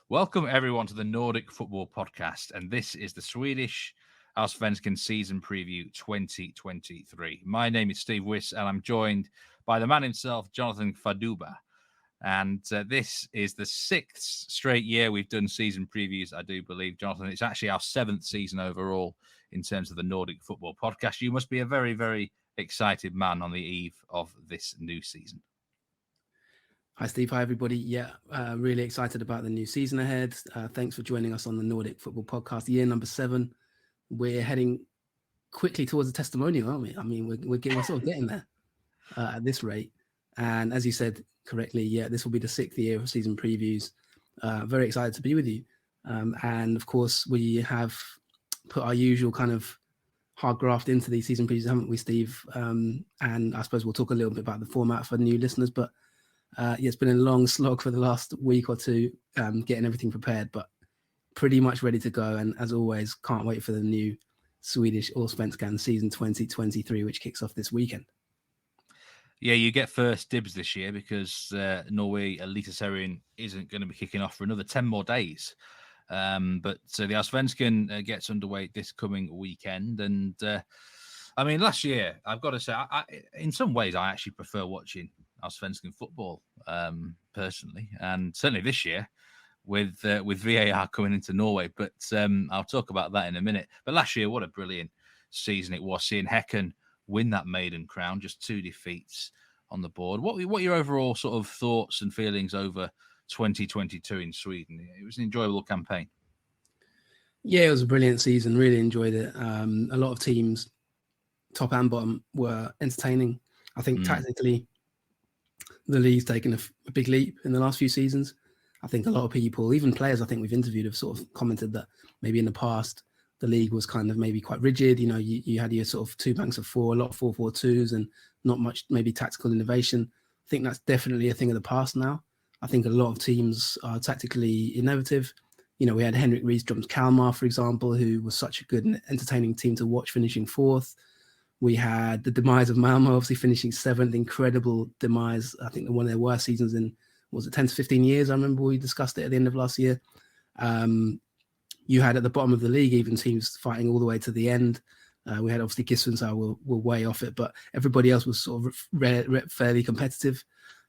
Welcome everyone to the Nordic Football Podcast, and this is the Swedish Allsvenskan Season Preview 2023. My name is Steve Wyss, and I'm joined by the man himself, Jonathan Fadugba. And this is the sixth straight year we've done season previews, I do believe, Jonathan. It's actually our seventh season overall in terms of the Nordic Football Podcast. You must be a very, very excited man on the eve of this new season. Hi, Steve. Hi, everybody. Yeah, really excited about the new season ahead. Thanks for joining us on the Nordic Football Podcast, year number 7. We're heading quickly towards a testimonial, aren't we? I mean, we're sort of getting there at this rate. And as you said correctly, yeah, this will be the 6th year of season previews. Very excited to be with you. And of course, we have put our usual kind of hard graft into these season previews, haven't we, Steve? And I suppose we'll talk a little bit about the format for new listeners, but it's been a long slog for the last week or two, getting everything prepared, but pretty much ready to go. And as always, can't wait for the new Swedish Allsvenskan Season 2023, which kicks off this weekend. Yeah, you get first dibs this year because Norway Eliteserien isn't going to be kicking off for another 10 more days. But the Allsvenskan gets underway this coming weekend. And I mean, last year, I've got to say, in some ways, I actually prefer watching Allsvenskan football personally, and certainly this year with VAR coming into Norway. But I'll talk about that in a minute. But last year, what a brilliant season it was, seeing Häcken win that maiden crown, just 2 defeats on the board. What are your overall sort of thoughts and feelings over 2022 in Sweden? It was an enjoyable campaign. Yeah, it was a brilliant season. Really enjoyed it. A lot of teams, top and bottom, were entertaining. I think tactically, the league's taken a big leap in the last few seasons. I think a lot of people, even players I think we've interviewed, have sort of commented that maybe in the past the league was kind of maybe quite rigid. You know, you had your sort of 2 banks of 4, a lot of 4-4-2s, and not much maybe tactical innovation. I think that's definitely a thing of the past now. I think a lot of teams are tactically innovative. You know, we had Henrik Rydström's Kalmar, for example, who was such a good and entertaining team to watch, finishing 4th. We had the demise of Malmö, obviously finishing 7th. Incredible demise. I think one of their worst seasons in, was it 10 to 15 years? I remember we discussed it at the end of last year. You had at the bottom of the league even teams fighting all the way to the end. We had obviously Gissundsau were way off it, but everybody else was sort of fairly competitive.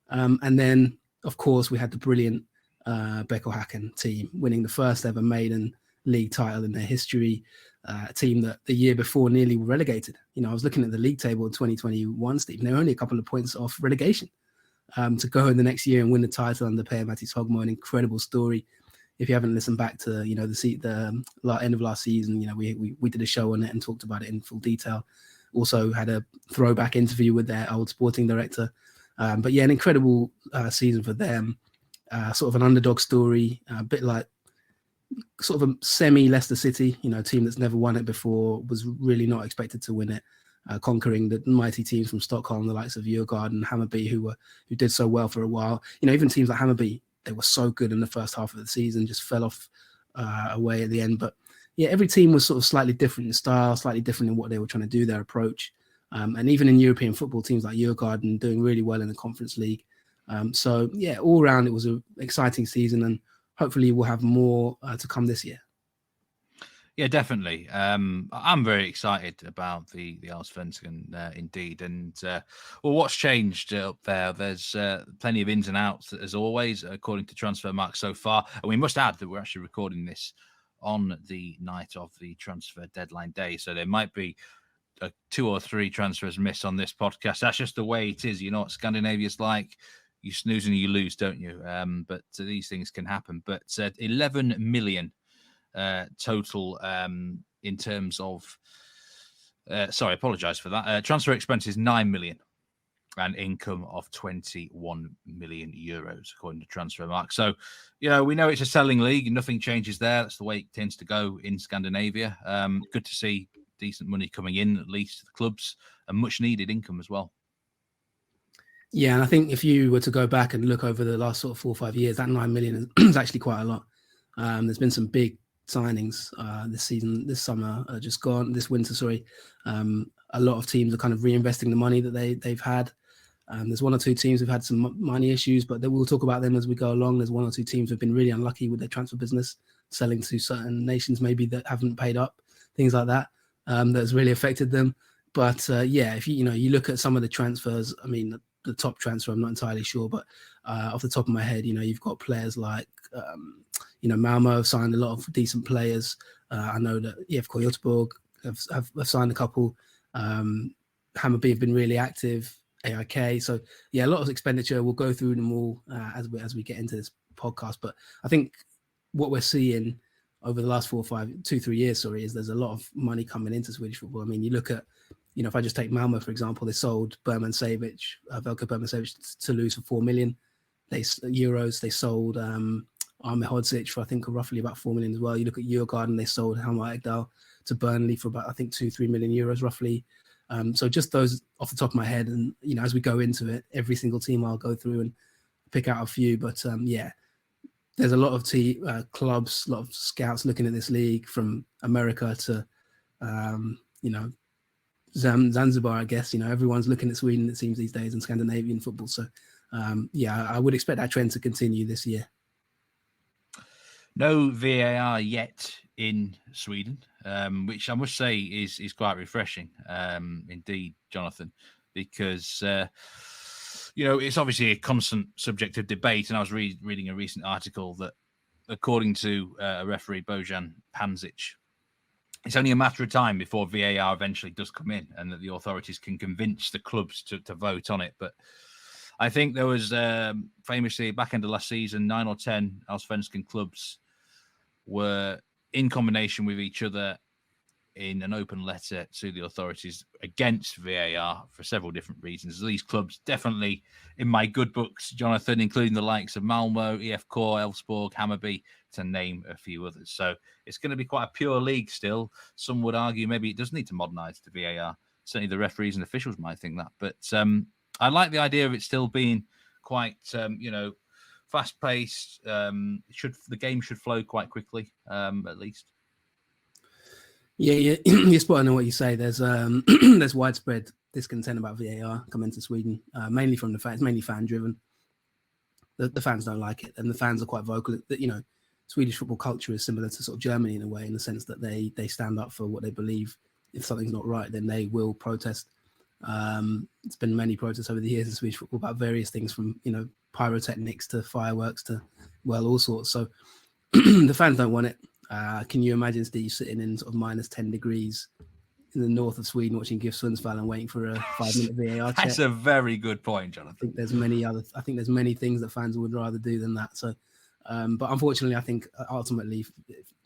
And then, of course, we had the brilliant BK Häcken team winning the first ever maiden league title in their history. A team that the year before nearly were relegated. You know, I was looking at the league table in 2021, Steve, and they were only a couple of points off relegation. To go in the next year and win the title under Per-Mattis Hogmo, an incredible story. If you haven't listened back to, you know, the end of last season, you know, we did a show on it and talked about it in full detail. Also had a throwback interview with their old sporting director. But yeah, an incredible season for them. Sort of an underdog story, a bit like sort of a semi-Leicester City, you know, a team that's never won it before, was really not expected to win it, conquering the mighty teams from Stockholm, the likes of Djurgården, Hammarby, who did so well for a while. You know, even teams like Hammarby, they were so good in the first half of the season, just fell off away at the end. But yeah, every team was sort of slightly different in style, slightly different in what they were trying to do, their approach. And even in European football, teams like Djurgården doing really well in the Conference League. So yeah, all around it was an exciting season, and hopefully we'll have more to come this year. Yeah, definitely. I'm very excited about the Allsvenskan indeed. And well, what's changed up there? There's plenty of ins and outs, as always, according to Transfermarkt so far. And we must add that we're actually recording this on the night of the transfer deadline day. So there might be 2 or 3 transfers missed on this podcast. That's just the way it is. You know what Scandinavia's like. You snooze and you lose, don't you? But these things can happen. But 11 million total in terms of... sorry, I apologise for that. Transfer expenses, 9 million. And income of 21 million euros, according to Transfermarkt. So, you know, we know it's a selling league and nothing changes there. That's the way it tends to go in Scandinavia. Good to see decent money coming in, at least to the clubs, and much needed income as well. Yeah, and I think if you were to go back and look over the last sort of 4 or 5 years, that 9 million is actually quite a lot. There's been some big signings this summer, just gone, this winter, sorry. A lot of teams are kind of reinvesting the money that they've had. There's one or two teams who've had some money issues, but we'll talk about them as we go along. There's one or two teams who've been really unlucky with their transfer business, selling to certain nations maybe that haven't paid up, things like that. That's really affected them. But if you look at some of the transfers, I mean, the top transfer, I'm not entirely sure, but off the top of my head, you've got players like, Malmö have signed a lot of decent players. I know that IFK Göteborg have signed a couple. Hammarby have been really active. AIK. So a lot of expenditure. We'll go through them all as we get into this podcast. But I think what we're seeing over the last 2-3 years, is there's a lot of money coming into Swedish football. I mean, you look at, if I just take Malmö, for example, they sold Velko Berman-Savic to lose for 4 million euros. They sold Ahmed Hodzic for, I think, roughly about 4 million as well. You look at Djurgården, they sold Hammarby to Burnley for about, I think, 2-3 million euros roughly. So just those off the top of my head, and as we go into it, every single team I'll go through and pick out a few. But there's a lot of clubs, a lot of scouts looking at this league from America to Zanzibar. I guess everyone's looking at Sweden, it seems, these days, and Scandinavian football. So I would expect that trend to continue this year. No VAR yet in Sweden, which I must say is quite refreshing, indeed, Jonathan, because it's obviously a constant subject of debate. And I was reading a recent article that, according to a referee, Bojan Panzic, it's only a matter of time before VAR eventually does come in, and that the authorities can convince the clubs to vote on it. But I think there was famously back end of last season, 9 or 10 Allsvenskan clubs were in combination with each other in an open letter to the authorities against VAR for several different reasons. These clubs definitely in my good books, Jonathan, including the likes of Malmö, IFK, Elfsborg, Hammarby, to name a few others. So it's going to be quite a pure league still. Some would argue maybe it does need to modernise to VAR. Certainly the referees and officials might think that. But I like the idea of it still being quite, fast-paced. The game should flow quite quickly, at least. Yeah, you're spot on what you say. There's there's widespread discontent about VAR coming to Sweden, mainly from the fans, mainly fan-driven. The fans don't like it, and the fans are quite vocal. That Swedish football culture is similar to sort of Germany in a way, in the sense that they stand up for what they believe. If something's not right, then they will protest. It's been many protests over the years in Swedish football about various things, from pyrotechnics to fireworks to all sorts. So the fans don't want it. Can you imagine, Steve, sitting in sort of minus 10 degrees in the north of Sweden watching GIF Sundsvall and waiting for a 5-minute VAR check? That's a very good point, Jonathan. I think there's many things that fans would rather do than that. So, but unfortunately, I think ultimately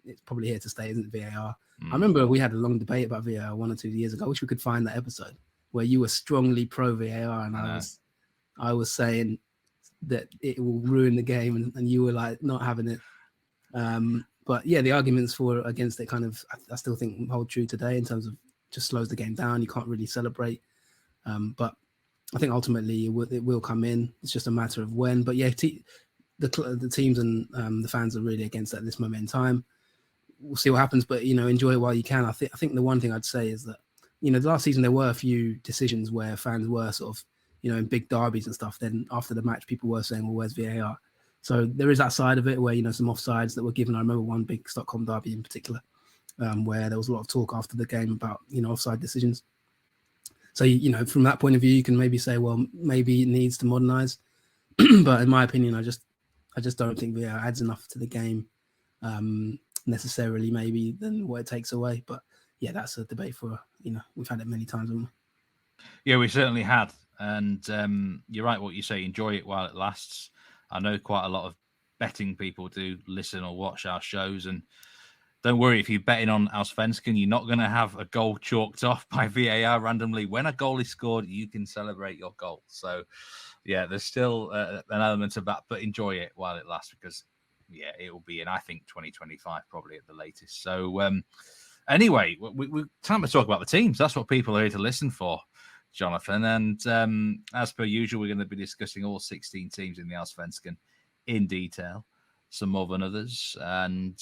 it's probably here to stay, isn't it, VAR? I remember we had a long debate about VAR 1 or 2 years ago. I wish we could find that episode where you were strongly pro VAR and I was saying that it will ruin the game, and you were like not having it. But the arguments for against it kind of, I still think, hold true today, in terms of just slows the game down. You can't really celebrate. But I think ultimately it will come in. It's just a matter of when. But the teams and the fans are really against it at this moment in time. We'll see what happens, but enjoy it while you can. I think the one thing I'd say is that the last season there were a few decisions where fans were sort of in big derbies and stuff. Then after the match, people were saying, "Well, where's VAR?" So there is that side of it where some offsides that were given. I remember one big Stockholm derby in particular, where there was a lot of talk after the game about offside decisions. So from that point of view, you can maybe say, well, maybe it needs to modernise. But in my opinion, I just don't think VAR adds enough to the game necessarily, maybe, than what it takes away. But that's a debate for we've had it many times, haven't we? Yeah, we certainly had. And you're right what you say, enjoy it while it lasts. I know quite a lot of betting people do listen or watch our shows, and don't worry, if you're betting on Allsvenskan, you're not going to have a goal chalked off by VAR randomly. When a goal is scored, you can celebrate your goal. So, there's still an element of that, but enjoy it while it lasts, because, it will be in, I think, 2025 probably at the latest. So, anyway, we time to talk about the teams. That's what people are here to listen for, Jonathan. And as per usual, we're going to be discussing all 16 teams in the Allsvenskan in detail, some more than others. And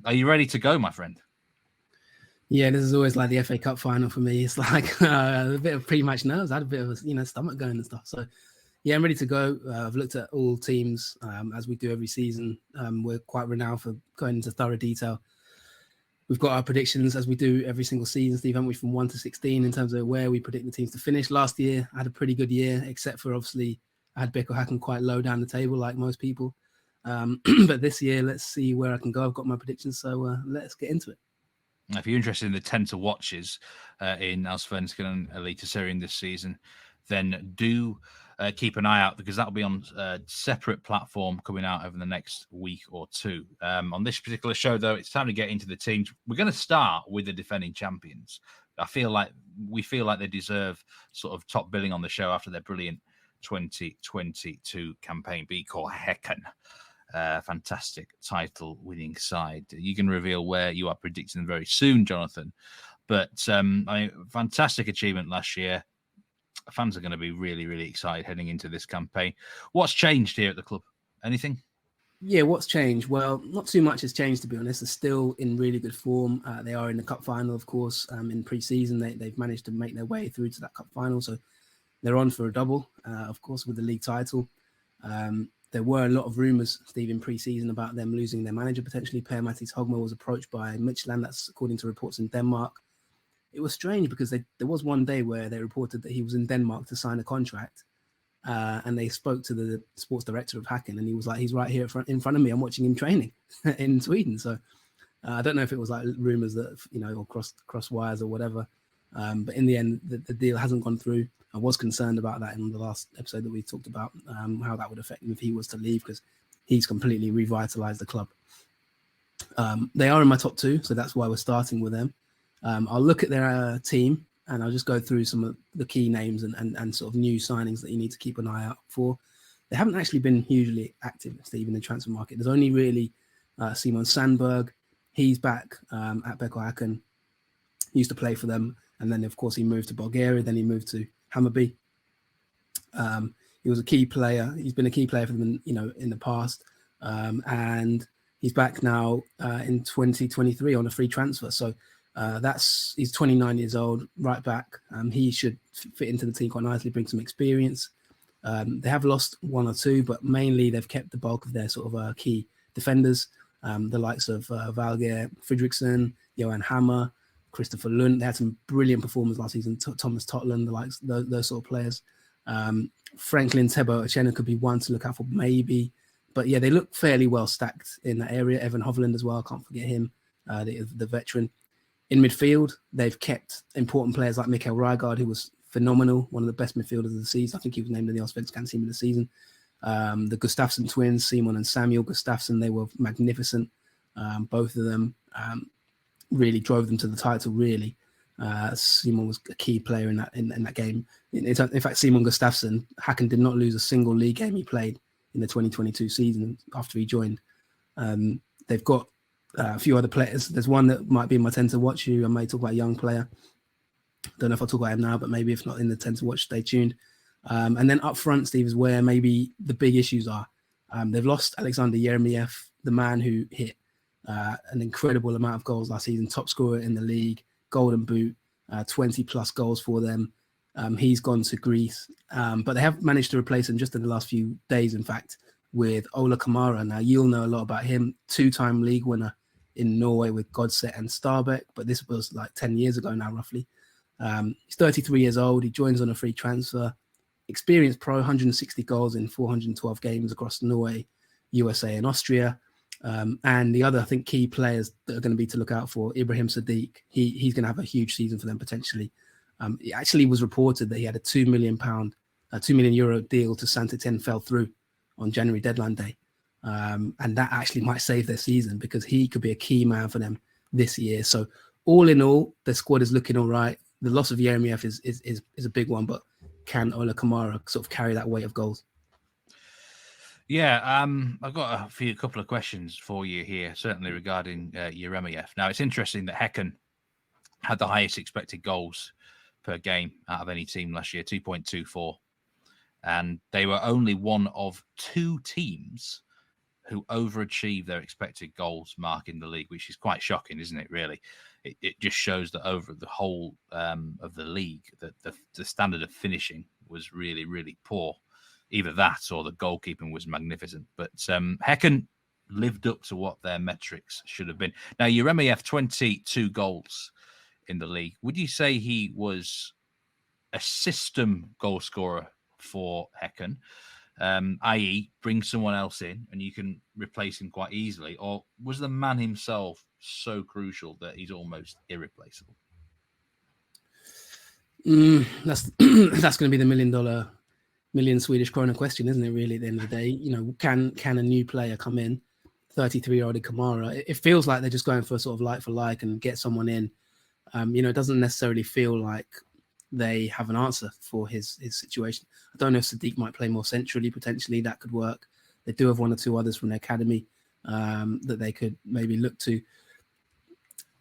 are you ready to go, my friend? Yeah, this is always like the FA Cup final for me. It's like a bit of pre-match nerves. I had a bit of stomach going and stuff. So yeah, I'm ready to go. I've looked at all teams as we do every season. We're quite renowned for going into thorough detail. We've got our predictions as we do every single season, Steve, haven't we, from 1 to 16 in terms of where we predict the teams to finish. Last year, I had a pretty good year, except for obviously I had BK Häcken quite low down the table, like most people. But this year, let's see where I can go. I've got my predictions, so let's get into it. If you're interested in the 10 to watches in Allsvenskan and Eliteserien this season, then do keep an eye out, because that'll be on a separate platform coming out over the next week or two. On this particular show, though, it's time to get into the teams. We're going to start with the defending champions. We feel like they deserve sort of top billing on the show after their brilliant 2022 campaign. BK Häcken. Fantastic title-winning side. You can reveal where you are predicting them very soon, Jonathan. But fantastic achievement last year. Fans are going to be really, really excited heading into this campaign. What's changed here at the club? Anything? Yeah, what's changed? Well, not too much has changed, to be honest. They're still in really good form. They are in the cup final, of course. In pre-season, they've managed to make their way through to that cup final. So they're on for a double, of course, with the league title. There were a lot of rumours, Steve, in pre-season about them losing their manager potentially. Per-Mathias Hogma was approached by Midtjylland. That's according to reports in Denmark. It was strange because there was one day where they reported that he was in Denmark to sign a contract, and they spoke to the sports director of Häcken, and he was like, he's right here in front of me. I'm watching him training in Sweden. So I don't know if it was like rumours that, or cross wires or whatever. But in the end, the deal hasn't gone through. I was concerned about that in the last episode that we talked about, how that would affect him if he was to leave, because he's completely revitalized the club. They are in my top two, so that's why we're starting with them. I'll look at their team and I'll just go through some of the key names and sort of new signings that you need to keep an eye out for. They haven't actually been hugely active, Steve, in the transfer market. There's only really Simon Sandberg. He's back at BK Häcken. He used to play for them. And then, of course, he moved to Bulgaria. Then he moved to Hammarby. He was a key player. He's been a key player for them, in the past. And he's back now in 2023 on a free transfer. So he's 29 years old, right back. He should fit into the team quite nicely, bring some experience. They have lost one or two, but mainly they've kept the bulk of their sort of key defenders, the likes of Valgeir Fredriksson, Johan Hammer, Christopher Lund. They had some brilliant performers last season. Thomas Totland, the likes, those sort of players. Franklin Tebo Achena could be one to look out for, maybe. But yeah, they look fairly well stacked in that area. Evan Hovland as well, can't forget him, the veteran. In midfield, they've kept important players like Mikael Rygaard, who was phenomenal, one of the best midfielders of the season. I think he was named in the Allsvenskan team of the season. The Gustafsson twins, Simon and Samuel Gustafsson, they were magnificent. Both of them really drove them to the title, really. Simon was a key player in that game. In fact, Simon Gustafsson, Häcken did not lose a single league game he played in the 2022 season after he joined. They've got a few other players. There's one that might be in my 10 to watch, who I may talk about, a young player. Don't know if I'll talk about him now, but maybe if not in the 10 to watch, stay tuned. And then up front, Steve, is where maybe the big issues are. They've lost Alexander Yeremiev, the man who hit an incredible amount of goals last season, top scorer in the league, golden boot, 20 plus goals for them. He's gone to Greece, but they have managed to replace him just in the last few days, in fact, with Ola Kamara. Now, you'll know a lot about him, two-time league winner in Norway with Godset and Stabæk, but this was like 10 years ago now, roughly. He's 33 years old. He joins on a free transfer. Experienced pro, 160 goals in 412 games across Norway, USA, and Austria. And the other, I think, key players that are going to be to look out for, Ibrahim Sadiq. He's going to have a huge season for them potentially. It actually was reported that he had a €2 million deal to Saint-Etienne fell through on January deadline day. And that actually might save their season because he could be a key man for them this year. So all in all, the squad is looking all right. The loss of Yeremiev is a big one, but can Ola Kamara sort of carry that weight of goals? Yeah, I've got a couple of questions for you here, certainly regarding Yeremiev. Now, it's interesting that Häcken had the highest expected goals per game out of any team last year, 2.24. And they were only one of two teams who overachieve their expected goals mark in the league, which is quite shocking, isn't it, really? It just shows that over the whole of the league, that the standard of finishing was really, really poor. Either that or the goalkeeping was magnificent. But Häcken lived up to what their metrics should have been. Now, Yeremyev, 22 goals in the league. Would you say he was a system goal scorer for Häcken, i.e. bring someone else in and you can replace him quite easily? Or was the man himself so crucial that he's almost irreplaceable? That's going to be the million Swedish krona question, isn't it, really, at the end of the day? Can a new player come in, 33-year-old Kamara? It feels like they're just going for sort of like for like and get someone in. It doesn't necessarily feel like they have an answer for his situation. I don't know if Sadiq might play more centrally, potentially. That could work. They do have one or two others from their academy that they could maybe look to.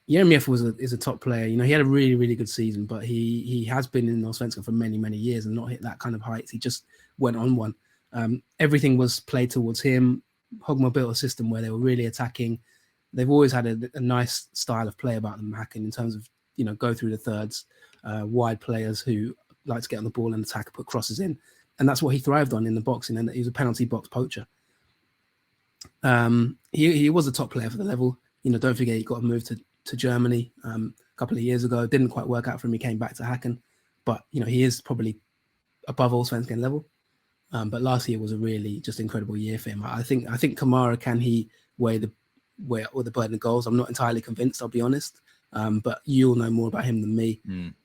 Yeremyev is a top player. He had a really, really good season, but he has been in Allsvenskan for many, many years and not hit that kind of heights. He just went on one. Everything was played towards him. Hogmo built a system where they were really attacking. They've always had a nice style of play about them, Häcken, in terms of, go through the thirds, wide players who like to get on the ball and attack, put crosses in. And that's what he thrived on in the boxing, and he was a penalty box poacher. He was a top player for the level. Don't forget he got a move to Germany a couple of years ago. It didn't quite work out for him. He came back to Häcken, but he is probably above Allsvenskan level. But last year was a really just incredible year for him. I think Kamara, can he weigh all the burden of goals? I'm not entirely convinced, I'll be honest. But you'll know more about him than me.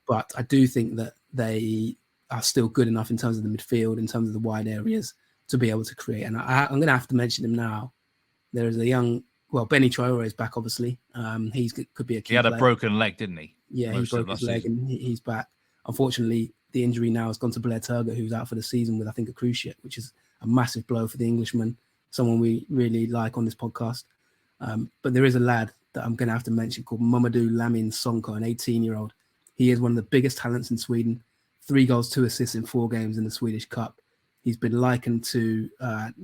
But I do think that they are still good enough in terms of the midfield, in terms of the wide areas, to be able to create. And I'm going to have to mention him now. There is a young, Benny Traore is back, obviously. He could be a key He had player. a broken leg, didn't he? Yeah, he broke his leg and he's back. Unfortunately, the injury now has gone to Blair Turgott, who's out for the season with, I think, a cruciate, which is a massive blow for the Englishman, someone we really like on this podcast. But there is a lad that I'm going to have to mention called Mamadou Lamine Sonko, an 18-year-old. He is one of the biggest talents in Sweden. 3 goals, 2 assists in 4 games in the Swedish Cup. He's been likened to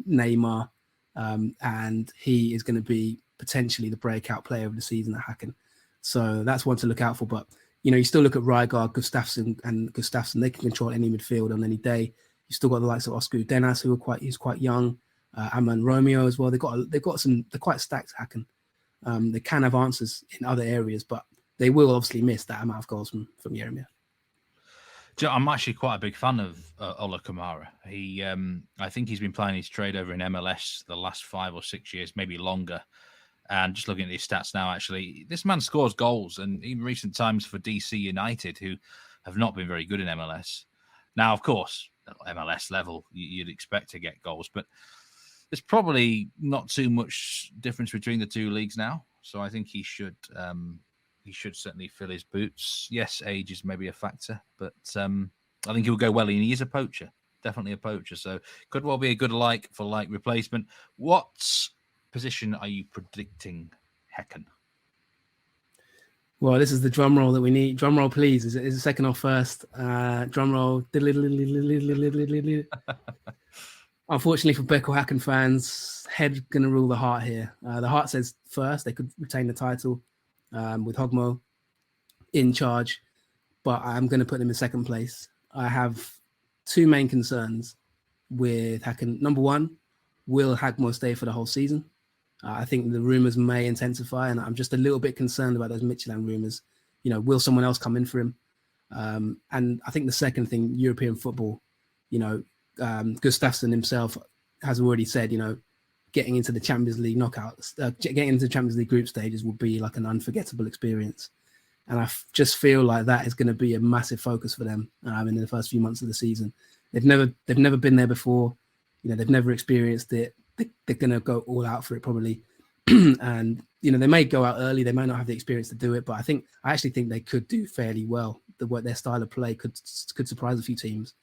Neymar, and he is going to be potentially the breakout player of the season at Häcken. So that's one to look out for. But, you still look at Rygaard, Gustafsson. They can control any midfield on any day. You still got the likes of Oscar Udenas, who's quite young. Aman Romeo as well. They're quite stacked, Häcken. They can have answers in other areas, but they will obviously miss that amount of goals from Yeremyev. I'm actually quite a big fan of Ola Kamara. I think he's been playing his trade over in MLS the last 5 or 6 years, maybe longer. And just looking at his stats now, actually, this man scores goals, and in recent times for DC United, who have not been very good in MLS. Now, of course, at MLS level, you'd expect to get goals, but there's probably not too much difference between the two leagues now. So I think he should certainly fill his boots. Yes, age is maybe a factor, but I think he'll go well. And he is a poacher, definitely a poacher. So could well be a good like for like replacement. What position are you predicting Häcken? Well, this is the drum roll that we need. Drum roll, please. Is it second or first? Drum roll. Unfortunately for BK Häcken fans, head going to rule the heart here. The heart says first. They could retain the title with Hogmo in charge, but I'm going to put them in second place. I have 2 main concerns with Häcken. Number 1, will Hogmo stay for the whole season? I think the rumours may intensify, and I'm just a little bit concerned about those Midtjylland rumours. Will someone else come in for him? And I think the second thing, European football, Gustafsson himself has already said, getting into the Champions League knockouts, getting into the Champions League group stages will be like an unforgettable experience. And I just feel like that is going to be a massive focus for them in the first few months of the season. They've never been there before. They've never experienced it. They're going to go all out for it probably. And, they may go out early. They may not have the experience to do it, but I actually think they could do fairly well. Their style of play could surprise a few teams.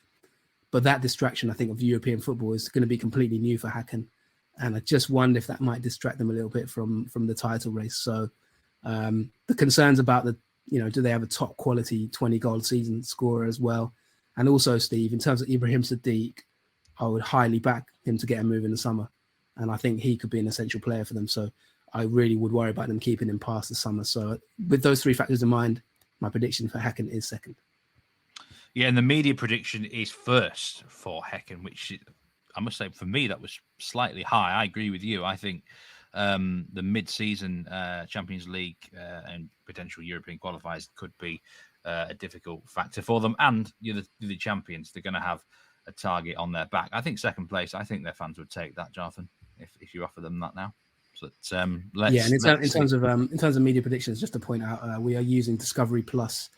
But that distraction, I think, of European football is going to be completely new for Häcken. And I just wonder if that might distract them a little bit from the title race. So the concerns about do they have a top quality 20-goal season scorer as well? And also, Steve, in terms of Ibrahim Sadiq, I would highly back him to get a move in the summer. and I think he could be an essential player for them. So I really would worry about them keeping him past the summer. So with those three factors in mind, my prediction for Häcken is second. Yeah, and the media prediction is first for Häcken, which I must say for me that was slightly high. I agree with you. I think the mid-season Champions League and potential European qualifiers could be a difficult factor for them. And you're the champions. They're going to have a target on their back. I think second place, I think their fans would take that, Jonathan, if you offer them that now. But in terms of media predictions, just to point out, we are using Discovery Plus.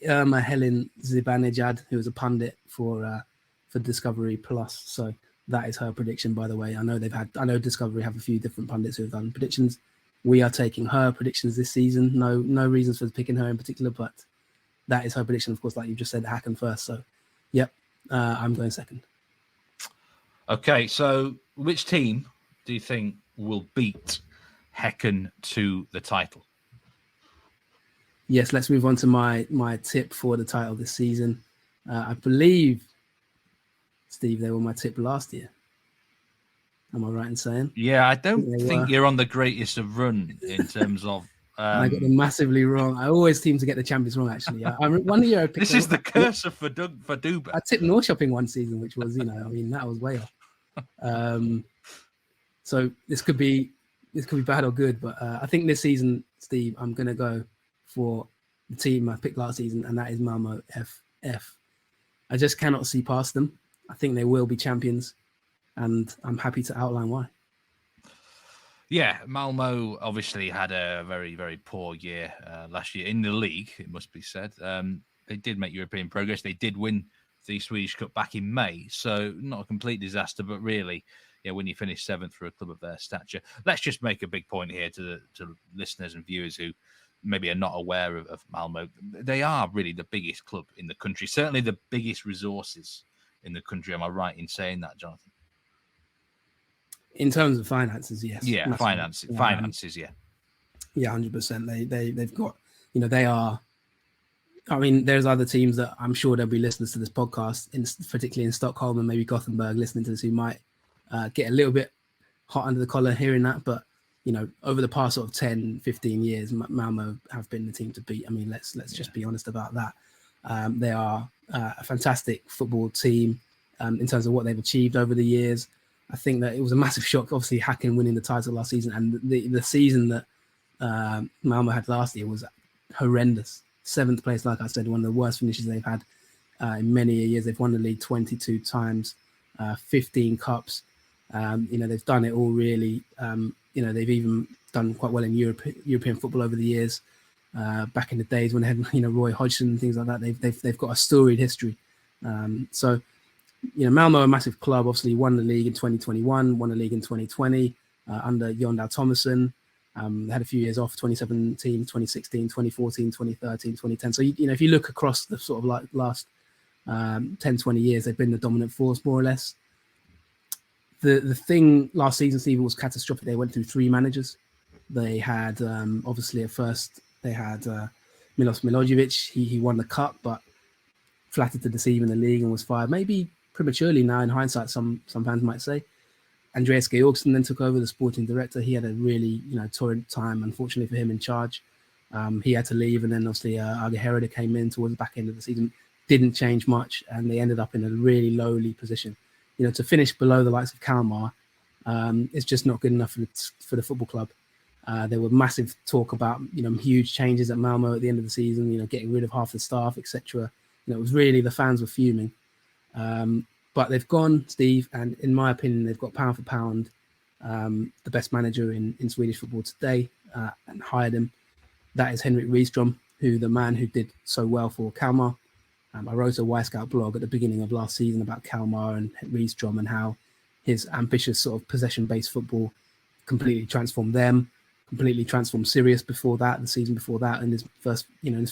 Irma Helen Zibanejad, who is a pundit for Discovery Plus. So that is her prediction, by the way. I know Discovery have a few different pundits who have done predictions. We are taking her predictions this season. No reasons for picking her in particular, but that is her prediction. Of course, like you just said, Häcken first. So, yep, I'm going second. Okay, so which team do you think will beat Häcken to the title? Yes, let's move on to my tip for the title this season. I believe, Steve, they were my tip last year. Am I right in saying? Yeah, I don't think you're on the greatest of run in terms of... I got them massively wrong. I always seem to get the champions wrong, actually. One year I picked... This is the curse of Fadugba. I tipped Norrköping one season, which was, that was way off. So this could be bad or good, but I think this season, Steve, I'm going to go for the team I picked last season, and that is Malmö FF. I just cannot see past them. I think they will be champions, and I'm happy to outline why. Yeah, Malmö obviously had a very, very poor year last year in the league, it must be said. They did make European progress. They did win the Swedish Cup back in May, so not a complete disaster, but really, when you finish seventh for a club of their stature. Let's just make a big point here to listeners and viewers who maybe are not aware of Malmö. They are really the biggest club in the country, certainly the biggest resources in the country. Am I right in saying that, Jonathan? In terms of finances, yes. Yeah, finances, yeah. Yeah, 100%. They've got, they are. I mean, there's other teams that I'm sure there'll be listeners to this podcast, particularly in Stockholm and maybe Gothenburg, listening to this, who might get a little bit hot under the collar hearing that. But, over the past sort of 10, 15 years, Malmö have been the team to beat. I mean, let's just be honest about that. They are a fantastic football team in terms of what they've achieved over the years. I think that it was a massive shock, obviously, Häcken winning the title last season. And the season that Malmö had last year was horrendous. 7th place, like I said, one of the worst finishes they've had in many years. They've won the league 22 times, 15 cups. They've done it all really. They've even done quite well in European football over the years. Back in the days when they had, Roy Hodgson and things like that, they've got a storied history. So Malmö are a massive club. Obviously, won the league in 2021, won the league in 2020 under Jon Dahl Tomasson. They had a few years off, 2017, 2016, 2014, 2013, 2010. So, if you look across the sort of like last 10, 20 years, they've been the dominant force, more or less. The thing last season, Steve, was catastrophic. They went through 3 managers. They had, obviously, at first, they had Milos Milojevic. He won the cup, but flattered to deceive in the league and was fired. Maybe prematurely now, in hindsight, some fans might say. Andreas Georgsson then took over the sporting director. He had a really, torrid time, unfortunately for him, in charge. He had to leave, and then obviously Aga Herrera came in towards the back end of the season. Didn't change much, and they ended up in a really lowly position. To finish below the likes of Kalmar is just not good enough for the football club. There were massive talk about, huge changes at Malmö at the end of the season, getting rid of half the staff, etc. It was really, the fans were fuming. But they've gone, Steve, and in my opinion, they've got pound for pound the best manager in Swedish football today, and hired him. That is Henrik Rydström, the man who did so well for Kalmar. I wrote a Y-Scout blog at the beginning of last season about Kalmar and Rydström and how his ambitious sort of possession-based football completely transformed them, completely transformed Sirius before that, the season before that, in his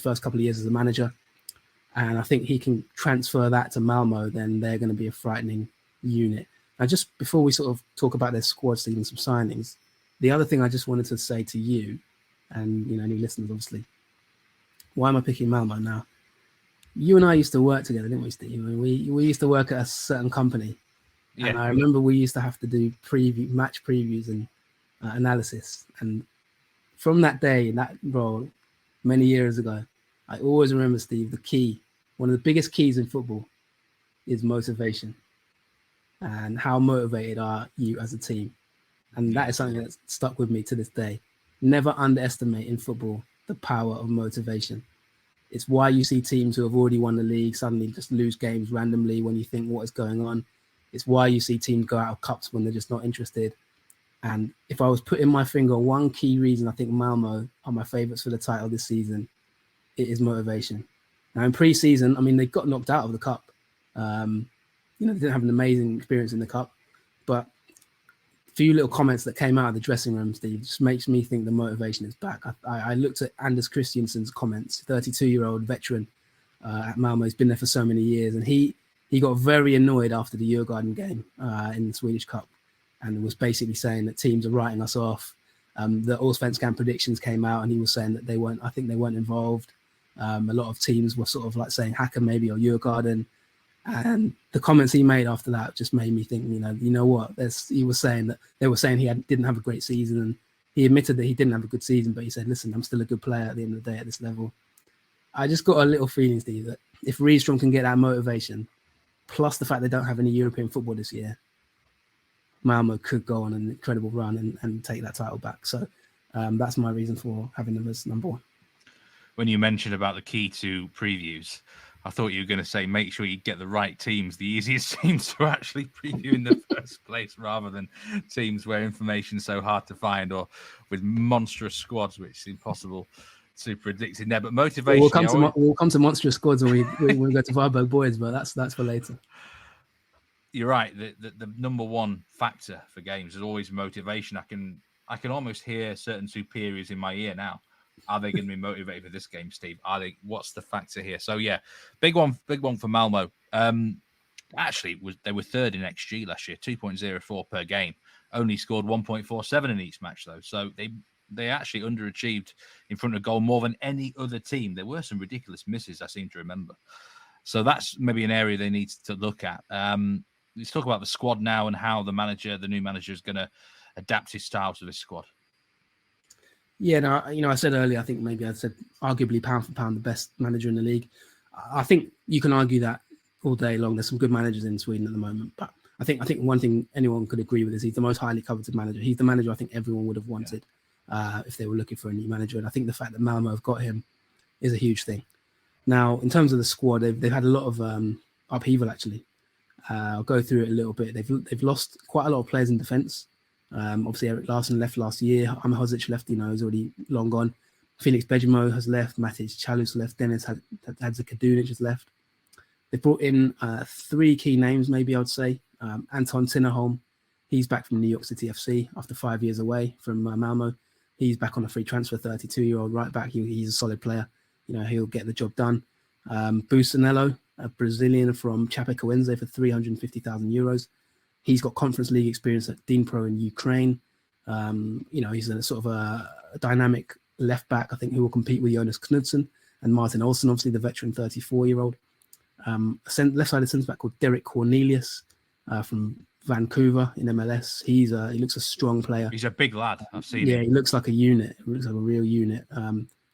first couple of years as a manager. And I think he can transfer that to Malmö, then they're going to be a frightening unit. Now, just before we sort of talk about their squad, Steve, and some signings, the other thing I just wanted to say to you and, any listeners, obviously, why am I picking Malmö now? You and I used to work together, didn't we, Steve? We used to work at a certain company. Yeah. And I remember we used to have to do match previews and analysis. And from that day, in that role, many years ago, I always remember, Steve, one of the biggest keys in football is motivation. And how motivated are you as a team? And that is something that's stuck with me to this day. Never underestimate in football the power of motivation. It's why you see teams who have already won the league suddenly just lose games randomly when you think what is going on. It's why you see teams go out of cups when they're just not interested. And if I was putting my finger on one key reason, I think Malmö are my favourites for the title this season, it is motivation. Now in pre-season, I mean, they got knocked out of the cup. They didn't have an amazing experience in the cup, but a few little comments that came out of the dressing room, Steve, just makes me think the motivation is back. I looked at Anders Christiansen's comments, 32-year-old veteran at Malmö. He's been there for so many years, and he got very annoyed after the Djurgården game in the Swedish Cup, and was basically saying that teams are writing us off. The Allsvenskan predictions came out, and he was saying that they weren't involved. A lot of teams were sort of like saying Häcken maybe or Djurgården. And the comments he made after that just made me think, you know what? He was saying that they were saying didn't have a great season, and he admitted that he didn't have a good season, but he said, listen, I'm still a good player at the end of the day at this level. I just got a little feeling, Steve, that if Rydström can get that motivation, plus the fact they don't have any European football this year, Malmö could go on an incredible run and take that title back. So that's my reason for having them as number one. When you mentioned about the key to previews, I thought you were going to say make sure you get the right teams, the easiest teams to actually preview in the first place, rather than teams where information is so hard to find or with monstrous squads, which is impossible to predict in there. But motivation... We'll come to monstrous squads when we go to Varbergs boys, but that's for later. You're right. The number one factor for games is always motivation. I can almost hear certain superiors in my ear now. Are they going to be motivated for this game, Steve? What's the factor here? So yeah, big one for Malmö. Actually, they were third in XG last year, 2.04 per game. Only scored 1.47 in each match though. So they actually underachieved in front of goal more than any other team. There were some ridiculous misses, I seem to remember. So that's maybe an area they need to look at. Let's talk about the squad now and how the new manager is going to adapt his style to this squad. Yeah, no, I said earlier, I think maybe I said arguably pound for pound the best manager in the league. I think you can argue that all day long. There's some good managers in Sweden at the moment, but I think one thing anyone could agree with is he's the most highly coveted manager. He's the manager I think everyone would have wanted if they were looking for a new manager. And I think the fact that Malmö have got him is a huge thing. Now, in terms of the squad, they've had a lot of upheaval actually. I'll go through it a little bit. They've lost quite a lot of players in defence. Obviously, Erik Larsson left last year. Hozic left, he's already long gone. Felix Bejimo has left. Matic Chalus left. Dennis Hadzikadunic has left. They've brought in three key names, maybe I would say. Anton Tinnerholm, he's back from New York City FC after 5 years away from Malmö. He's back on a free transfer, 32-year-old right back. He's a solid player. He'll get the job done. Busanello, a Brazilian from Chapecoense for 350,000 euros. He's got Conference League experience at Dnipro in Ukraine. He's a sort of a dynamic left back, I think, who will compete with Jonas Knudsen and Martin Olsen, obviously the veteran 34-year-old. Left-sided centre back called Derek Cornelius from Vancouver in MLS. He looks a strong player. He's a big lad. I've seen him. Yeah, he looks like a unit. He looks like a real unit.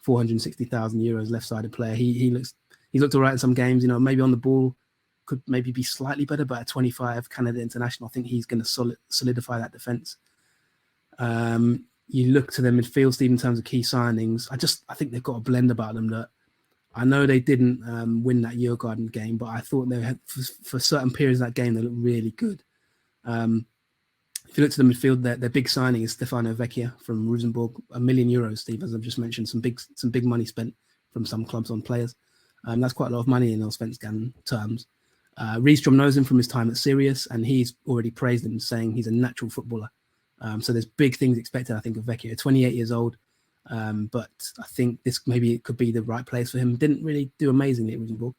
460,000 euros left-sided player. He's looked all right in some games. Maybe on the ball could maybe be slightly better, but at 25 Canada international, I think he's going to solidify that defence. You look to their midfield, Steve, in terms of key signings. I think they've got a blend about them that I know they didn't win that Djurgården game, but I thought they had for certain periods of that game they looked really good. If you look to the midfield, their big signing is Stefano Vecchia from Rosenborg, €1 million, Steve, as I've just mentioned, some big money spent from some clubs on players. That's quite a lot of money in Allsvenskan terms. Rydström knows him from his time at Sirius, and he's already praised him, saying he's a natural footballer. So there's big things expected, I think, of Vecchia. 28 years old, but I think it could be the right place for him. Didn't really do amazingly at Rosenborg.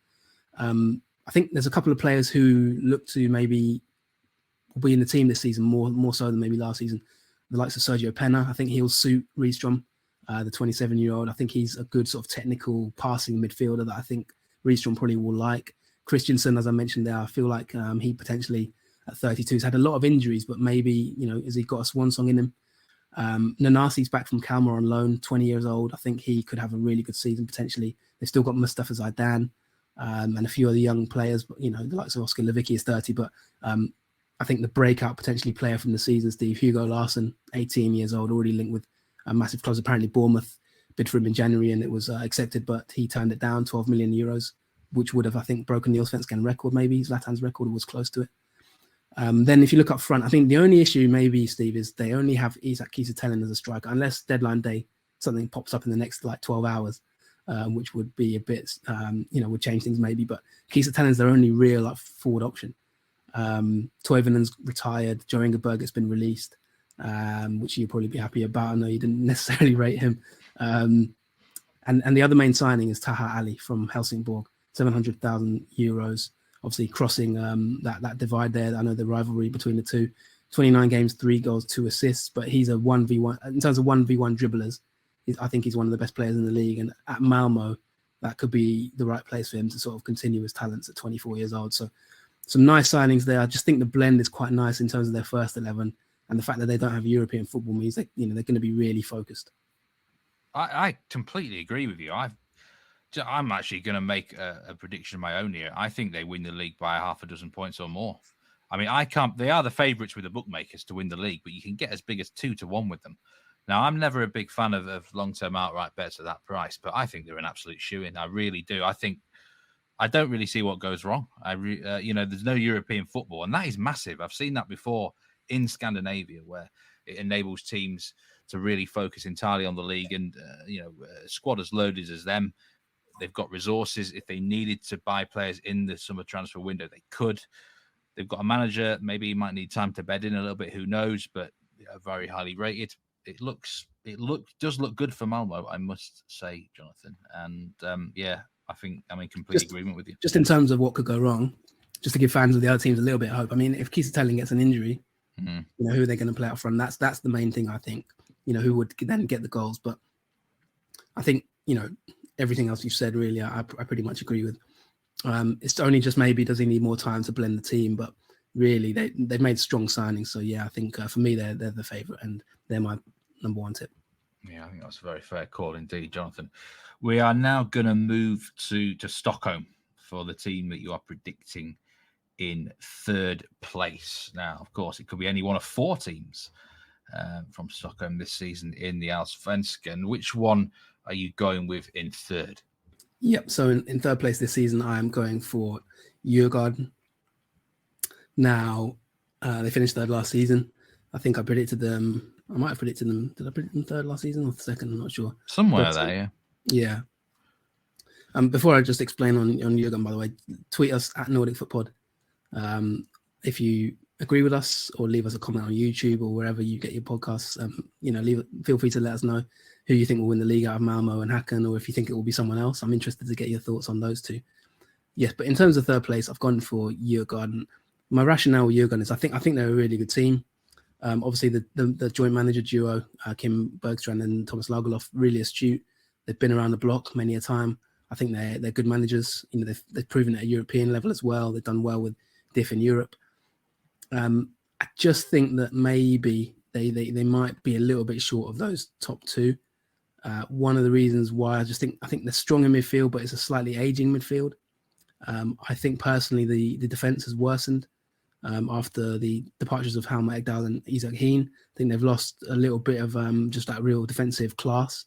I think there's a couple of players who look to maybe will be in the team this season more so than maybe last season. The likes of Sergio Penna, I think he'll suit Rydström, the 27-year-old. I think he's a good sort of technical passing midfielder that I think Rydström probably will like. Christensen, as I mentioned there, I feel like he potentially at 32. He's had a lot of injuries, but maybe, has he got a swan song in him? Nanasi's back from Kalmar on loan, 20 years old. I think he could have a really good season potentially. They've still got Mustafa Zaidan and a few other young players, but the likes of Oscar Lewicki is 30. But I think the breakout potentially player from the season, Steve, Hugo Larsson, 18 years old, already linked with massive clubs. Apparently Bournemouth bid for him in January and it was accepted, but he turned it down, 12 million euros, which would have, I think, broken the Allsvenskan record, maybe Zlatan's record, was close to it. Then if you look up front, I think the only issue maybe, Steve, is they only have Isak Kiese-Tellin as a striker, unless deadline day something pops up in the next 12 hours, which would be a bit, would change things maybe. But Kiese-Tellin is their only real forward option. Toivonen's retired. Joe Ingeberg has been released, which you'll probably be happy about. I know you didn't necessarily rate him. And the other main signing is Taha Ali from Helsingborg, 700,000 euros. Obviously crossing that divide there. I know the rivalry between the two. 29 games, 3 goals, 2 assists, but he's a 1v1. In terms of 1v1 dribblers, I think he's one of the best players in the league. And at Malmo, that could be the right place for him to sort of continue his talents at 24 years old. So some nice signings there. I just think the blend is quite nice in terms of their first 11. And the fact that they don't have European football means that, they're going to be really focused. I completely agree with you. I'm actually going to make a prediction of my own here. I think they win the league by half a dozen points or more. I mean, they are the favourites with the bookmakers to win the league, but you can get as big as 2-1 with them. Now, I'm never a big fan of long-term outright bets at that price, but I think they're an absolute shoo-in. I really do. I don't really see what goes wrong. There's no European football, and that is massive. I've seen that before in Scandinavia, where it enables teams to really focus entirely on the league, and a squad as loaded as them. They've got resources. If they needed to buy players in the summer transfer window, they could. They've got a manager. Maybe he might need time to bed in a little bit. Who knows? But very highly rated. It does look good for Malmo, I must say, Jonathan. And I think I'm in complete agreement with you. Just in terms of what could go wrong, just to give fans of the other teams a little bit of hope. I mean, if Kiese-Tellin gets an injury, who are they going to play out from? That's the main thing, I think. Who would then get the goals? But I think everything else you've said, really, I pretty much agree with. It's only just maybe does he need more time to blend the team, but really they've made strong signings. So yeah, I think for me they're the favourite and they're my number one tip. Yeah, I think that's a very fair call indeed, Jonathan. We are now going to move to Stockholm for the team that you are predicting in third place. Now, of course, it could be any one of 4 teams from Stockholm this season in the Allsvenskan. Which one are you going with in third? Yep. So in third place this season, I am going for Djurgården. Now, they finished third last season. I think I predicted them. I might have predicted them. Did I predict them third last season or second? I'm not sure. Somewhere there, yeah. Yeah. Before I just explain on Djurgården, by the way, tweet us at Nordic Foot Pod. If you agree with us, or leave us a comment on YouTube or wherever you get your podcasts. Feel free to let us know who you think will win the league out of Malmo and Häcken, or if you think it will be someone else. I'm interested to get your thoughts on those two. Yes, but in terms of third place, I've gone for Djurgården. My rationale with Djurgården is I think they're a really good team. Obviously, the joint manager duo, Kim Bergstrand and Thomas Lagerlof, really astute. They've been around the block many a time. I think they're good managers. They've proven it at European level as well. They've done well with Diff in Europe. I just think that maybe they might be a little bit short of those top 2. One of the reasons why I think they're strong in midfield, but it's a slightly aging midfield. I think personally the defense has worsened after the departures of Halmar Ekdal and Isak Hien. I think they've lost a little bit of just that real defensive class.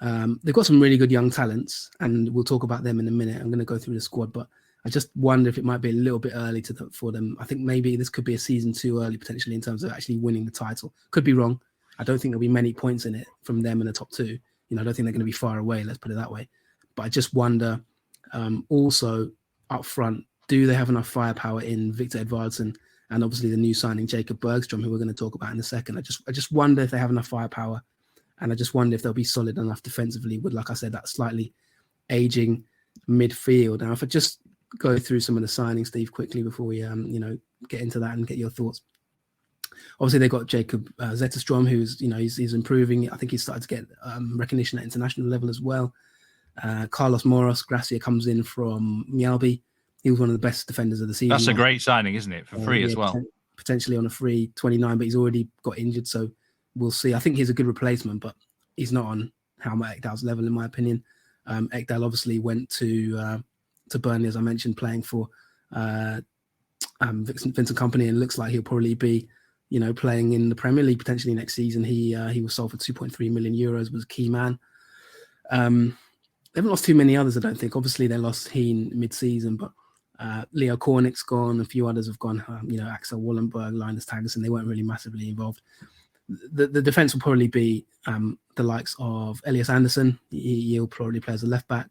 They've got some really good young talents, and we'll talk about them in a minute. I'm going to go through the squad, but I just wonder if it might be a little bit early for them. I think maybe this could be a season too early potentially in terms of actually winning the title. Could be wrong. I don't think there'll be many points in it from them in the top 2. I don't think they're going to be far away. Let's put it that way. But I just wonder also up front, do they have enough firepower in Victor Edvardsson and obviously the new signing Jacob Bergstrom, who we're going to talk about in a second? I just wonder if they have enough firepower, and I just wonder if they'll be solid enough defensively with, like I said, that slightly aging midfield. Now, if I just go through some of the signings, Steve, quickly before we get into that and get your thoughts. Obviously, they got Jacob Zetterstrom, who's he's improving. I think he's started to get recognition at international level as well. Carlos Moros Gracia comes in from Mjällby. He was one of the best defenders of the season. That's a great signing, isn't it? For free as well. Potentially on a free 29, but he's already got injured, so we'll see. I think he's a good replacement, but he's not on Helmut Ekdal's level, in my opinion. Ekdal obviously went to Burnley, as I mentioned, playing for Vincent Kompany, and looks like he'll probably be, playing in the Premier League potentially next season. He was sold for 2.3 million euros, was a key man. They haven't lost too many others, I don't think. Obviously, they lost Heen mid-season, but Leo Kornick's gone. A few others have gone. Axel Wallenberg, Linus Tagerson. They weren't really massively involved. The defense will probably be the likes of Elias Anderson. He'll probably play as a left back.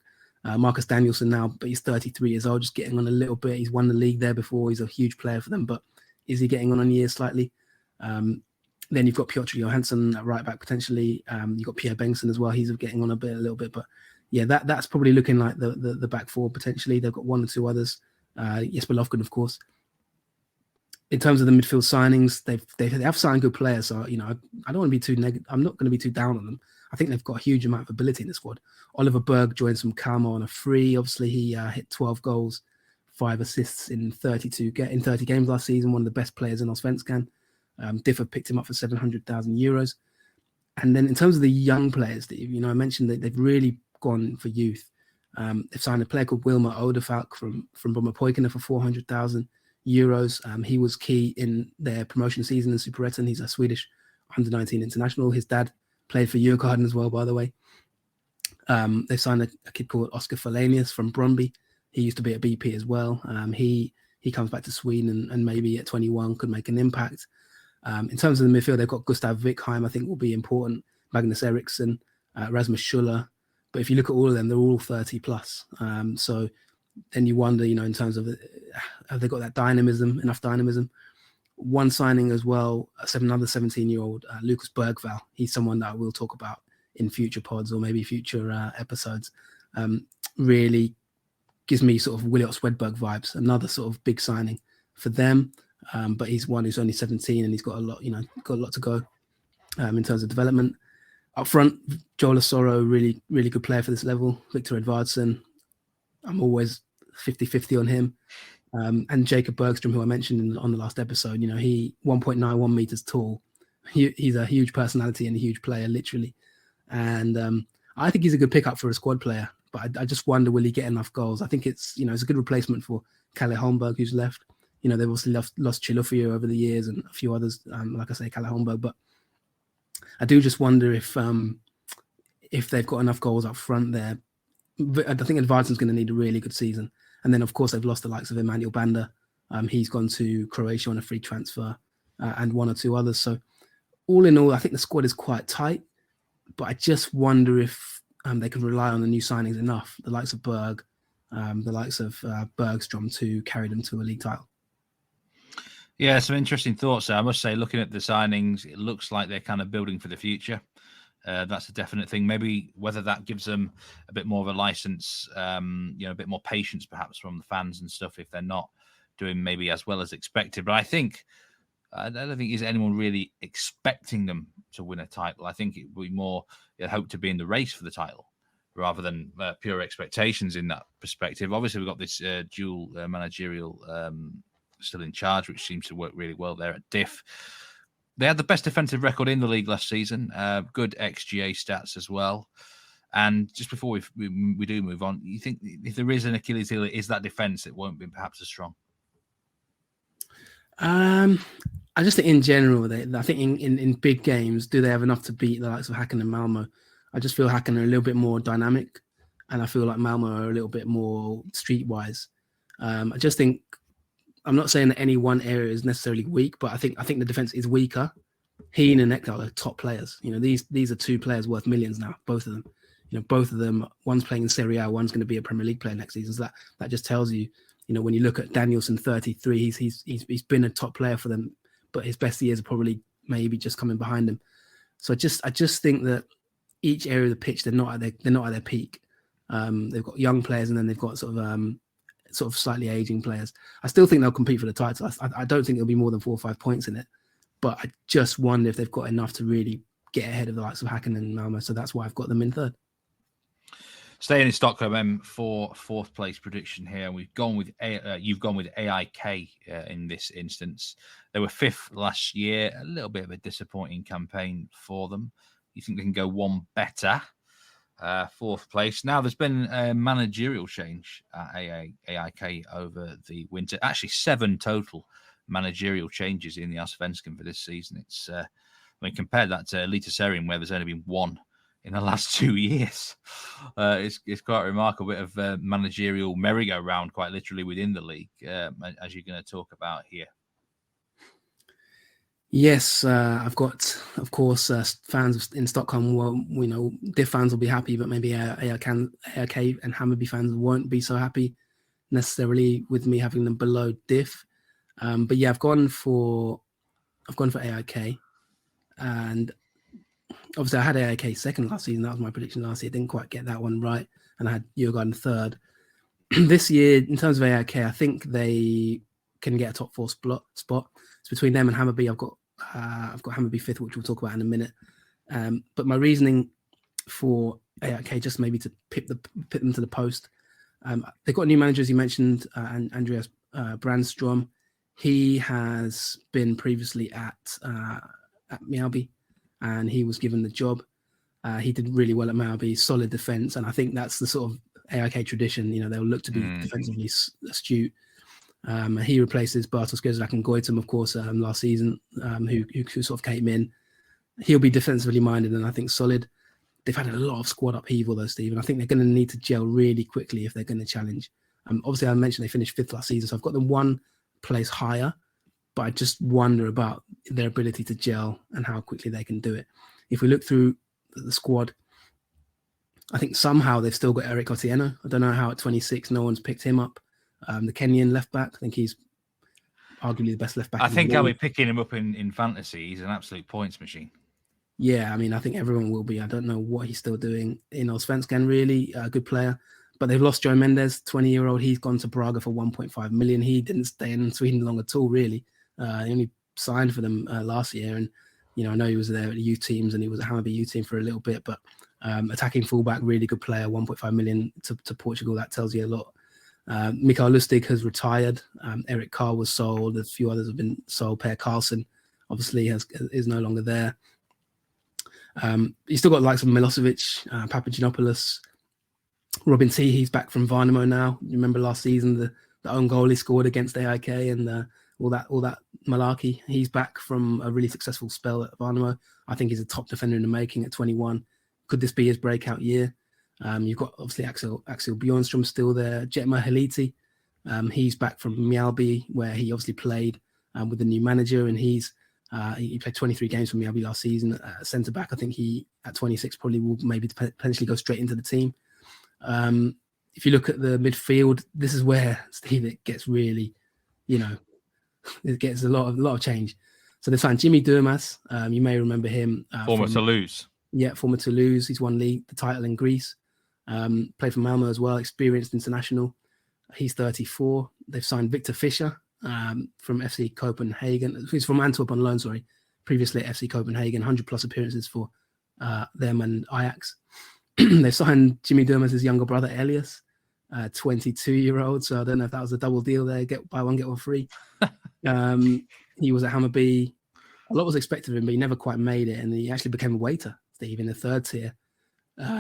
Marcus Danielson now, but he's 33 years old, just getting on a little bit. He's won the league there before. He's a huge player for them, but is he getting on years slightly? Then you've got Piotr Johansson at right back potentially. You've got Pierre Bengtsson as well. He's getting on a little bit, but yeah, that's probably looking like the back four potentially. They've got one or two others. Jesper Lofgren, of course. In terms of the midfield signings, they have signed good players. So I don't want to be too negative. I'm not going to be too down on them. I think they've got a huge amount of ability in the squad. Oliver Berg joins from Kalmar on a free. Obviously, he hit 12 goals, 5 assists in 30 games last season. One of the best players in Allsvenskan. Differ picked him up for 700,000 euros. And then in terms of the young players, I mentioned that they've really gone for youth. They've signed a player called Wilmer Odefalk from Brommapojkarna for 400,000 euros. He was key in their promotion season in Superettan. He's a Swedish under-19 international. His dad played for Djurgården as well, by the way. They signed a kid called Oscar Falenius from Brøndby. He used to be at BP as well. He comes back to Sweden and maybe at 21 could make an impact. In terms of the midfield, they've got Gustav Wickheim, I think will be important. Magnus Eriksson, Rasmus Schuller. But if you look at all of them, they're all 30 plus. So then you wonder, in terms of have they got that enough dynamism? One signing as well, another 17-year-old, Lucas Bergvall. He's someone that I will talk about in future pods or maybe future episodes. Really gives me sort of Williot Swedberg vibes. Another sort of big signing for them. But he's one who's only 17 and he's got a lot to go in terms of development. Up front, Joel Asoro, really, really good player for this level. Victor Edvardsson, I'm always 50-50 on him. And Jacob Bergstrom, who I mentioned on the last episode, he 1.91 meters tall. He's a huge personality and a huge player, literally. And I think he's a good pickup for a squad player. But I just wonder, will he get enough goals? I think it's a good replacement for Kalle Holmberg, who's left. They've obviously lost Chilufya over the years and a few others, like I say, Kalle Holmberg. But I do just wonder if they've got enough goals up front there. But I think Edvardsson's going to need a really good season. And then, of course, they've lost the likes of Emmanuel Banda. He's gone to Croatia on a free transfer and one or two others. So all in all, I think the squad is quite tight. But I just wonder if they can rely on the new signings enough, the likes of Berg, the likes of Bergstrom, to carry them to a league title. Yeah, some interesting thoughts there. I must say, looking at the signings, it looks like they're kind of building for the future. That's a definite thing. Maybe whether that gives them a bit more of a license, a bit more patience perhaps from the fans and stuff if they're not doing maybe as well as expected. But I don't think is anyone really expecting them to win a title. I think it would be more hope to be in the race for the title rather than pure expectations in that perspective. Obviously, we've got this dual managerial still in charge, which seems to work really well there at Diff. They had the best defensive record in the league last season, good XGA stats as well. And just before we do move on, you think if there is an Achilles heel, is that defence? It won't be perhaps as strong. I just think in general, I think in big games, do they have enough to beat the likes of Häcken and Malmö? I just feel Häcken are a little bit more dynamic, and I feel like Malmö are a little bit more streetwise. I just think, I'm not saying that any one area is necessarily weak, but I think the defense is weaker. Heen and Ekdal are top players. These are two players worth millions now, both of them. Both of them, one's playing in Serie A, one's going to be a Premier League player next season. So that just tells you, when you look at Danielson, 33, he's been a top player for them, but his best years are probably maybe just coming behind him. So I just think that each area of the pitch, they're not at their peak. They've got young players, and then they've got sort of slightly aging players. I still think they'll compete for the title. I don't think there'll be more than 4 or 5 points in it, but I just wonder if they've got enough to really get ahead of the likes of Häcken and Malmö. So that's why I've got them in third. Staying in Stockholm, for fourth place prediction here, we've gone with you've gone with AIK in this instance. They were fifth last year, a little bit of a disappointing campaign for them. You think they can go one better? Fourth place. Now, there's been a managerial change at AIK over the winter. Actually, 7 total managerial changes in the Allsvenskan for this season. It's, I mean, compare that to Eliteserien, where there's only been 1 in the last 2 years. It's quite a remarkable bit of managerial merry-go-round, quite literally, within the league, as you're going to talk about here. Yes, I've got, of course, fans in Stockholm. Well, we know DIF fans will be happy, but maybe AIK and Hammarby fans won't be so happy necessarily with me having them below DIF. But yeah, I've gone for AIK, and obviously I had AIK second last season. That was my prediction last year. Didn't quite get that one right, and I had Djurgården third. This year, in terms of AIK, I think they can get a top 4 spot. It's between them and Hammarby. I've got Hammarby fifth, which we'll talk about in a minute. But my reasoning for AIK, just maybe to pit them to the post. They've got new managers. You mentioned Andreas Brandstrom. He has been previously at Mjällby, and he was given the job. He did really well at Mjällby, solid defense, and I think that's the sort of AIK tradition. You know, they'll look to be defensively astute. He replaces Bartosz Grzlak and Goitom, of course, last season, who sort of came in. He'll be defensively minded and I think solid. They've had a lot of squad upheaval, though, Steve, and I think they're going to need to gel really quickly if they're going to challenge. Obviously, I mentioned they finished 5th last season, so I've got them 1 place higher, but I just wonder about their ability to gel and how quickly they can do it. If we look through the squad, I think somehow they've still got Eric Otieno. I don't know how at 26 no one's picked him up. The Kenyan left back, I think he's arguably the best left back. I think I'll be picking him up in fantasy. He's an absolute points machine. Yeah, I mean, I think everyone will be. I don't know what he's still doing in Allsvenskan, really. A good player. But they've lost Joe Mendes, 20-year-old. He's gone to Braga for 1.5 million. He didn't stay in Sweden long at all, really. He only signed for them last year. And, you know, I know he was there at the youth teams and he was at Hammarby youth team for a little bit. But attacking fullback, really good player, 1.5 million to Portugal. That tells you a lot. Mikael Lustig has retired. Eric Carr was sold. A few others have been sold. Per Carlson, obviously, is no longer there. You still got the likes of Milosevic, Papagiannopoulos, Robin T. He's back from Värnamo now. You remember last season the own goal he scored against AIK and all that malarkey. He's back from a really successful spell at Värnamo. I think he's a top defender in the making at 21. Could this be his breakout year? You've got obviously Axel Bjornstrom still there. Jetma Heliti, he's back from Mjällby, where he obviously played with the new manager, and he played 23 games for Mjällby last season. Centre back, I think he at 26 probably will maybe potentially go straight into the team. If you look at the midfield, this is where, Steve, it gets really, it gets a lot of change. So they signed Jimmy Durmaz. You may remember him. Former Toulouse. Yeah, former Toulouse. He's won the title in Greece. Played for Malmö as well, experienced international. He's 34. They've signed Victor Fischer from FC Copenhagen. He's from Antwerp on loan, sorry. Previously at FC Copenhagen, 100+ appearances for them and Ajax. They've signed Jimmy Durmaz's younger brother, Elias, 22-year-old. So I don't know if that was a double deal there. Buy one, get one free. He was at Hammarby. A lot was expected of him, but he never quite made it. And he actually became a waiter, Steve, in the 3rd tier.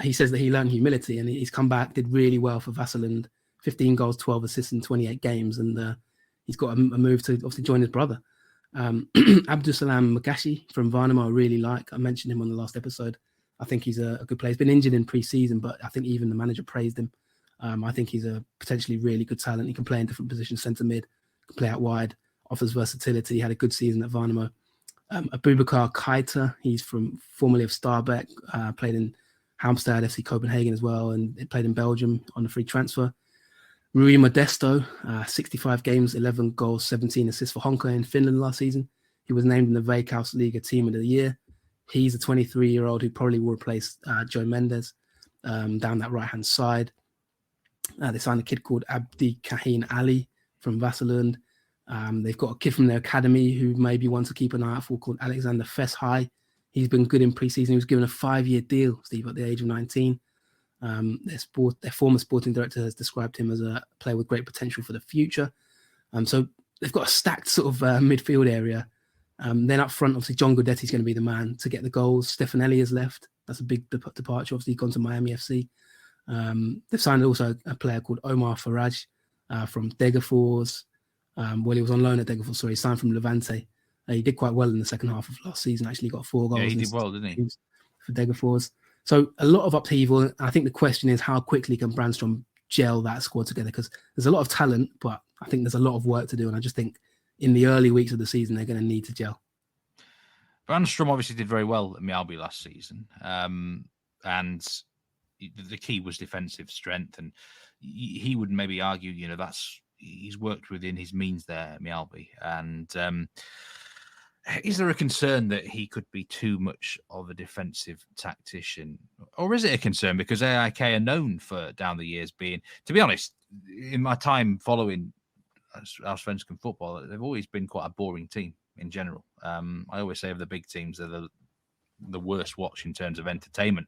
He says that he learned humility, and he's come back, did really well for Vassarland, 15 goals, 12 assists in 28 games. And he's got a move to obviously join his brother. Abdusalam Magashi from Värnamo, I really like. I mentioned him on the last episode. I think he's a good player. He's been injured in pre-season, but I think even the manager praised him. I think he's a potentially really good talent. He can play in different positions, centre mid, can play out wide, offers versatility. He had a good season at Värnamo. Abubakar Keita, he's formerly of Stabæk, played in Halmstad, FC Copenhagen as well, and played in Belgium on a free transfer. Rui Modesto, 65 games, 11 goals, 17 assists for Honka in Finland last season. He was named in the Veikkausliiga Team of the Year. He's a 23-year-old who probably will replace Joe Mendes down that right-hand side. They signed a kid called Abdi Kahin Ali from Vassarland. They've got a kid from their academy who maybe wants to keep an eye out for, called Alexander Feshai. He's been good in pre-season. He was given a 5-year deal, Steve, at the age of 19. Their former sporting director has described him as a player with great potential for the future. So they've got a stacked sort of midfield area. Then up front, obviously, John Guidetti's going to be the man to get the goals. Stefanelli has left. That's a big departure. Obviously, gone to Miami FC. They've signed also a player called Omar Faraj from Degerfors. Well, he was on loan at Degerfors, so he signed from Levante. He did quite well in the second half of last season, actually got 4 goals. Yeah, he did well, didn't he? For Degerfors. So a lot of upheaval. I think the question is how quickly can Brandstrom gel that squad together, because there's a lot of talent, but I think there's a lot of work to do. And I just think in the early weeks of the season, they're going to need to gel. Brandstrom obviously did very well at Mjällby last season. And the key was defensive strength. And he would maybe argue, he's worked within his means there at Mjällby. And is there a concern that he could be too much of a defensive tactician? Or is it a concern because AIK are known for down the years being, to be honest, in my time following Allsvenskan football, they've always been quite a boring team in general. I always say of the big teams, they're the worst watch in terms of entertainment.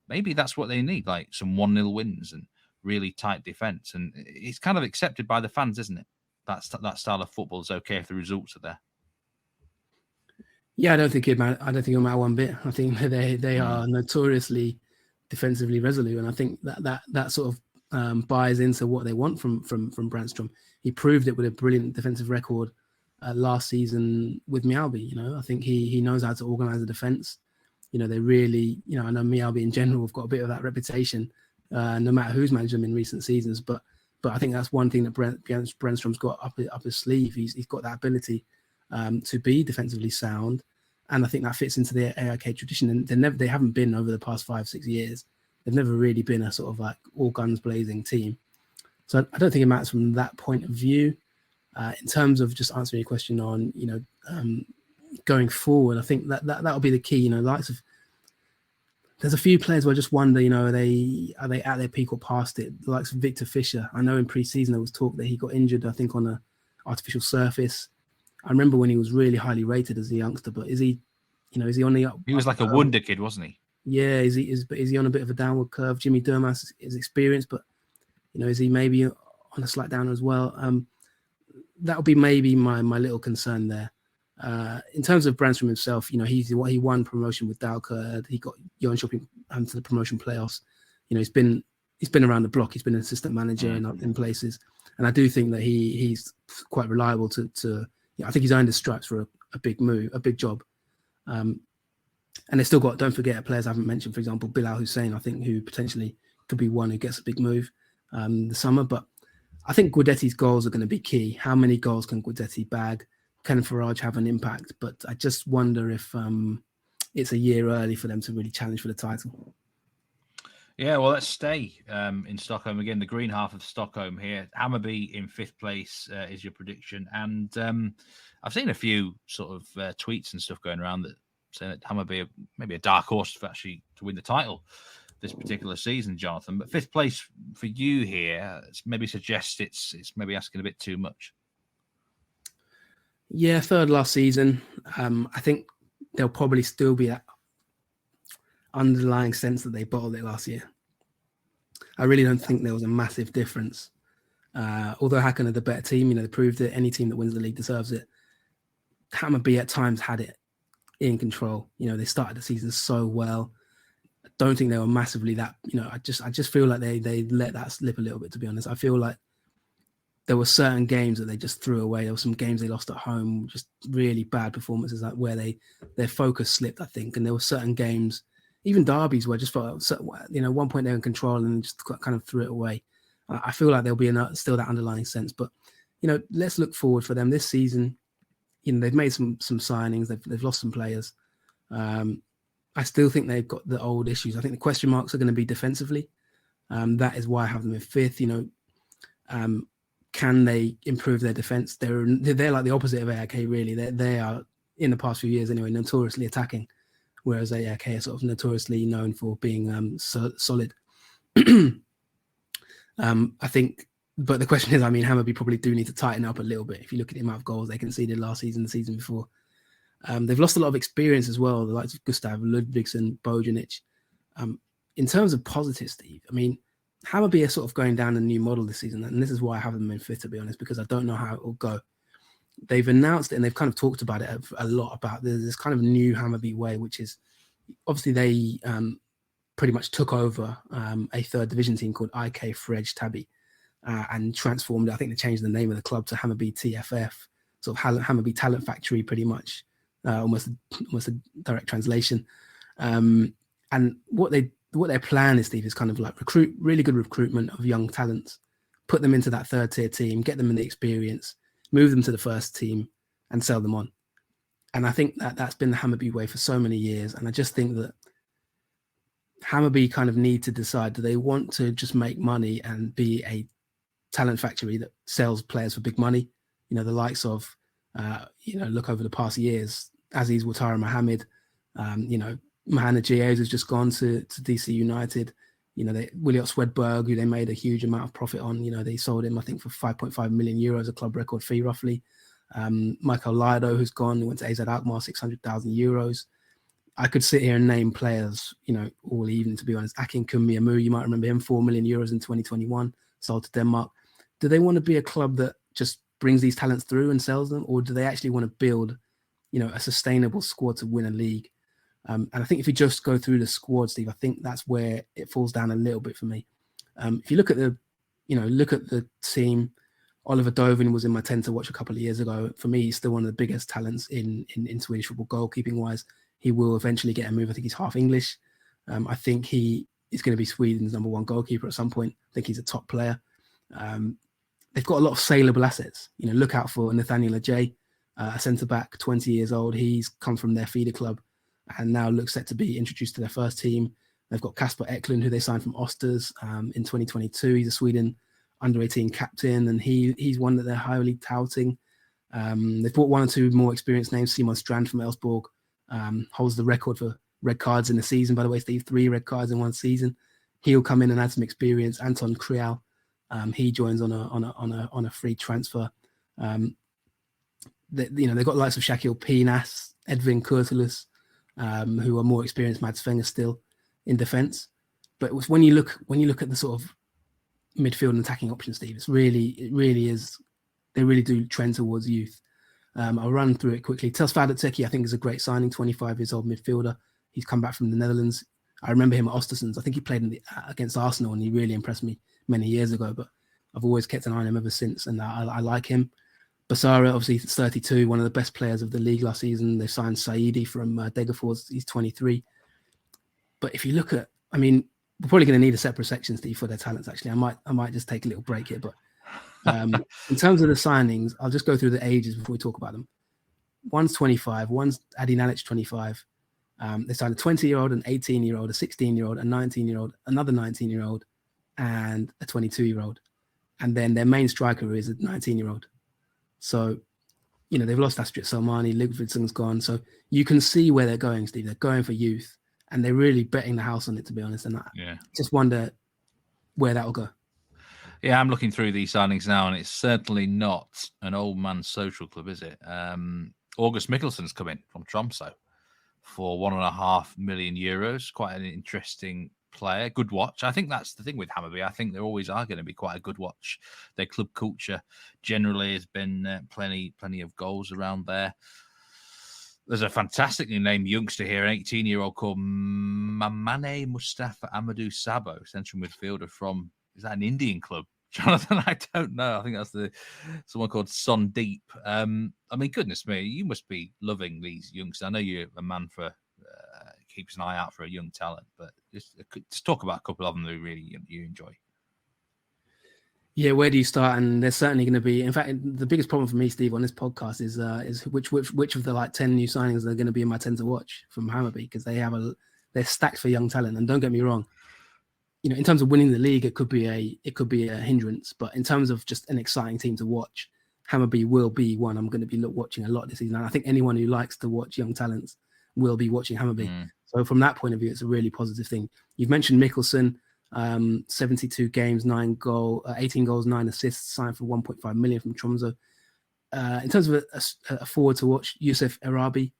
Maybe that's what they need, like some 1-0 wins and really tight defence. And it's kind of accepted by the fans, isn't it? That style of football is okay if the results are there. Yeah, I don't think it'll matter one bit. I think they are notoriously defensively resolute, and I think that sort of buys into what they want from Brandstrom. He proved it with a brilliant defensive record last season with Mjällby. I think he knows how to organise a defence. They really, I know Mjällby in general have got a bit of that reputation, no matter who's managed them in recent seasons. But I think that's one thing that Brandstrom's got up his sleeve. He's got that ability to be defensively sound, and I think that fits into the AIK tradition. And they haven't been over the past 5-6 years. They've never really been a sort of like all guns blazing team. So I don't think it matters from that point of view. In terms of just answering your question on going forward, I think that'll be the key. There's a few players where I just wonder, are they at their peak or past it? The likes of Victor Fischer. I know in pre-season there was talk that he got injured, I think, on an artificial surface. I remember when he was really highly rated as a youngster, but is he on the up? He was like a wonder kid, wasn't he? Yeah, is he on a bit of a downward curve? Jimmy Durmaz is experienced, but is he maybe on a slight downer as well? That would be maybe my little concern there. In terms of Brandstrom himself, he won promotion with Dalkurd. He got Jönköping to the promotion playoffs. He's been around the block. He's been an assistant manager in places, and I do think that he's quite reliable to I think he's earned his stripes for a big move, a big job. And they've still got, don't forget, players I haven't mentioned, for example, Bilal Hussein, I think, who potentially could be one who gets a big move this summer. But I think Guidetti's goals are going to be key. How many goals can Guidetti bag? Can Faraj have an impact? But I just wonder if it's a year early for them to really challenge for the title. Yeah, well, let's stay in Stockholm again. The green half of Stockholm here. Hammarby in 5th place is your prediction. And I've seen a few sort of tweets and stuff going around that saying that Hammarby are maybe a dark horse to win the title this particular season, Jonathan. But 5th place for you here maybe suggests it's maybe asking a bit too much. Yeah, 3rd last season. I think there'll probably still be that underlying sense that they bottled it last year. I really don't think there was a massive difference. Although Häcken are the better team, they proved it. Any team that wins the league deserves it. Hammarby at times had it in control. They started the season so well. I don't think they were massively that. I just feel like they let that slip a little bit. To be honest, I feel like there were certain games that they just threw away. There were some games they lost at home, just really bad performances, like where their focus slipped, I think. And there were certain games, even derbies, where I just felt, one point they were in control and just kind of threw it away. I feel like there'll be still that underlying sense. But, let's look forward for them this season. They've made some signings. They've lost some players. I still think they've got the old issues. I think the question marks are going to be defensively. That is why I have them in 5th. Can they improve their defense? They're like the opposite of AIK, really. They are, in the past few years anyway, notoriously attacking, whereas AIK are sort of notoriously known for being solid. I think, but the question is, Hammarby probably do need to tighten up a little bit. If you look at the amount of goals they conceded last season, the season before, they've lost a lot of experience as well. The likes of Gustav Ludvigsson, Bojanic. in terms of positive, Steve, I mean, Hammarby are sort of going down a new model this season, and this is why I have them in fifth, to be honest, because I don't know how it will go. They've announced it and they've kind of talked about it a lot, about this kind of new Hammarby way, which is obviously they pretty much took over a third division team called IK Frej Tabby and transformed it. I think they changed the name of the club to Hammarby TFF, sort of Hammarby Talent Factory, pretty much, almost a direct translation. And what their plan is, Steve, is kind of like really good recruitment of young talents, put them into that third tier team, get them in the experience, move them to the first team and sell them on. And I think that's been the Hammarby way for so many years. And I just think that Hammarby kind of need to decide, do they want to just make money and be a talent factory that sells players for big money? You know, the likes of, look over the past years, Aziz Ouattara Mohammed, Mahana Giaz has just gone to DC United. You know, Williot Swedberg, who they made a huge amount of profit on, you know, they sold him, I think, for 5.5 million euros, a club record fee, roughly. Michael Lido, who's gone, went to AZ Alkmaar, 600,000 euros. I could sit here and name players, you know, all evening, to be honest. Akin Kumiamu, you might remember him, 4 million euros in 2021, sold to Denmark. Do they want to be a club that just brings these talents through and sells them? Or do they actually want to build, you know, a sustainable squad to win a league? And I think if you just go through the squad, Steve, I think that's where it falls down a little bit for me. If you look at the team, Oliver Dovin was in my 10 to watch a couple of years ago. For me, he's still one of the biggest talents in Swedish football, goalkeeping wise. He will eventually get a move. I think he's half English. I think he is going to be Sweden's number one goalkeeper at some point. I think he's a top player. They've got a lot of saleable assets. You know, look out for Nathaniel Ajay, a centre-back, 20 years old. He's come from their feeder club and now looks set to be introduced to their first team. They've got Kasper Eklund, who they signed from Osters in 2022. He's a Sweden under-18 captain, and he's one that they're highly touting. They've brought one or two more experienced names. Simon Strand from Elfsborg holds the record for red cards in a season, by the way, Steve, 3 red cards in one season. He'll come in and add some experience. Anton Krial, he joins on a free transfer. They've got the likes of Shakil Pinas, Edvin Kurtulus, who are more experienced. Mads Fenger still in defence, but when you look at the sort of midfield and attacking options, Steve, it really is. They really do trend towards youth. I'll run through it quickly. Telsvad Atseki, I think, is a great signing. 25 years old midfielder. He's come back from the Netherlands. I remember him at Ostersunds. I think he played against Arsenal, and he really impressed me many years ago. But I've always kept an eye on him ever since, and I like him. Basara, obviously 32, one of the best players of the league last season. They signed Saidi from Degerfors. He's 23. But if you look at, I mean, we're probably going to need a separate section, Steve, for their talents. Actually, I might just take a little break here. But in terms of the signings, I'll just go through the ages before we talk about them. One's 25, one's Adi Nalic, 25. They signed a 20-year-old, an 18-year-old, a 16-year-old, a 19-year-old, another 19-year-old, and a 22-year-old. And then their main striker is a 19-year-old. So, you know, they've lost Astrid Salmani, Ludvigson's gone. So you can see where they're going, Steve. They're going for youth, and they're really betting the house on it, to be honest. And I just wonder where that will go. Yeah, I'm looking through these signings now, and it's certainly not an old man's social club, is it? August Mikkelsen's come in from Tromsø for €1.5 million. Quite an interesting player. Good watch. I think that's the thing with Hammarby. I think there always are going to be quite a good watch. Their club culture generally has been plenty of goals around there. There's a fantastically named youngster here, an 18-year-old called Mamane Mustafa Amadou Sabo, central midfielder from, is that an Indian club? Jonathan, I don't know. I think that's someone called Sondeep. I mean, goodness me, you must be loving these youngsters. I know you're a man for keeps an eye out for a young talent, but just talk about a couple of them that really you enjoy. Yeah, where do you start? And there's certainly going to be, in fact, the biggest problem for me, Steve, on this podcast is which of the like 10 new signings are going to be in my 10 to watch from Hammarby, because they're stacked for young talent. And don't get me wrong, you know, in terms of winning the league, it could be a hindrance, but in terms of just an exciting team to watch, Hammarby will be one I'm going to be watching a lot this season. And I think anyone who likes to watch young talents will be watching Hammarby. So from that point of view, it's a really positive thing. You've mentioned Mikkelsen, 72 games, 18 goals, 9 assists, signed for 1.5 million from Tromsø. In terms of a forward to watch, Youssef Erabi,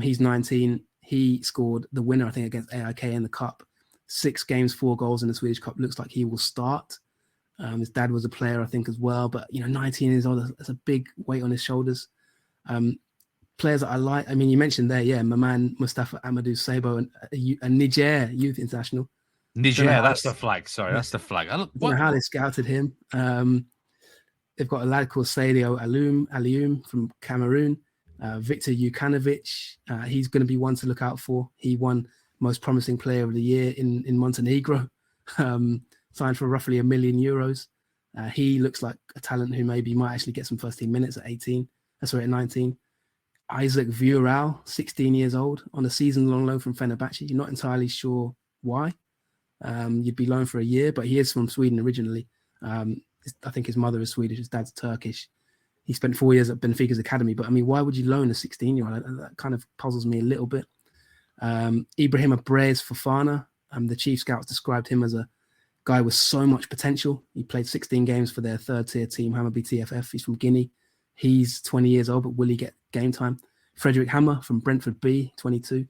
he's 19. He scored the winner, I think, against AIK in the cup. 6 games, 4 goals in the Swedish Cup. Looks like he will start. His dad was a player, I think, as well. But, 19 years old, that's a big weight on his shoulders. Players that I like, you mentioned there, my man Mustafa Amadou Sabo, and Niger youth international. Niger, that's the flag. Sorry, that's the flag. I don't know how they scouted him. They've got a lad called Sadio Alioum from Cameroon. Victor Jukanovic, he's going to be one to look out for. He won Most Promising Player of the Year in Montenegro, signed for roughly €1 million. He looks like a talent who maybe might actually get some first team minutes at 19. Isaac Vural, 16 years old, on a season-long loan from Fenerbahce. You're not entirely sure why. You'd be loaned for a year, but he is from Sweden originally. I think his mother is Swedish, his dad's Turkish. He spent 4 years at Benfica's academy, but why would you loan a 16-year-old? That kind of puzzles me a little bit. Ibrahim Abrez Fofana, the chief scouts described him as a guy with so much potential. He played 16 games for their third-tier team, Hammarby TFF. He's from Guinea. He's 20 years old, but will he get game time? Frederick Hammer from Brentford B, 22.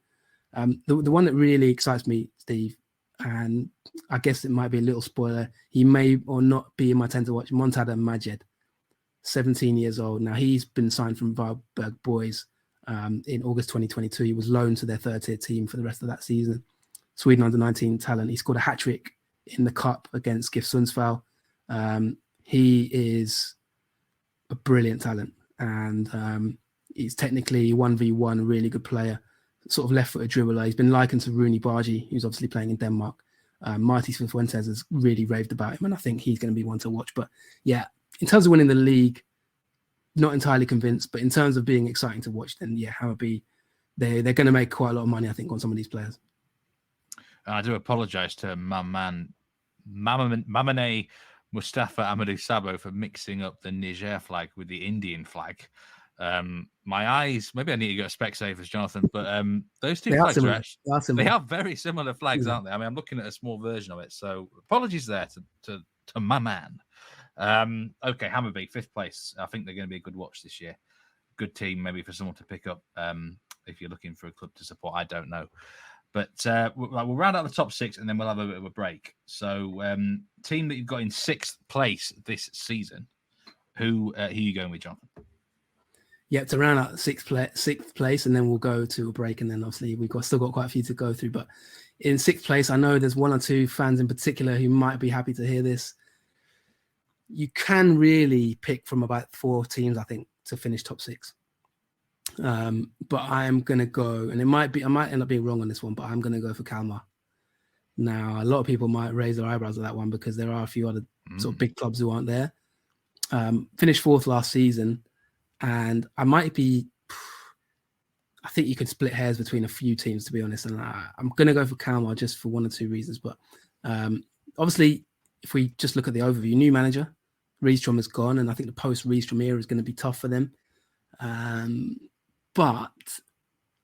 The one that really excites me, Steve, and I guess it might be a little spoiler, he may or not be in my 10 to watch, Montada Majed, 17 years old. Now, he's been signed from Varberg Boys in August 2022. He was loaned to their third-tier team for the rest of that season. Sweden under-19 talent. He scored a hat-trick in the Cup against GIF Sundsvall. He is a brilliant talent, and he's technically 1v1, really good player, sort of left-footed dribbler. He's been likened to Rooney Bargi, who's obviously playing in Denmark. Marty Fuentes has really raved about him, and I think he's going to be one to watch. But yeah, in terms of winning the league, not entirely convinced, but in terms of being exciting to watch, then yeah, Hammarby, they're going to make quite a lot of money, I think, on some of these players. I do apologise to my man, Mamane Mustafa Amadou Sabo, for mixing up the Niger flag with the Indian flag. My eyes, maybe I need to go to Specsavers, Jonathan, but those two flags are actually, they are very similar flags, aren't they? I'm looking at a small version of it, so apologies there to my man. Okay, Hammarby, 5th place. I think they're going to be a good watch this year. Good team, maybe for someone to pick up if you're looking for a club to support. I don't know. But we'll round out the top 6 and then we'll have a bit of a break. So, team that you've got in 6th place this season, who are you going with, Jonathan? Yeah, to round out 6th place, and then we'll go to a break, and then obviously we've still got quite a few to go through. But in 6th place, I know there's 1 or 2 fans in particular who might be happy to hear this. You can really pick from about 4 teams, I think, to finish top 6. But I am going to go, and I might end up being wrong on this one, but I'm going to go for Kalmar. Now, a lot of people might raise their eyebrows at that one because there are a few other sort of big clubs who aren't there. Finished 4th last season, and I think you could split hairs between a few teams, to be honest. And I'm going to go for Kalmar just for 1 or 2 reasons. But obviously, if we just look at the overview, new manager, Rydström is gone, and I think the post-Rydström era is going to be tough for them. But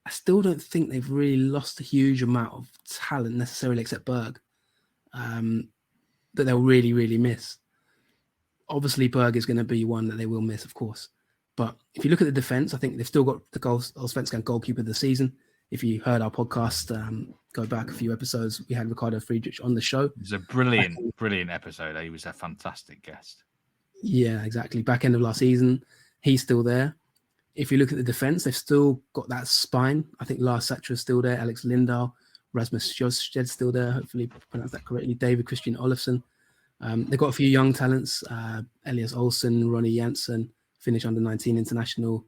I still don't think they've really lost a huge amount of talent necessarily, except Berg, that they'll really, really miss. Obviously, Berg is going to be one that they will miss, of course. But if you look at the defence, I think they've still got the Allsvenskan goalkeeper of the season. If you heard our podcast, go back a few episodes, we had Ricardo Friedrich on the show. It was a brilliant episode. He was a fantastic guest. Yeah, exactly. Back end of last season, he's still there. If you look at the defence, they've still got that spine. I think Lars Satra is still there. Alex Lindahl, Rasmus Sjøsted's still there. Hopefully, pronounce that correctly. David Christian Olofsson. They've got a few young talents. Elias Olsen, Ronnie Janssen, Finnish under-19 international.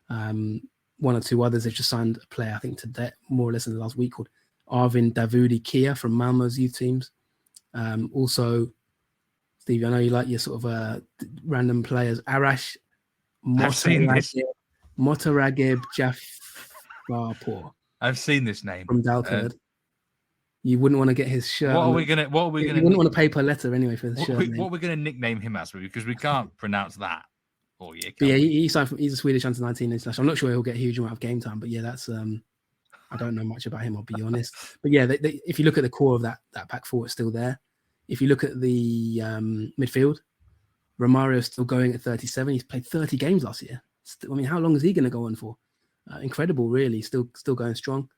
1 or 2 others. They've just signed a player, I think, today, more or less in the last week, called Arvin Davudi Kia from Malmö's youth teams. Also, Steve, I know you like your sort of random players. Arash Motorageb Jaffarpour. I've seen this name from Dalkurd. You wouldn't want to get his shirt. What are we gonna? You wouldn't want to pay per letter anyway for the shirt. What are we gonna nickname him as? Because we can't pronounce that. Yeah, he's a Swedish under-19 international. I'm not sure he'll get a huge amount of game time, but yeah, that's I don't know much about him, I'll be honest. But yeah, if you look at the core of that back four, it's still there. If you look at the midfield, Romario's still going at 37. He's played 30 games last year. I mean, how long is he going to go on for? Incredible, really. Still going strong.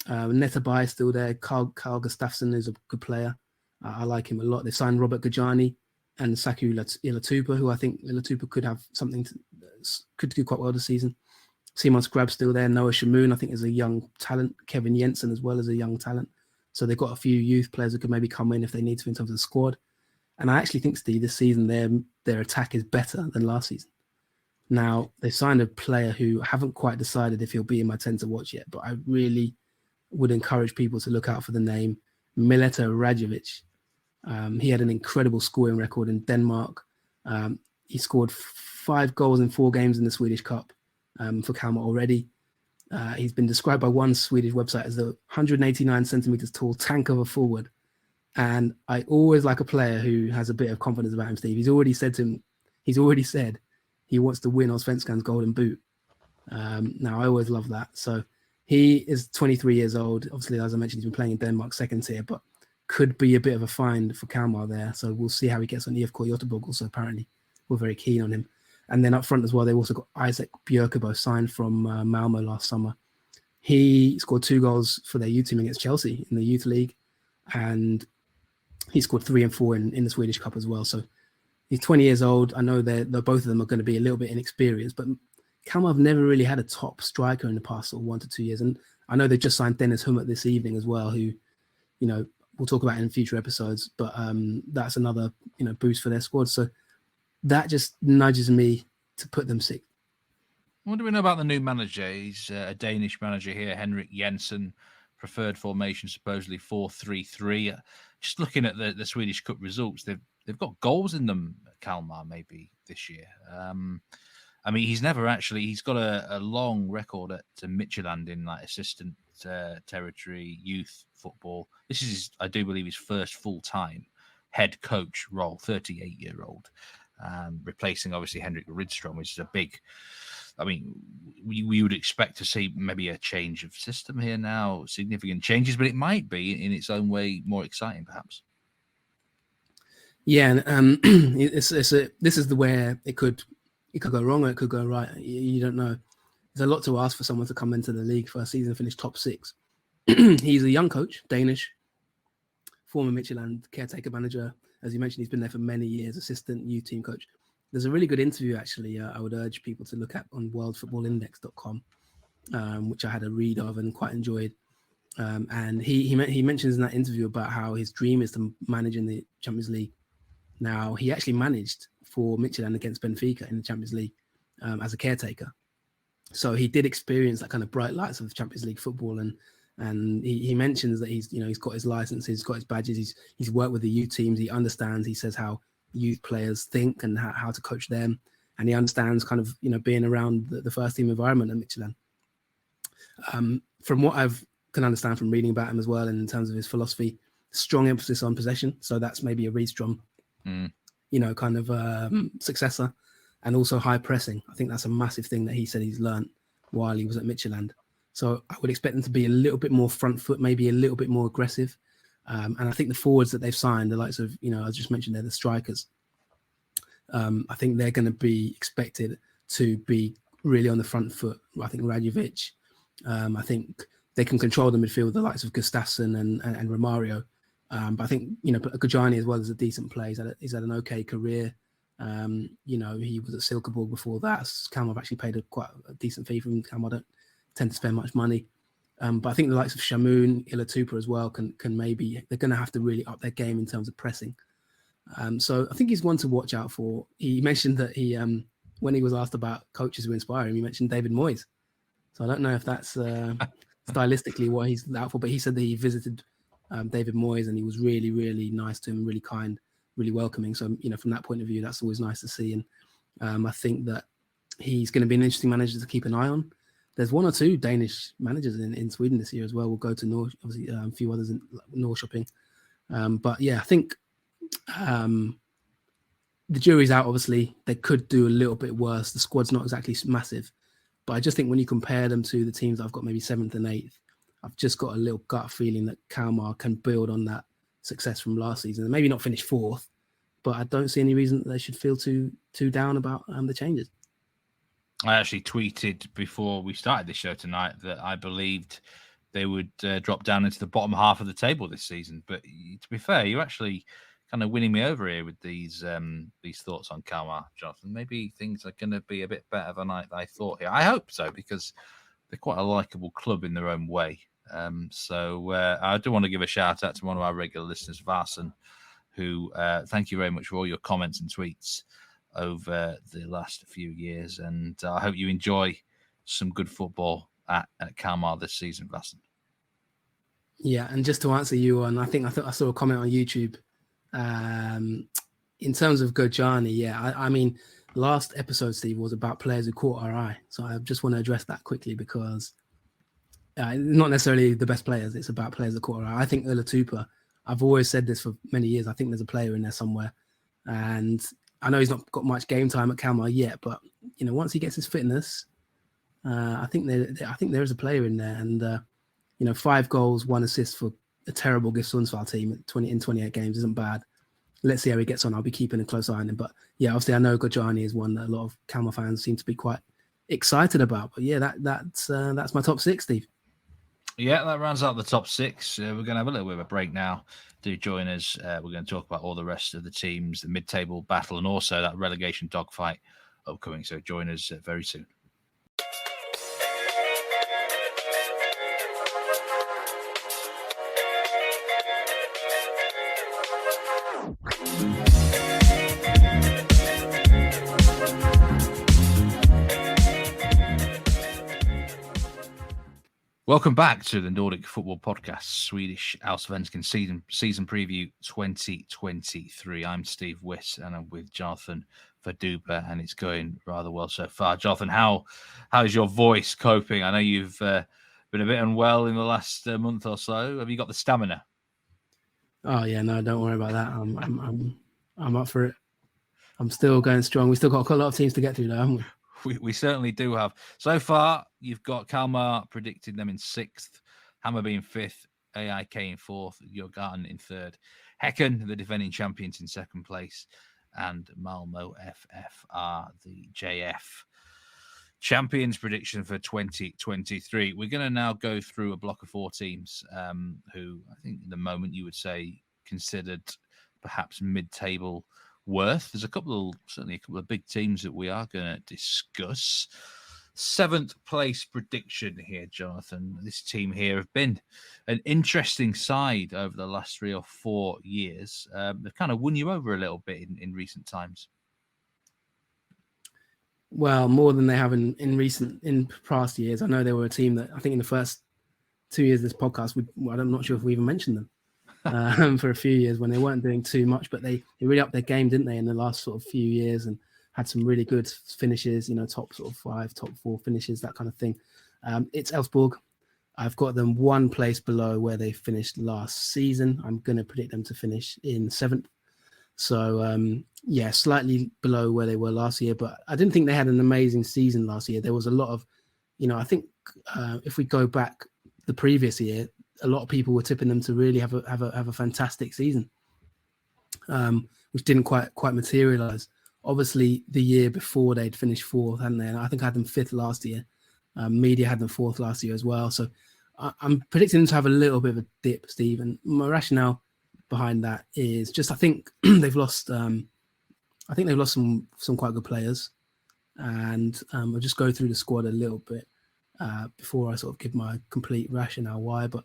Netabai is still there. Carl Gustafsson is a good player. I like him a lot. They've signed Robert Gajani and Saku Ilatupa, who I think Ilatupa could have something could do quite well this season. Simon Scrab's still there. Noah Shamoon, I think, is a young talent. Kevin Jensen as well as a young talent. So they've got a few youth players who could maybe come in if they need to in terms of the squad. And I actually think, Steve, this season their attack is better than last season. Now, they signed a player who I haven't quite decided if he'll be in my 10 to watch yet, but I really would encourage people to look out for the name Mileta Rajovic. He had an incredible scoring record in Denmark. He scored 5 goals in 4 games in the Swedish Cup for Kalmar already. He's been described by one Swedish website as the 189 centimeters tall tank of a forward. And I always like a player who has a bit of confidence about him, Steve. He's already said he wants to win Allsvenskan's Golden Boot. Now, I always love that. So he is 23 years old. Obviously, as I mentioned, he's been playing in Denmark second tier, but could be a bit of a find for Kalmar there. So we'll see how he gets on IFK Göteborg. Also, apparently, we're very keen on him. And then up front as well, they've also got Isaac Björkebo, signed from Malmö last summer. He scored 2 goals for their youth team against Chelsea in the youth league. And he scored 3 and 4 in the Swedish Cup as well. So he's 20 years old. I know they're both of them are going to be a little bit inexperienced, but Kalmar have never really had a top striker in the past 1 to 2 years. And I know they've just signed Dennis Hummert this evening as well, who, we'll talk about in future episodes, but that's another, boost for their squad. So that just nudges me to put them 6th. What do we know about the new manager? He's a Danish manager here, Henrik Jensen. Preferred formation, supposedly 4-3-3. Just looking at the Swedish Cup results, they've got goals in them at Kalmar maybe this year. He's got a long record at Midtjylland in like assistant territory youth football. This is, I do believe, his first full-time head coach role, 38-year-old, replacing obviously Henrik Rydström, which is a big. We would expect to see maybe a change of system here now, significant changes, but it might be in its own way more exciting, perhaps. Yeah, this is where it could go wrong or it could go right. You don't know. There's a lot to ask for someone to come into the league first season and finish top 6. He's a young coach, Danish, former Midtjylland caretaker manager. As you mentioned, he's been there for many years, assistant youth team coach. There's a really good interview, actually, I would urge people to look at on worldfootballindex.com, which I had a read of and quite enjoyed. And he mentions in that interview about how his dream is to manage in the Champions League. Now, he actually managed for Midtjylland against Benfica in the Champions League as a caretaker. So he did experience that kind of bright lights of Champions League football. And he mentions that he's got his licenses, he's got his badges, he's worked with the youth teams, he understands, he says how youth players think and how to coach them, and he understands kind of being around the first team environment at Midtjylland. From what I've can understand from reading about him as well, and in terms of his philosophy, strong emphasis on possession. So that's maybe a Rydström, successor, and also high pressing. I think that's a massive thing that he said he's learned while he was at Midtjylland. So I would expect them to be a little bit more front foot, maybe a little bit more aggressive. And I think the forwards that they've signed, the likes of, I just mentioned they're the strikers. I think they're going to be expected to be really on the front foot. I think Rajovic, I think they can control the midfield, the likes of Gustafsson and Romario. But I think, Gajani as well is a decent player. He's had an okay career. He was at Silkeborg before that. Kalmar have actually paid quite a decent fee for him. Kalmar don't tend to spend much money. But I think the likes of Shamoon, Ilatupa as well can maybe, they're going to have to really up their game in terms of pressing. So I think he's one to watch out for. He mentioned that he, when he was asked about coaches who inspire him, he mentioned David Moyes. So I don't know if that's stylistically what he's out for, but he said that he visited David Moyes and he was really, really nice to him, really kind, really welcoming. So, from that point of view, that's always nice to see. And I think that he's going to be an interesting manager to keep an eye on. There's 1 or 2 Danish managers in Sweden this year as well. We'll go to obviously a few others in Norrköping. But yeah, I think the jury's out, obviously. They could do a little bit worse. The squad's not exactly massive. But I just think when you compare them to the teams that I've got maybe 7th and 8th, I've just got a little gut feeling that Kalmar can build on that success from last season and maybe not finish 4th, but I don't see any reason that they should feel too down about the changes. I actually tweeted before we started this show tonight that I believed they would drop down into the bottom half of the table this season. But to be fair, you're actually kind of winning me over here with these thoughts on Kalmar, Jonathan. Maybe things are going to be a bit better than I thought here. I hope so, because they're quite a likeable club in their own way. So I do want to give a shout out to one of our regular listeners, Varson, who thank you very much for all your comments and tweets over the last few years. And I hope you enjoy some good football at Kalmar this season, Varson. Yeah, and just to answer you on, I saw a comment on YouTube. In terms of Gojani, I mean, last episode, Steve, was about players who caught our eye. So I just want to address that quickly, because not necessarily the best players. It's about players that caught our eye. I think Ulatupa, I've always said this for many years. I think there's a player in there somewhere. And I know he's not got much game time at Kalmar yet, but, once he gets his fitness, I think there is a player in there. And, 5 goals, 1 assist for a terrible GIF Sundsvall team in 28 games isn't bad. Let's see how he gets on. I'll be keeping a close eye on him. But yeah, obviously I know Gojani is one that a lot of Kalmar fans seem to be quite excited about. But yeah, that's my top 6, Steve. Yeah, that rounds out the top 6. We're going to have a little bit of a break now. Do join us. We're going to talk about all the rest of the teams, the mid-table battle, and also that relegation dogfight upcoming. So join us very soon. Welcome back to the Nordic Football Podcast, Swedish Allsvenskan Season Preview 2023. I'm Steve Wyss, and I'm with Jonathan Fadugba, and it's going rather well so far. Jonathan, how is your voice coping? I know you've been a bit unwell in the last month or so. Have you got the stamina? Oh yeah, no, don't worry about that. I'm up for it. I'm still going strong. We still got a lot of teams to get through, though, haven't we? We certainly do have. So far, you've got Kalmar predicting them in 6th, Hammarby in 5th, AIK in 4th, Djurgården in 3rd, Häcken, the defending champions, in 2nd place, and Malmö FF are the JF champions prediction for 2023. We're going to now go through a block of 4 teams who I think at the moment you would say considered perhaps mid-table worth. There's certainly a couple of big teams that we are going to discuss. 7th place prediction here, Jonathan. This team here have been an interesting side over the last 3 or 4 years. They've kind of won you over a little bit in recent times. Well, more than they have in past years. I know they were a team that I think in the first 2 years of this podcast, I'm not sure if we even mentioned them. For a few years when they weren't doing too much, but they really upped their game, didn't they, in the last sort of few years, and had some really good finishes, top sort of 5, top 4 finishes, that kind of thing. It's Elfsborg. I've got them 1 place below where they finished last season. I'm going to predict them to finish in 7th. So, slightly below where they were last year, but I didn't think they had an amazing season last year. There was a lot of, I think if we go back the previous year, a lot of people were tipping them to really have a fantastic season, which didn't quite materialize. Obviously, the year before they'd finished 4th, hadn't they? And I think I had them 5th last year. Media had them 4th last year as well. So I'm predicting them to have a little bit of a dip, Steve. And my rationale behind that is just I think they've lost. I think they've lost some quite good players, and I'll just go through the squad a little bit before I sort of give my complete rationale why. But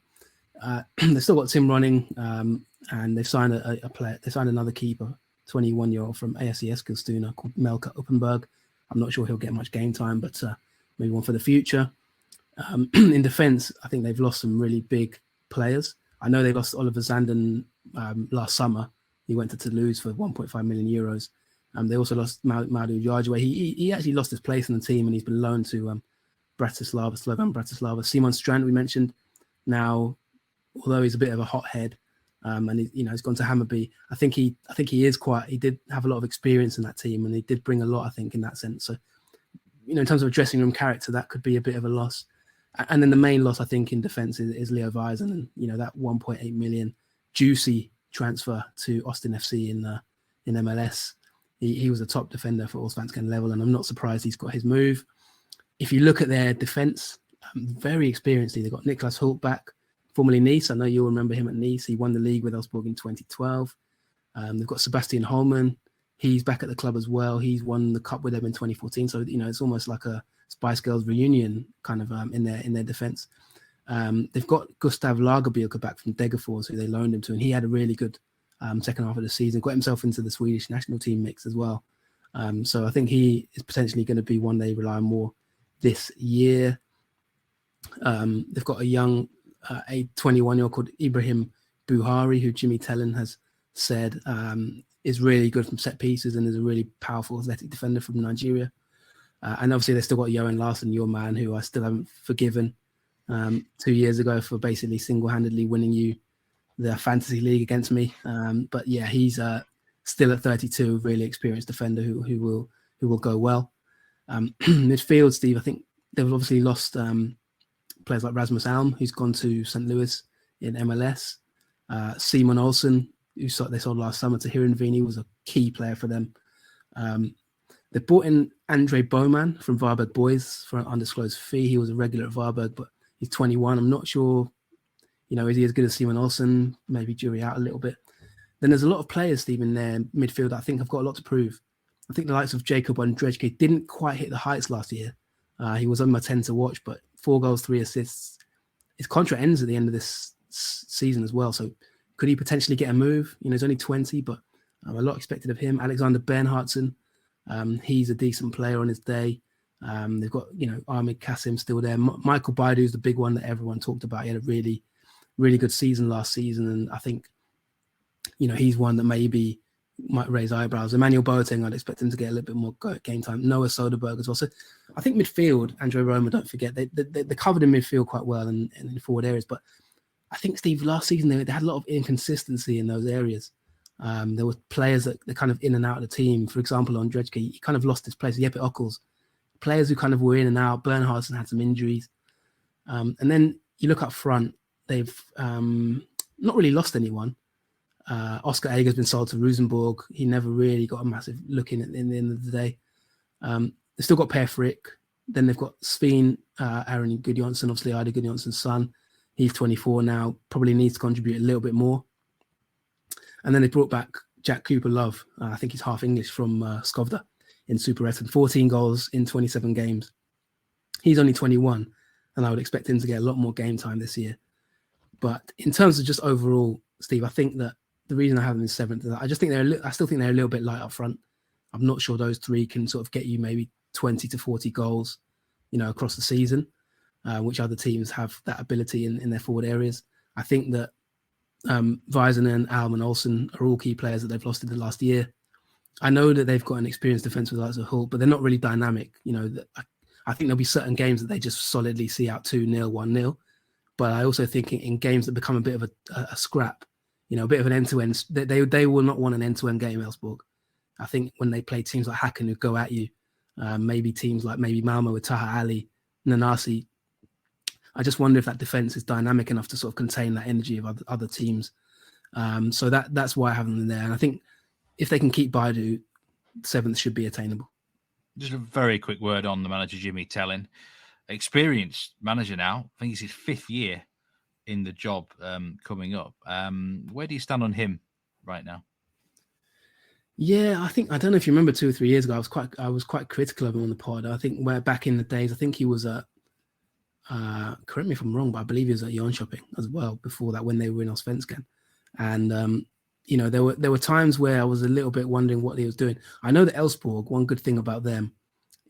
they've still got Tim running, and they've signed a player. They signed another keeper, 21-year-old from AFC Eskilstuna called Melker Uppenberg. I'm not sure he'll get much game time, but maybe one for the future. In defence, I think they've lost some really big players. I know they lost Oliver Zanden last summer. He went to Toulouse for 1.5 million euros. They also lost Madu Jarjeway. He actually lost his place in the team, and he's been loaned to Slovan Bratislava. Simon Strand, we mentioned. Now, although he's a bit of a hothead, and he's gone to Hammarby. I think he did have a lot of experience in that team, and he did bring a lot, I think, in that sense. So, in terms of a dressing room character, that could be a bit of a loss. And then the main loss, I think, in defence is Leo Weizen, and that 1.8 million juicy transfer to Austin FC in MLS. He was a top defender for Allsvenskan level, and I'm not surprised he's got his move. If you look at their defence, very experienced. They've got Niklas Hult back, formerly Nice. I know you'll remember him at Nice. He won the league with Elfsborg in 2012. They've got Sebastian Holman. He's back at the club as well. He's won the cup with them in 2014. So, it's almost like a Spice Girls reunion kind of in their defense. They've got Gustav Lagerbielke back from Degerfors, who they loaned him to, and he had a really good second half of the season, got himself into the Swedish national team mix as well. So I think he is potentially going to be one they rely on more this year. They've got a young, a 21-year-old called Ibrahim Buhari, who Jimmy Tellin has said is really good from set pieces and is a really powerful athletic defender from Nigeria. And obviously they've still got Johan Larsson, your man, who I still haven't forgiven 2 years ago for basically single-handedly winning you the fantasy league against me. But yeah, he's still at 32, a really experienced defender who will go well. Midfield, Steve, I think they've obviously lost players like Rasmus Alm, who's gone to St. Louis in MLS. Simon Olsen, who they sold last summer to Heerenveen, was a key player for them. They brought in Andre Bowman from Varberg Boys for an undisclosed fee. He was a regular at Varberg, but he's 21. I'm not sure, is he as good as Simon Olsen? Maybe jury out a little bit. Then there's a lot of players, Steve, in their midfield that I think have got a lot to prove. I think the likes of Jacob Ondrejke didn't quite hit the heights last year. He was on my 10 to watch, but 4 goals, 3 assists. His contract ends at the end of this season as well. So could he potentially get a move? He's only 20, but a lot expected of him. Alexander Bernhardsson, he's a decent player on his day. They've got, Ahmed Kassim still there. Michael Baidu is the big one that everyone talked about. He had a really, really good season last season. And I think, he's one that maybe might raise eyebrows. Emmanuel Boateng, I'd expect him to get a little bit more game time. Noah Soderberg as well. So I think midfield, Andre Roma, don't forget, they covered in midfield quite well and in forward areas. But I think, Steve, last season they had a lot of inconsistency in those areas. There were players that they're kind of in and out of the team. For example, on Ondrejke, he kind of lost his place. Jeppe Ockels, players who kind of were in and out. Bernhardsson had some injuries. And then you look up front, they've not really lost anyone. Oscar Ager's been sold to Rosenborg. He never really got a massive look in at the end of the day. They've still got Per Frick. Then they've got Sveen, Aaron Gudjonsson, obviously Ida Gudjonsson's son. He's 24 now, probably needs to contribute a little bit more. And then they brought back Jack Cooper-Love. I think he's half English from Skovda in Superettan. 14 goals in 27 games. He's only 21, and I would expect him to get a lot more game time this year. But in terms of just overall, Steve, I think that the reason I have them in 7th is I still think they're a little bit light up front. I'm not sure those 3 can sort of get you maybe 20 to 40 goals, across the season, which other teams have that ability in their forward areas. I think that Väisänen, Alm and Olsen are all key players that they've lost in the last year. I know that they've got an experienced defence with the likes of Hult, but they're not really dynamic. I think there'll be certain games that they just solidly see out 2-0, 1-0. But I also think in games that become a bit of a scrap, a bit of an end-to-end, they will not want an end-to-end game, Elfsborg. I think when they play teams like Häcken who go at you, maybe teams like Malmö with Taha Ali, Nanasi, I just wonder if that defence is dynamic enough to sort of contain that energy of other teams. So that's why I have them in there. And I think if they can keep Baidu, 7th should be attainable. Just a very quick word on the manager, Jimmy Tellin. Experienced manager now. I think it's his 5th year in the job coming up. Where do you stand on him right now? Yeah, I don't know if you remember 2 or 3 years ago, I was quite critical of him on the pod. I think back in the days, I think he was at, correct me if I'm wrong, but I believe he was at Jönköping as well before that when they were in Allsvenskan. And, there were times where I was a little bit wondering what he was doing. I know that Elfsborg, one good thing about them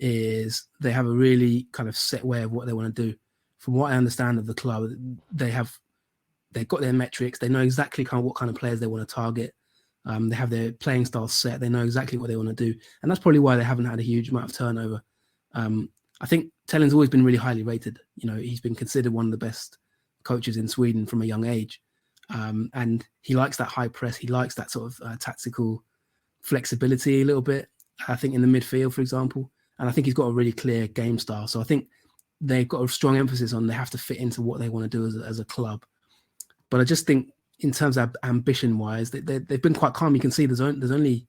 is they have a really kind of set way of what they want to do. From what I understand of the club, they've got their metrics. They know exactly kind of what kind of players they want to target. They have their playing style set. They know exactly what they want to do. And that's probably why they haven't had a huge amount of turnover. I think Tellin's always been really highly rated. He's been considered one of the best coaches in Sweden from a young age. And he likes that high press. He likes that sort of tactical flexibility a little bit, I think, in the midfield, for example. And I think he's got a really clear game style. So I think they've got a strong emphasis on they have to fit into what they want to do as a club. But I just think in terms of ambition-wise, they've been quite calm. You can see there's only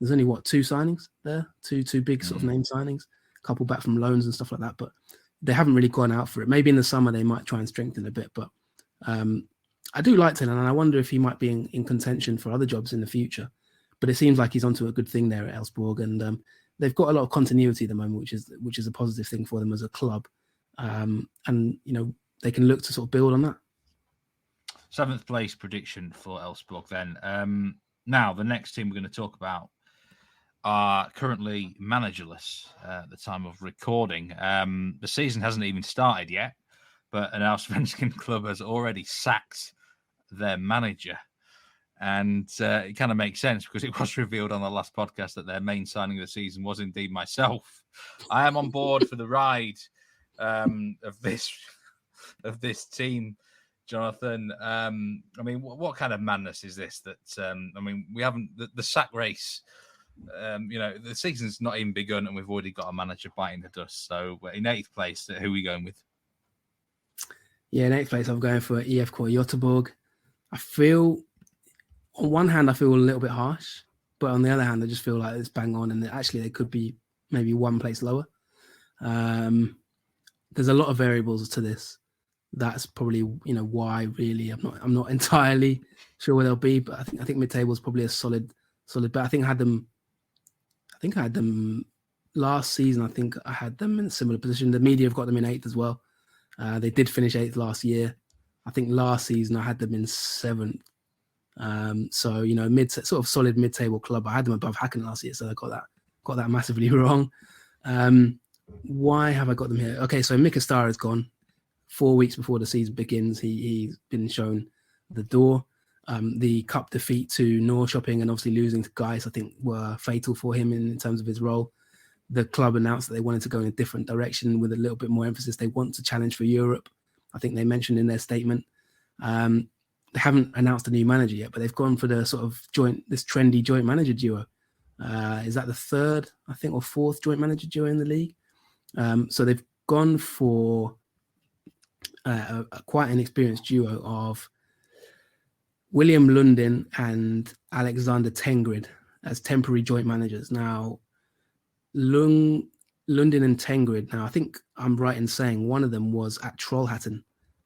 what, 2 signings there, two big sort of name signings, a couple back from loans and stuff like that. But they haven't really gone out for it. Maybe in the summer they might try and strengthen a bit, but I do like Tillman, and I wonder if he might be in contention for other jobs in the future. But it seems like he's onto a good thing there at Elfsborg, and they've got a lot of continuity at the moment, which is a positive thing for them as a club. And they can look to sort of build on that. 7th place prediction for Elfsborg then. Now, the next team we're going to talk about are currently managerless at the time of recording. The season hasn't even started yet, but an Allsvenskan club has already sacked their manager. And it kind of makes sense because it was revealed on the last podcast that their main signing of the season was indeed myself. I am on board for the ride of this team, Jonathan. What kind of madness is this? We haven't the sack race. The season's not even begun, and we've already got a manager biting the dust. So in 8th place, who are we going with? Yeah, in 8th place, I'm going for IFK Göteborg. I feel, on one hand, I feel a little bit harsh, but on the other hand, I just feel like it's bang on, and actually they could be maybe one place lower. There's a lot of variables to this. That's probably why really I'm not entirely sure where they'll be, but I think mid-table is probably a solid. But I think I had them last season. I think I had them in a similar position. The media have got them in 8th as well. They did finish 8th last year. I think last season I had them in 7th. Sort of solid mid-table club. I had them above Häcken last year, so I got that massively wrong. Why have I got them here? Okay, so Mika Star has gone 4 weeks before the season begins. He's been shown the door. The cup defeat to Norrköping and obviously losing to Gais, I think, were fatal for him in terms of his role. The club announced that they wanted to go in a different direction with a little bit more emphasis. They want to challenge for Europe. I think they mentioned in their statement. They haven't announced a new manager yet, but they've gone for the sort of this trendy joint manager duo. Is that the 3rd, I think, or 4th joint manager duo in the league? So they've gone for quite an experienced duo of William Lundin and Alexander Tengrid as temporary joint managers. Now, Lundin and Tengrid, now I think I'm right in saying one of them was at Trollhättan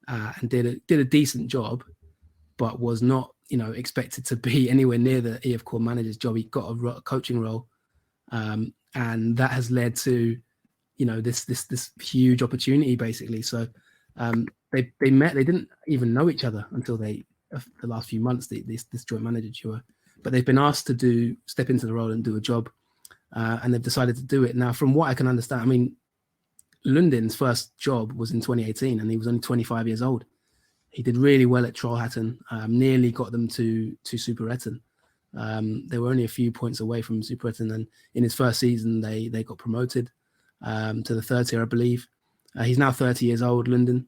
and did a decent job, but was not, expected to be anywhere near the IFK manager's job. He got a coaching role, and that has led to, this huge opportunity basically. So they met. They didn't even know each other until the last few months. This joint manager duo, but they've been asked to step into the role and do a job, and they've decided to do it. Now, from what I can understand, Lundin's first job was in 2018, and he was only 25 years old. He did really well at Trollhättan, nearly got them to Superettan. They were only a few points away from Superettan, and in his first season, they got promoted to the 3rd tier, I believe. He's now 30 years old, Lundin.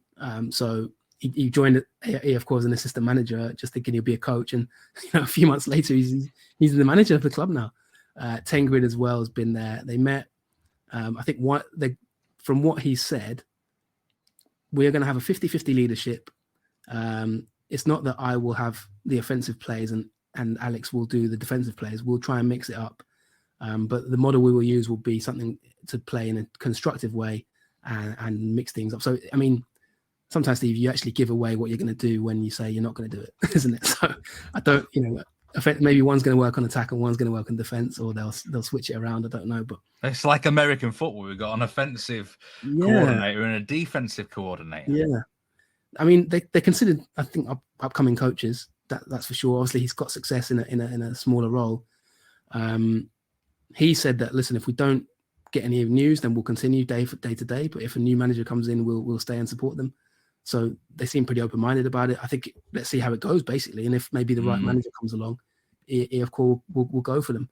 So he joined IFK as an assistant manager, just thinking he'll be a coach, and a few months later, he's the manager of the club now. Tengrid as well has been there. They met. I think from what he said, we're going to have a 50-50 leadership. It's not that I will have the offensive plays and Alex will do the defensive plays. We'll try and mix it up. But the model we will use will be something to play in a constructive way and mix things up. So, sometimes, Steve, you actually give away what you're going to do when you say you're not going to do it, isn't it? So I don't, maybe one's going to work on attack and one's going to work on defense, or they'll switch it around. I don't know, but it's like American football. We've got an offensive coordinator and a defensive coordinator. Yeah. They considered, I think, upcoming coaches. That's for sure. Obviously, he's got success in a smaller role. He said that, listen, if we don't get any news, then we'll continue day to day. But if a new manager comes in, we'll stay and support them. So they seem pretty open-minded about it. I think let's see how it goes, basically. And if maybe the right manager comes along, IFK will go for them.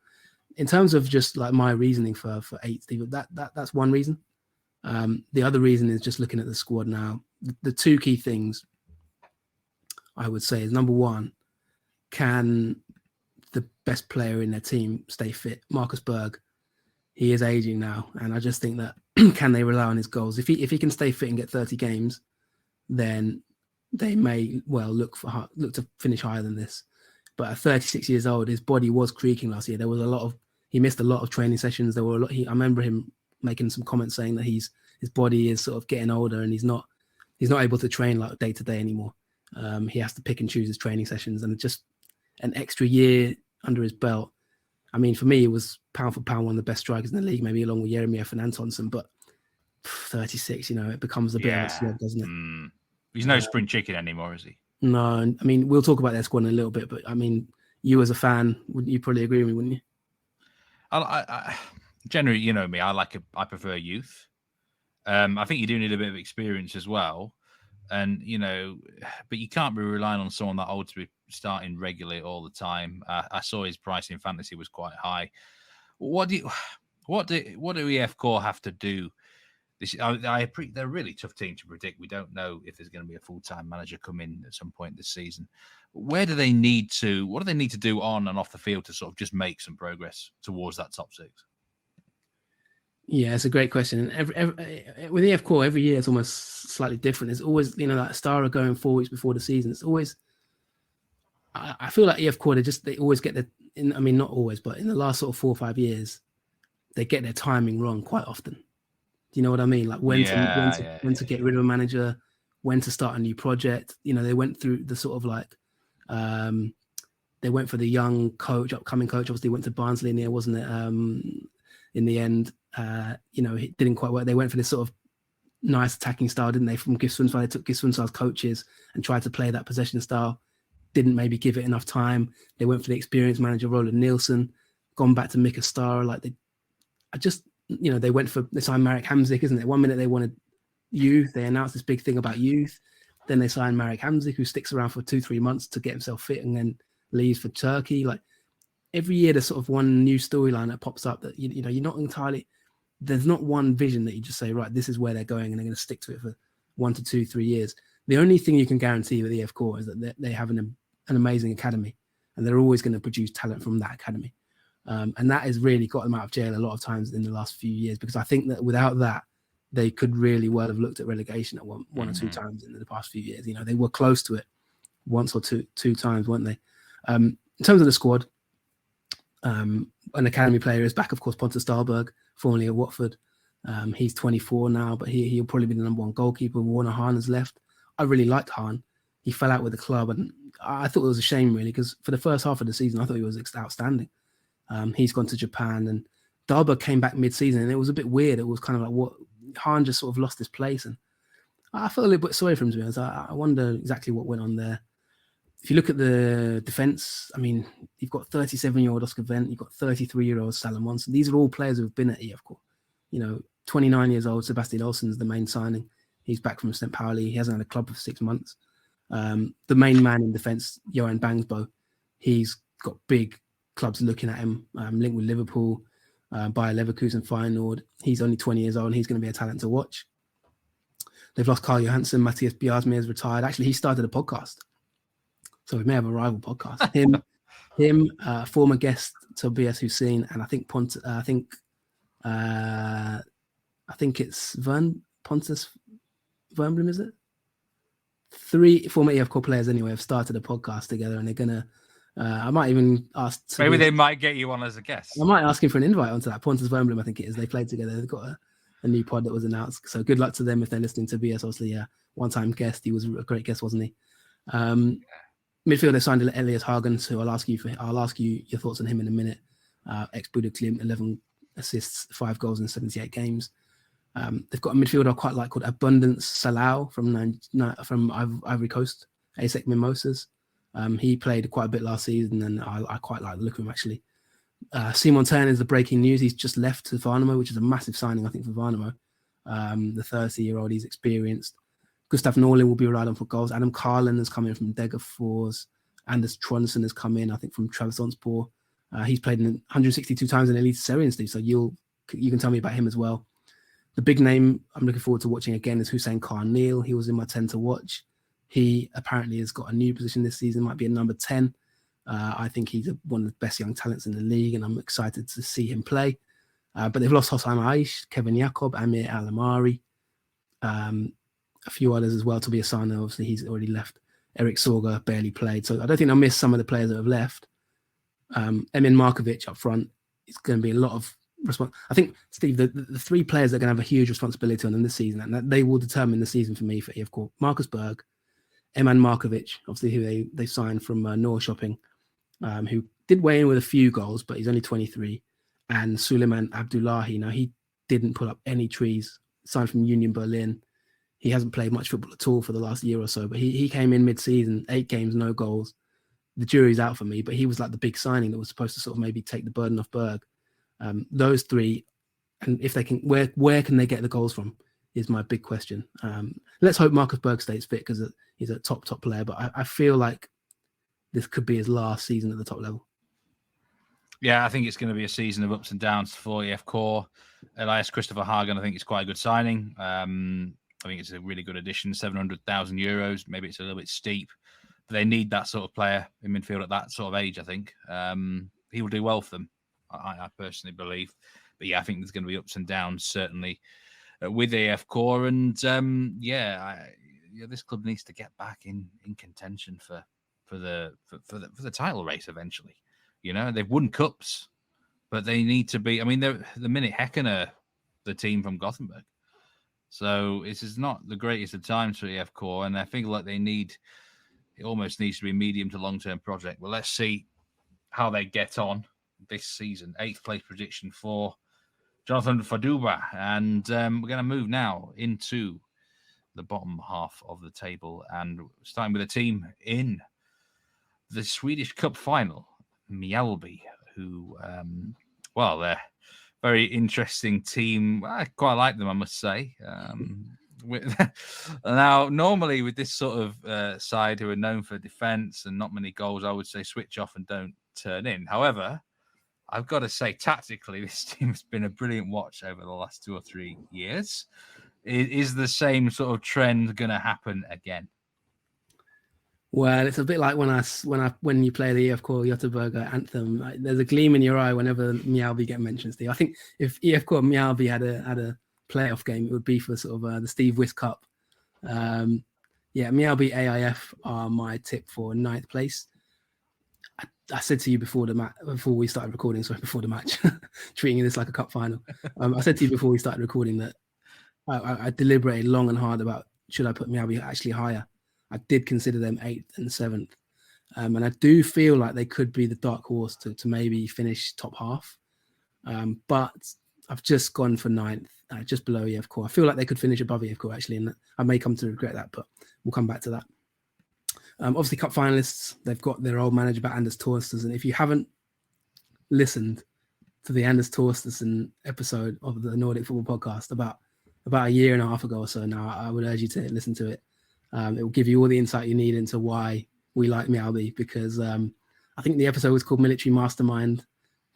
In terms of just like my reasoning for 8, Steve, that's one reason. The other reason is just looking at the squad now. The 2 key things I would say is, number 1, can the best player in their team stay fit? Marcus Berg, he is aging now, and I just think that can they rely on his goals? If he can stay fit and get 30 games, then they may look to finish higher than this. But at 36 years old, his body was creaking last year. There was he missed a lot of training sessions. There were I remember him making some comments saying that he's his body is sort of getting older, and he's not able to train like day to day anymore. He has to pick and choose his training sessions, and just an extra year under his belt. I mean, for me, it was pound for pound one of the best strikers in the league, maybe along with Jeremejeff and Antonsson. But 36, it becomes a bit of a slog, doesn't it? He's no spring chicken anymore, is he? No, I mean, we'll talk about their squad in a little bit, but I mean, you as a fan, you probably agree with me, wouldn't you? I generally, you know me, I prefer youth. I think you do need a bit of experience as well. And, but you can't be relying on someone that old to be starting regularly all the time. I saw his price in fantasy was quite high. What do IFK have to do? They're a really tough team to predict. We don't know if there's going to be a full-time manager come in at some point this season. What do they need to do on and off the field to sort of just make some progress towards that top six? Yeah, it's a great question. And with IFK, every year it's almost slightly different. It's always, that star going 4 weeks before the season. It's always, I feel like IFK, they always get not always, but in the last sort of 4 or 5 years, they get their timing wrong quite often. Do you know what I mean? Like when to get rid of a manager, when to start a new project. They went through the sort of like, they went for the young coach, upcoming coach. Obviously, went to Barnsley in there, wasn't it? In the end, it didn't quite work. They went for this sort of nice attacking style, didn't they? From Gissundsson, they took Gissundson's coaches and tried to play that possession style. Didn't maybe give it enough time. They went for the experienced manager, Roland Nielsen, gone back to Mika Star. They signed Marek Hamzik, isn't it? 1 minute they wanted youth. They announced this big thing about youth. Then they signed Marek Hamzik, who sticks around for 2-3 months to get himself fit and then leaves for Turkey. Like every year, there's sort of one new storyline that pops up that, you're not entirely, there's not one vision that you just say, right, this is where they're going and they're going to stick to it for 1 to 2, 3 years. The only thing you can guarantee with the IFK is that they have an amazing academy and they're always going to produce talent from that academy. And that has really got them out of jail a lot of times in the last few years, because I think that without that, they could really well have looked at relegation at one or two times in the past few years. They were close to it once or two times, weren't they? In terms of the squad, an academy player is back, of course, Pontus Dahlberg, formerly at Watford. He's 24 now, but he'll probably be the number one goalkeeper. Warner Hahn has left. I really liked Hahn. He fell out with the club, and I thought it was a shame, really, because for the first half of the season, I thought he was outstanding. He's gone to Japan, and Dahlberg came back mid-season, and it was a bit weird. It was kind of like what Hahn just sort of lost his place, and I felt a little bit sorry for him, to be honest. I wonder exactly what went on there. If you look at the defence, I mean, you've got 37-year-old Oscar Wendt, you've got 33-year-old Salomon. These are all players who have been at IFK. 29 years old, Sebastian Olsen's the main signing. He's back from St. Pauli. He hasn't had a club for 6 months. The main man in defence, Johan Bangsbo, he's got big clubs looking at him, linked with Liverpool, Bayer Leverkusen, Feyenoord. He's only 20 years old and he's going to be a talent to watch. They've lost Carl Johansson. Matthias Bjartmeier has retired. Actually, he started a podcast. So we may have a rival podcast. Him, former guest Tobias Hussein, and I think it's Pontus Wernbloom, is it? 3 former IFK players anyway have started a podcast together, and they're gonna. I might even ask. Maybe they might get you on as a guest. I might ask him for an invite onto that. Pontus Wernbloom, I think it is. They played together. They've got a new pod that was announced. So good luck to them if they're listening. Tobias, obviously, one-time guest. He was a great guest, wasn't he? Midfield, they signed Elias Hagen, so I'll ask you your thoughts on him in a minute. Ex-Buda Klimt, 11 assists, 5 goals in 78 games. They've got a midfielder I quite like called Abundance Salau from Ivory Coast, ASEC Mimosas. He played quite a bit last season, and I quite like the look of him, actually. Simon Turner is the breaking news. He's just left to Värnamo, which is a massive signing, I think, for Värnamo. The 30-year-old, he's experienced. Gustav Norlin will be relied on for goals. Adam Carlin has come in from Degerfors. Anders Tronsen has come in, I think, from Trabzonspor. He's played 162 times in Elite Serien, Steve, so you can tell me about him as well. The big name I'm looking forward to watching again is Hussein Karnil. He was in my 10 to watch. He apparently has got a new position this season, might be a number 10. I think he's one of the best young talents in the league, and I'm excited to see him play. But they've lost Hossam Aish, Kevin Jakob, Amir Alamari, a few others as well. Tobias Sana, obviously, he's already left. Eric Sorga barely played. So I don't think I'll miss some of the players that have left. Emin Markovic up front. It's going to be a lot of I think, Steve, the three players that are going to have a huge responsibility on them this season, and that they will determine the season for me for IFK: Marcus Berg, Eman Markovic, obviously who they signed from Norrköping, who did weigh in with a few goals, but he's only 23, and Suleiman Abdullahi. Now, he didn't put up any trees, signed from Union Berlin. He hasn't played much football at all for the last year or so, but he came in mid-season, 8 games, no goals. The jury's out for me, but he was like the big signing that was supposed to sort of maybe take the burden off Berg. Those three, and if they can, where can they get the goals from is my big question. Let's hope Marcus Berg stays fit because he's a top player, but I feel like this could be his last season at the top level. Yeah, I think it's going to be a season of ups and downs for IFK. Elias Christopher Hagen, I think it's quite a good signing. I think it's a really good addition, 700,000 euros. Maybe it's a little bit steep, but they need that sort of player in midfield at that sort of age, I think. He will do well for them, I personally believe. But yeah, I think there's going to be ups and downs, certainly, with IFK. And this club needs to get back in contention for the title race eventually. You know, they've won cups, but they need to be. I mean, the minute Häcken are the team from Gothenburg. So this is not the greatest of times for IFK, and I feel like it almost needs to be a medium to long-term project. Well, let's see how they get on this season. 8th place prediction for Jonathan Fadugba. And we're going to move now into the bottom half of the table, and starting with a team in the Swedish Cup final, Mjällby, who, they're very interesting team. I quite like them, I must say. Now, normally with this sort of side who are known for defence and not many goals, I would say switch off and don't turn in. However, I've got to say, tactically, this team has been a brilliant watch over the last 2 or 3 years. Is the same sort of trend going to happen again? Well, it's a bit like when you play the IFK Göteborg anthem. There's a gleam in your eye whenever Mjällby get mentioned, Steve. I think if IFK and Mjällby had a playoff game, it would be for sort of the Steve Wyss Cup. Mjällby AIF are my tip for 9th place. I said to you before we started recording, before the match, treating this like a cup final. I said to you before we started recording that I deliberated long and hard about should I put Mjällby actually higher. I did consider them 8th and 7th. And I do feel like they could be the dark horse to maybe finish top half. But I've just gone for 9th, just below IFK. I feel like they could finish above IFK, actually, and I may come to regret that, but we'll come back to that. Obviously, cup finalists, they've got their old manager, Anders Torstensson. And if you haven't listened to the Anders Torstensson episode of the Nordic Football Podcast about a year and a half ago or so now, I would urge you to listen to it. It will give you all the insight you need into why we like Mjällby, because I think the episode was called Military Mastermind,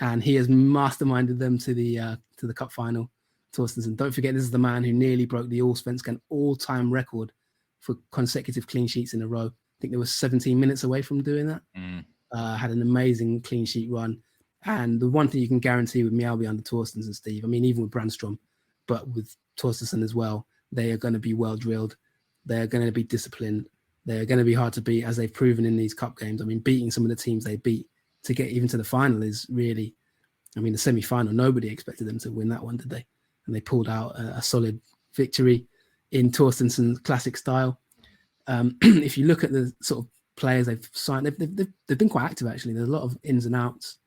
and he has masterminded them to the cup final. Torstensson, don't forget, this is the man who nearly broke the Allsvenskan all-time record for consecutive clean sheets in a row. I think there was 17 minutes away from doing that. Had an amazing clean sheet run, and the one thing you can guarantee with Mjällby under Torstensson, Steve, I mean, even with Brandstrom, but with Torstensson as well, they are going to be well drilled. They're going to be disciplined. They're going to be hard to beat, as they've proven in these cup games. I mean, beating some of the teams they beat to get even to the final is really, I mean, the semi-final, nobody expected them to win that one, did they? And they pulled out a solid victory in Torstensson's classic style. If you look at the sort of players they've signed, they've been quite active, actually. There's a lot of ins and outs.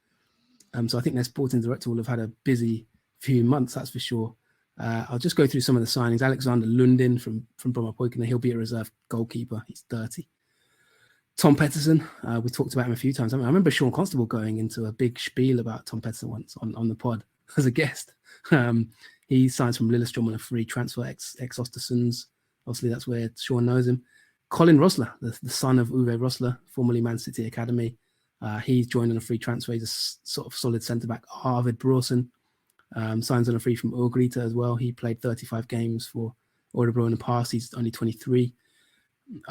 So I think their sporting director will have had a busy few months, that's for sure. I'll just go through some of the signings. Alexander Lundin from Brommapojkarna, he'll be a reserve goalkeeper. He's 30. Tom Pettersson, we talked about him a few times. I remember Sean Constable going into a big spiel about Tom Pettersson once on the pod as a guest. He signs from Lillestrøm on a free transfer, ex Ostersunds. Obviously, that's where Sean knows him. Colin Rosler, the son of Uwe Rosler, formerly Man City Academy. He's joined on a free transfer. He's a sort of solid centre-back. Arvid Bråsen signs on a free from Ogrita as well. He played 35 games for Örebro in the past. He's only 23.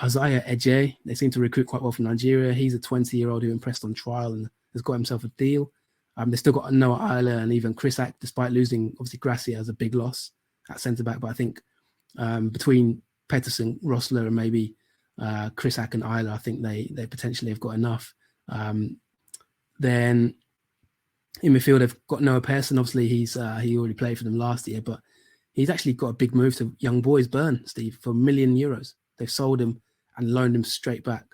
Isaiah Eje, they seem to recruit quite well from Nigeria. He's a 20-year-old who impressed on trial and has got himself a deal. They've still got Noah Eiler and even Krisak, despite losing, obviously, Gracia as a big loss at centre-back. But I think between Pettersson, Rosler, and maybe Krisak and Eiler, I think they potentially have got enough. Then In midfield, they've got Noah Pearson. Obviously, he already played for them last year, but he's actually got a big move to Young Boys Bern, Steve, for €1 million. They've sold him and loaned him straight back.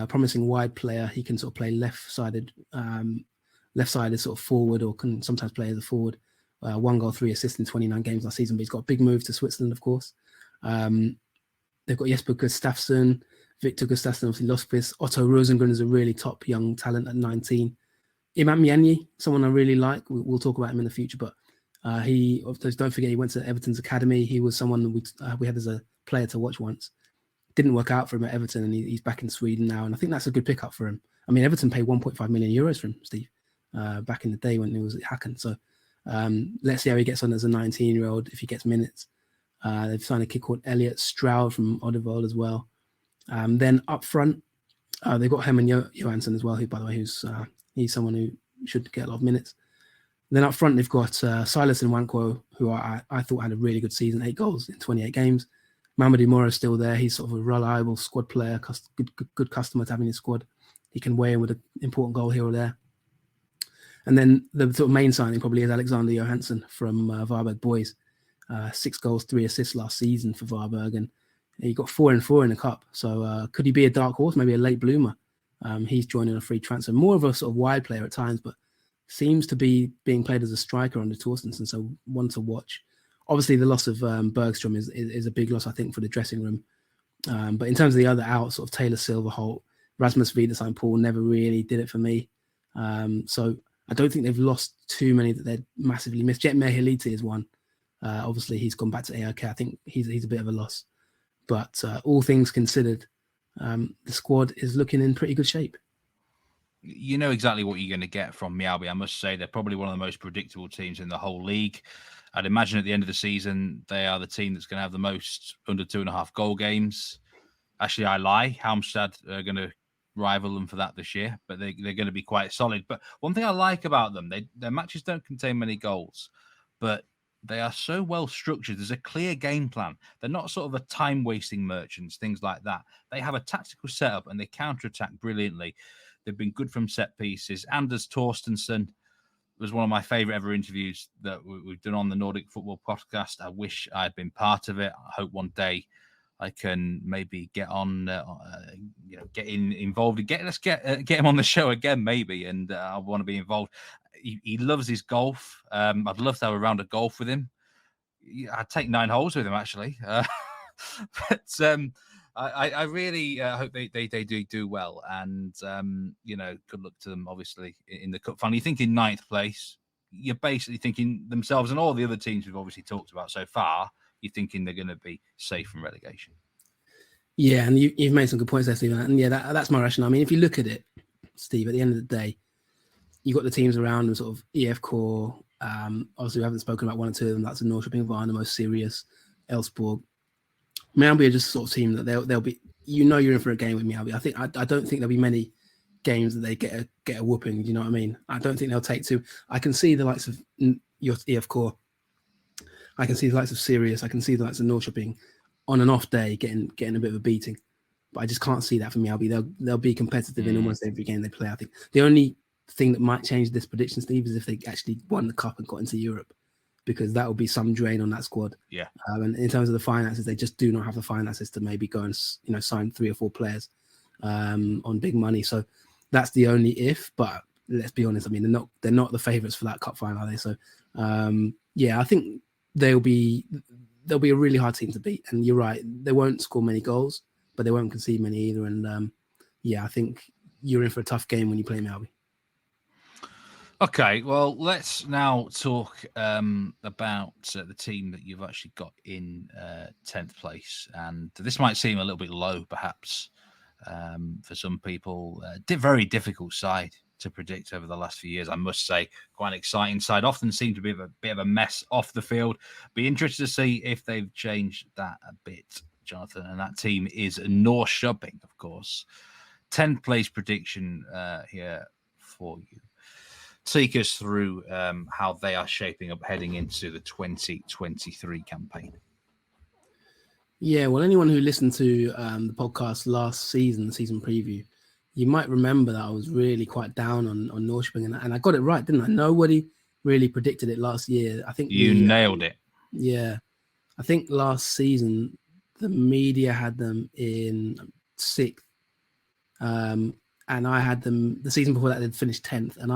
Promising wide player. He can sort of play left-sided sort of forward, or can sometimes play as a forward. 1 goal, 3 assists in 29 games last season, but he's got a big move to Switzerland, of course. They've got Jesper Gustafsson, Victor Gustafsson, obviously Loftus. Otto Rosengren is a really top young talent at 19. Imam Yanyi, someone I really like. We'll talk about him in the future, but don't forget he went to Everton's academy. He was someone we had as a player to watch once. Didn't work out for him at Everton, and he's back in Sweden now, and I think that's a good pickup for him. I mean, Everton paid €1.5 million for him, Steve, back in the day when he was at Häcken. So let's see how he gets on as a 19-year-old, if he gets minutes. They've signed a kid called Elliot Stroud from Oddevold as well. Then up front, they've got Herman Johansson as well, who, by the way, he's someone who should get a lot of minutes. Then up front, they've got Silas Nwankwo, who I thought had a really good season, 8 goals in 28 games. Mamadou Mora is still there. He's sort of a reliable squad player, good customer to have in his squad. He can weigh in with an important goal here or there. And then the sort of main signing probably is Alexander Johansson from Varberg Boys. 6 goals, 3 assists last season for Varberg, and he got 4 and 4 in the cup. So could he be a dark horse, maybe a late bloomer? He's joining a free transfer. More of a sort of wide player at times, but seems to be being played as a striker under Torstensson, so one to watch. Obviously, the loss of Bergstrom is a big loss, I think, for the dressing room. But in terms of the other outs, sort of Taylor Silverholt, Rasmus Wiedersheim Paul never really did it for me. So I don't think they've lost too many that they're massively missed. Jet Meheliti is one. Obviously, he's gone back to AIK. I think he's a bit of a loss. But all things considered, the squad is looking in pretty good shape. You know exactly what you're going to get from Mjällby. I must say they're probably one of the most predictable teams in the whole league. I'd imagine at the end of the season, they are the team that's going to have the most under 2.5 goal games. Actually, I lie. Halmstad are going to rival them for that this year, but they're going to be quite solid. But one thing I like about them, their matches don't contain many goals, but they are so well structured. There's a clear game plan. They're not sort of a time-wasting merchants, things like that. They have a tactical setup and they counter-attack brilliantly. They've been good from set pieces. Anders Torstensson was one of my favourite ever interviews that we've done on the Nordic Football Podcast. I wish I'd been part of it. I hope one day I can maybe get on, get involved. Get him on the show again, maybe, and I want to be involved. He loves his golf. I'd love to have a round of golf with him. I'd take 9 holes with him, actually. But I really hope they do well, and good luck to them. Obviously, in the cup final, you think in 9th place, you're basically thinking themselves and all the other teams we've obviously talked about so far. You're thinking they're going to be safe from relegation. Yeah, and you've made some good points there, Stephen. And yeah, that's my rationale. I mean, if you look at it, Steve, at the end of the day, you've got the teams around them, sort of IFK. Obviously, we haven't spoken about one or two of them. That's the Norrköping, Värnamo, Sirius, Elfsborg. Mjällby are just sort of team that they'll be. You're in for a game with Mjällby. I don't think there'll be many games that they get a whooping. Do you know what I mean? I don't think they'll take 2. I can see the likes of your IFK. I can see the likes of Sirius. I can see the likes of Norrköping on an off day getting a bit of a beating. But I just can't see that from Mjällby. They'll be competitive in almost every game they play. I think the only thing that might change this prediction, Steve, is if they actually won the cup and got into Europe, because that would be some drain on that squad. Yeah. And in terms of the finances, they just do not have the finances to maybe go and sign 3 or 4 players on big money. So that's the only if. But let's be honest. I mean, they're not the favourites for that cup final, are they? So I think they'll be a really hard team to beat. And you're right, they won't score many goals, but they won't concede many either. And I think you're in for a tough game when you play Mjällby. Okay, well, let's now talk about the team that you've actually got in 10th place. And this might seem a little bit low, perhaps, for some people. Very difficult side to predict over the last few years, I must say. Quite an exciting side. Often seem to be a bit of a mess off the field. Be interested to see if they've changed that a bit, Jonathan. And that team is Norrköping, of course. 10th place prediction here for you. Take us through how they are shaping up heading into the 2023 campaign. Yeah, well, anyone who listened to the podcast last season, the season preview, you might remember that I was really quite down on Norrköping, and I got it right, didn't I? Nobody really predicted it last year. I think you nailed it. Yeah, I think last season the media had them in 6th, and I had them the season before that they'd finished 10th, and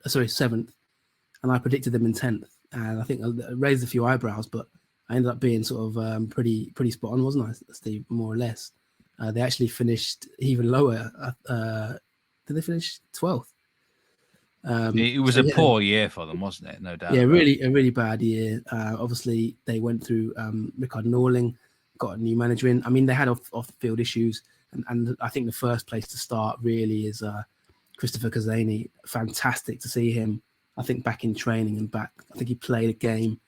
7th, and I predicted them in 10th, and I think I raised a few eyebrows, but I ended up being sort of pretty spot on, wasn't I, Steve? More or less. They actually finished even lower. Did they finish 12th? It was a poor year for them, wasn't it? No doubt. Yeah, a really bad year. Obviously, they went through Rickard Norling, got a new manager in. I mean, they had off-field issues, and I think the first place to start really is Christopher Kazani. Fantastic to see him, I think, back in training and back. I think he played a game.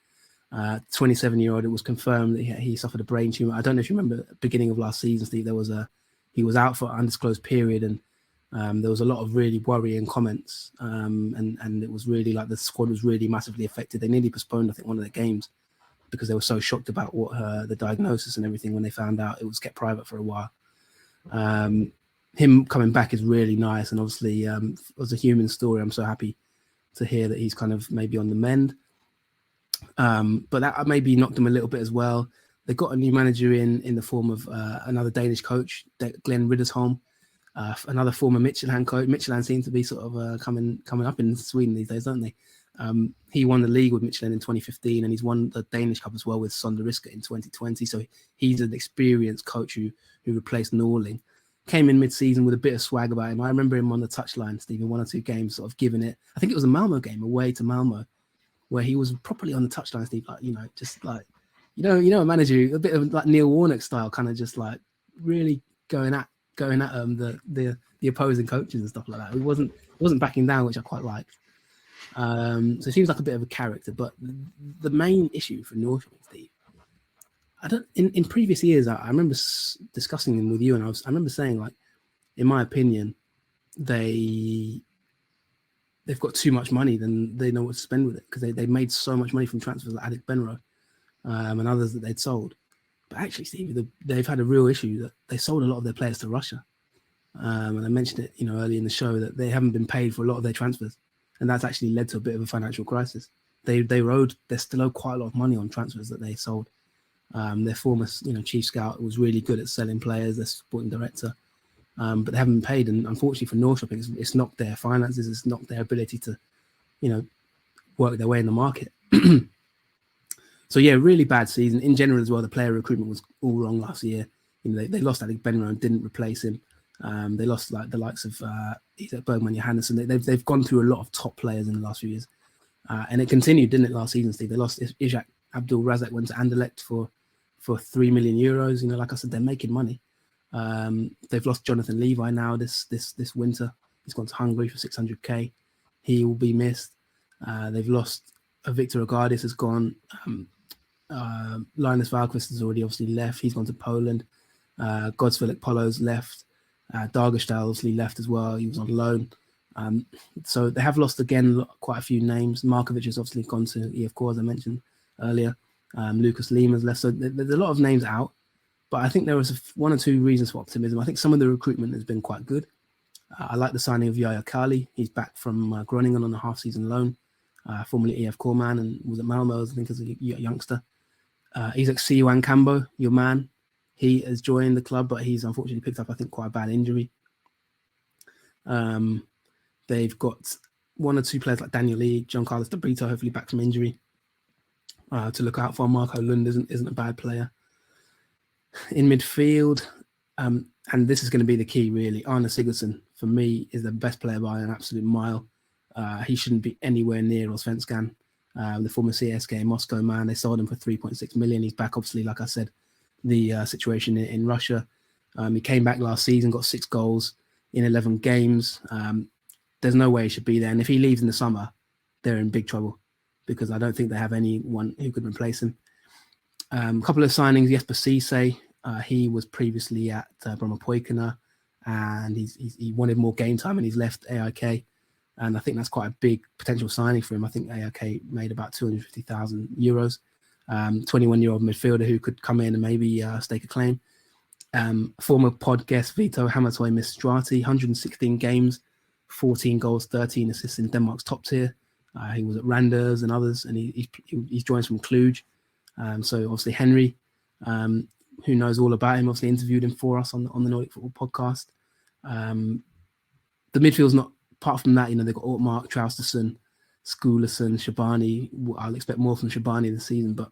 27-year-old, it was confirmed that he suffered a brain tumor. I don't know if you remember the beginning of last season, Steve, he was out for an undisclosed period, and there was a lot of really worrying comments, and it was really like the squad was really massively affected. They nearly postponed, I think, one of their games because they were so shocked about what the diagnosis and everything when they found out. It was kept private for a while. Him coming back is really nice, and obviously as a human story, I'm so happy to hear that he's kind of maybe on the mend. But that maybe knocked them a little bit as well. They got a new manager in the form of another Danish coach, Glenn Riddersholm, another former Midtjylland coach. Midtjylland seem to be sort of coming up in Sweden these days, don't they? He won the league with Midtjylland in 2015, and he's won the Danish Cup as well with Sonderriska in 2020. So he's an experienced coach who replaced Norling. Came in mid-season with a bit of swag about him. I remember him on the touchline, Steve, in 1 or 2 games, sort of giving it. I think it was a Malmö game away to Malmö, where he was properly on the touchline, Steve, like, just like, a manager, a bit of like Neil Warnock style, kind of just like really going at the opposing coaches and stuff like that. He wasn't backing down, which I quite liked. So it seems like a bit of a character, but the main issue for Norrköping, Steve, in previous years, I remember discussing them with you, and I remember saying, like, in my opinion, they've got too much money than they know what to spend with it, because they made so much money from transfers like Adik Benro and others that they'd sold. But actually, Steve, they've had a real issue that they sold a lot of their players to Russia. And I mentioned it, early in the show, that they haven't been paid for a lot of their transfers, and that's actually led to a bit of a financial crisis. They still owe quite a lot of money on transfers that they sold. Their former, chief scout was really good at selling players. Their sporting director. But they haven't been paid, and unfortunately for Norrköping, it's knocked their finances, it's knocked their ability to, work their way in the market. So yeah, really bad season in general as well. The player recruitment was all wrong last year. They lost Adik Benro and didn't replace him. They lost like the likes of Bergman Johannesson. They've gone through a lot of top players in the last few years, and it continued, didn't it? Last season, Steve, they lost Ishak Abdul Razak, went to Anderlecht for 3 million euros. Like I said, they're making money. They've lost Jonathan Levi now this winter. He's gone to Hungary for 600k. He will be missed. They've lost Victor Ogardis has gone. Linus Valquist has already obviously left. He's gone to Poland. Godsvillik Polo's left. Dargestal obviously left as well. He was on loan. So they have lost again quite a few names. Markovic has obviously gone to IFK, as I mentioned earlier. Lucas Lima's left. So there's a lot of names out. But I think there was 1 or 2 reasons for optimism. I think some of the recruitment has been quite good. I like the signing of Yaya Kali. He's back from Groningen on a half-season loan, formerly IFK man, and was at Malmö, I think, as a youngster. Isaac Siwan Kambo, your man, he has joined the club, but he's unfortunately picked up, I think, quite a bad injury. They've got 1 or 2 players like Daniel Lee, John Carlos De Brito, hopefully back from injury, to look out for. Marco Lund isn't a bad player. In midfield, and this is going to be the key, really, Arne Sigurdsson, for me, is the best player by an absolute mile. He shouldn't be anywhere near Allsvenskan. The former CSKA Moscow man, they sold him for 3.6 million. He's back, obviously, like I said, the situation in Russia. He came back last season, got 6 goals in 11 games. There's no way he should be there. And if he leaves in the summer, they're in big trouble, because I don't think they have anyone who could replace him. A couple of signings, Jesper Ceesay. He was previously at Brommapojkarna, and he wanted more game time, and he's left AIK. And I think that's quite a big potential signing for him. I think AIK made about 250,000 euros. 21-year-old midfielder who could come in and maybe stake a claim. Former pod guest Vito Hamatoy Mistrati, 116 games, 14 goals, 13 assists in Denmark's top tier. He was at Randers and others, and he's joined from Cluj. So obviously Henry, who knows all about him, obviously interviewed him for us on the Nordic Football Podcast. The midfield's not, apart from that, they've got Ortmark, Traustason, Skulason, Shabani. I'll expect more from Shabani this season, but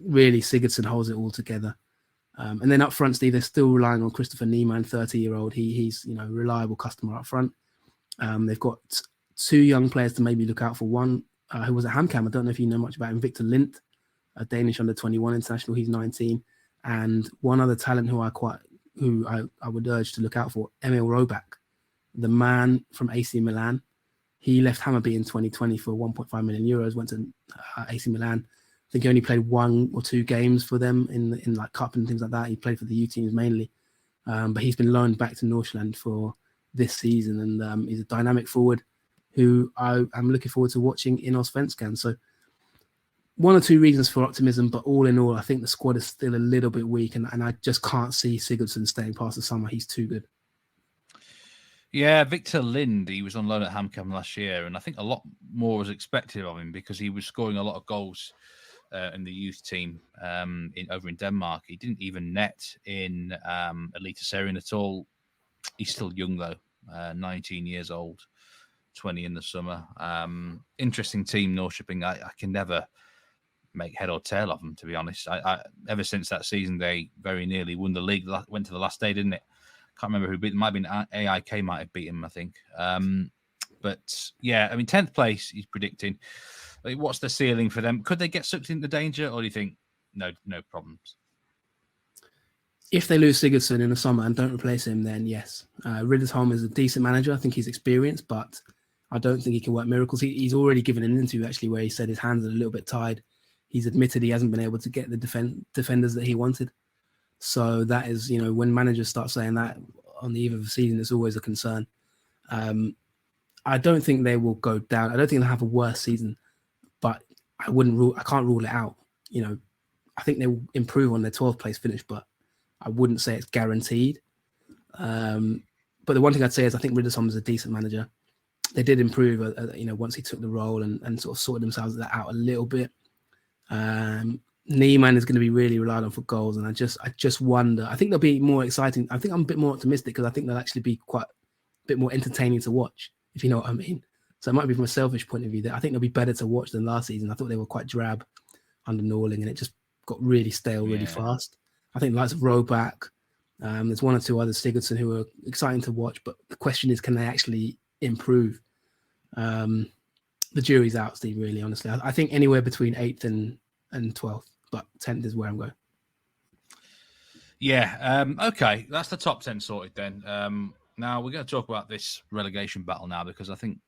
really Sigurdsson holds it all together. And then up front, Steve, they're still relying on Christopher Niemann, 30-year-old. He's a reliable customer up front. They've got 2 young players to maybe look out for. One who was at Hamcam, I don't know if you know much about him, Victor Lindt, a Danish under-21 international. He's 19. And one other talent who I would urge to look out for, Emil Roback, the man from AC Milan. He left Hammarby in 2020 for 1.5 million euros, went to AC Milan. I think he only played 1 or 2 games for them in like cup and things like that. He played for the U teams mainly. But he's been loaned back to Nordsjælland for this season, and he's a dynamic forward who I'm looking forward to watching in Allsvenskan. So 1 or 2 reasons for optimism, but all in all, I think the squad is still a little bit weak, and I just can't see Sigurdsson staying past the summer. He's too good. Yeah, Victor Lind, he was on loan at Hamcam last year, and I think a lot more was expected of him because he was scoring a lot of goals in the youth team over in Denmark. He didn't even net in Eliteserien at all. He's still young, though, 19 years old, 20 in the summer. Interesting team, Norrköping. I can never make head or tail of them, to be honest. I ever since that season, they very nearly won the league. Went to the last day, didn't it? Can't remember who beat them. Might have been AIK might have beat him, I think. But yeah, I mean, 10th place, he's predicting. What's the ceiling for them? Could they get sucked into danger, or do you think no problems? If they lose Sigurdsson in the summer and don't replace him, then yes. Riddersholm is a decent manager. I think he's experienced, but I don't think he can work miracles. He's already given an interview, actually, where he said his hands are a little bit tied. He's admitted he hasn't been able to get the defenders that he wanted. So that is, when managers start saying that on the eve of the season, it's always a concern. I don't think they will go down. I don't think they'll have a worse season, but I can't rule it out. I think they will improve on their 12th place finish, but I wouldn't say it's guaranteed. But the one thing I'd say is I think Riddersholm is a decent manager. They did improve, once he took the role and sort of sorted themselves out a little bit. Niemann is going to be really relied on for goals, and I just wonder. I think they'll be more exciting. I think I'm a bit more optimistic because I think they'll actually be quite a bit more entertaining to watch, if you know what I mean. So it might be from a selfish point of view that I think they'll be better to watch than last season. I thought they were quite drab under Norling, and it just got really stale really fast. I think the likes of Roback, there's 1 or 2 others, Sigurdsson, who are exciting to watch, but the question is, can they actually improve? The jury's out, Steve, really, honestly. I think anywhere between 8th and 12th, but 10th is where I'm going. Yeah, okay. That's the top 10 sorted then. Now, we're going to talk about this relegation battle now, because I think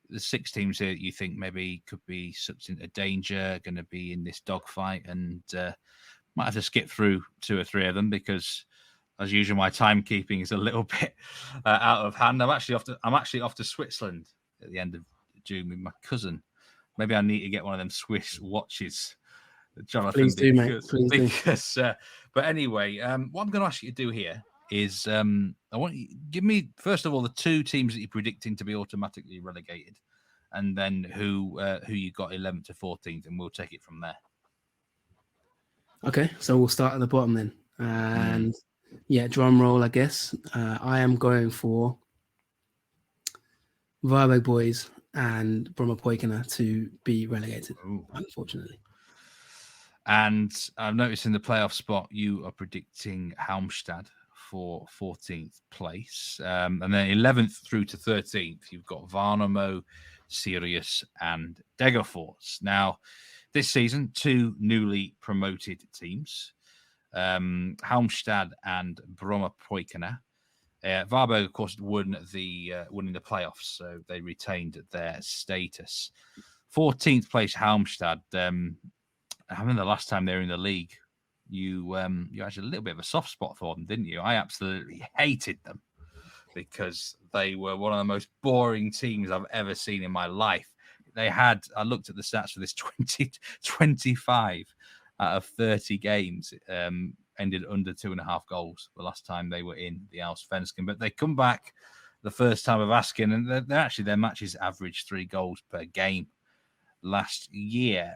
the 6 teams here you think maybe could be sucked into danger, going to be in this dogfight, and might have to skip through 2 or 3 of them because, as usual, my timekeeping is a little bit out of hand. I'm actually off to Switzerland at the end of June with my cousin. Maybe I need to get one of them Swiss watches, Jonathan. Please do, mate. Please do. But anyway, what I'm going to ask you to do here is I want you give me first of all the 2 teams that you're predicting to be automatically relegated, and then who you got 11th to 14th, and we'll take it from there. Okay, so we'll start at the bottom then, and drum roll, I guess. I am going for Varbergs boys and Brommapojkarna to be relegated, unfortunately. And I've noticed in the playoff spot, you are predicting Halmstad for 14th place. And then 11th through to 13th, you've got Värnamo, Sirius, and Degerfors. Now, this season, 2 newly promoted teams, Halmstad and Brommapojkarna. Varberg, of course, won in the playoffs, so they retained their status. 14th place, Halmstad. I remember the last time they were in the league, you had a little bit of a soft spot for them, didn't you? I absolutely hated them because they were one of the most boring teams I've ever seen in my life. I looked at the stats for this 25 out of 30 games ended under 2.5 goals the last time they were in the Allsvenskan. But they come back the first time of asking, and their matches averaged 3 goals per game last year.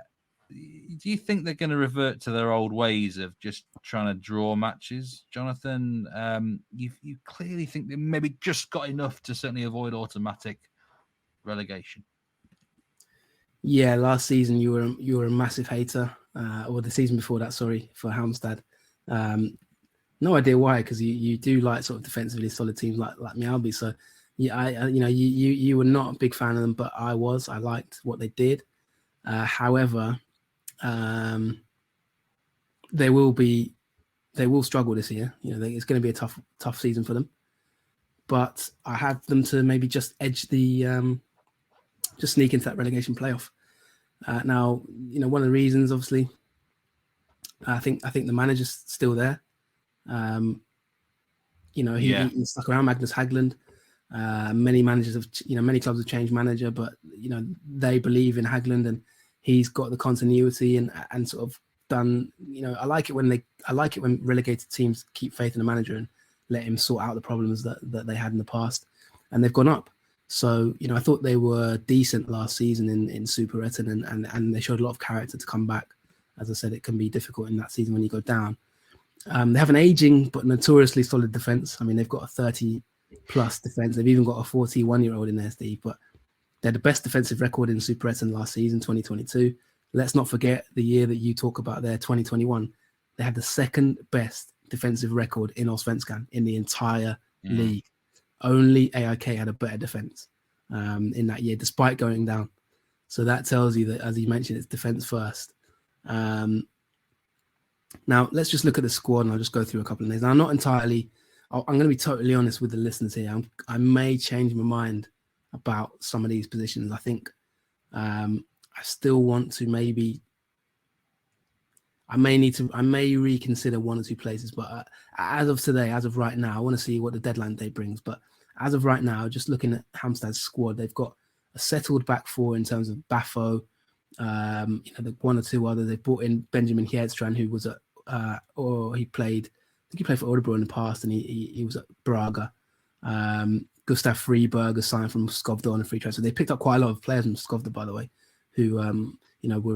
Do you think they're going to revert to their old ways of just trying to draw matches, Jonathan? You clearly think they maybe just got enough to certainly avoid automatic relegation. Yeah, last season you were a massive hater, or the season before that, sorry, for Halmstad. No idea why, because you do like sort of defensively solid teams like Mjällby. So yeah, you were not a big fan of them, but I was. I liked what they did. However, they will struggle this year. It's going to be a tough season for them. But I have them to maybe just edge just sneak into that relegation playoff. Now, one of the reasons, obviously, I think the manager's still there. He stuck around, Magnus Hägglund. Many managers have, many clubs have changed manager, but they believe in Hägglund, and he's got the continuity and sort of done. I like it when relegated teams keep faith in the manager and let him sort out the problems that they had in the past, and they've gone up. So I thought they were decent last season in Superettan, and they showed a lot of character to come back. As I said, it can be difficult in that season when you go down. They have an aging but notoriously solid defence. I mean, they've got a 30-plus defence. They've even got a 41-year-old in there, Steve. But they're the best defensive record in Superettan last season, 2022. Let's not forget the year that you talk about there, 2021. They had the second best defensive record in Allsvenskan in the entire league. Only AIK had a better defence in that year, despite going down. So that tells you that, as you mentioned, it's defence first. Now, let's just look at the squad, and I'll just go through a couple of names. Now, I'm going to be totally honest with the listeners here. I may change my mind about some of these positions. I think I still want to I may reconsider one or two places, but as of today, as of right now, I want to see what the deadline day brings. But as of right now, just looking at Halmstad's squad, they've got a settled back four in terms of Baffo, the one or two others. They've brought in Benjamin Hedstrand, who was he played for Örebro in the past, and he was at Braga. Gustav Friberg signed from Skövde on a free transfer. They picked up quite a lot of players from Skövde, by the way, who were in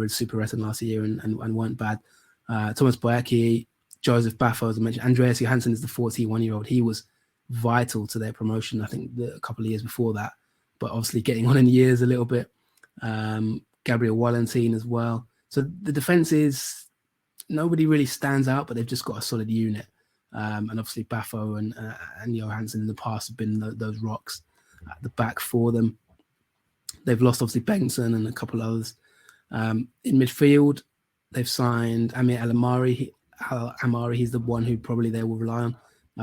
Superettan last year and weren't bad. Thomas Boyacki, Joseph Baffo, as I mentioned. Andreas Johansson is the 41-year-old. He was vital to their promotion, I think, a couple of years before that, but obviously getting on in years a little bit. Gabriel Wallentin as well. So the defense is, nobody really stands out, but they've just got a solid unit. And obviously Baffo and Johansson in the past have been those rocks at the back for them. They've lost obviously Bengtsson and a couple others. In midfield, they've signed Amir Amari. He's the one who probably they will rely on.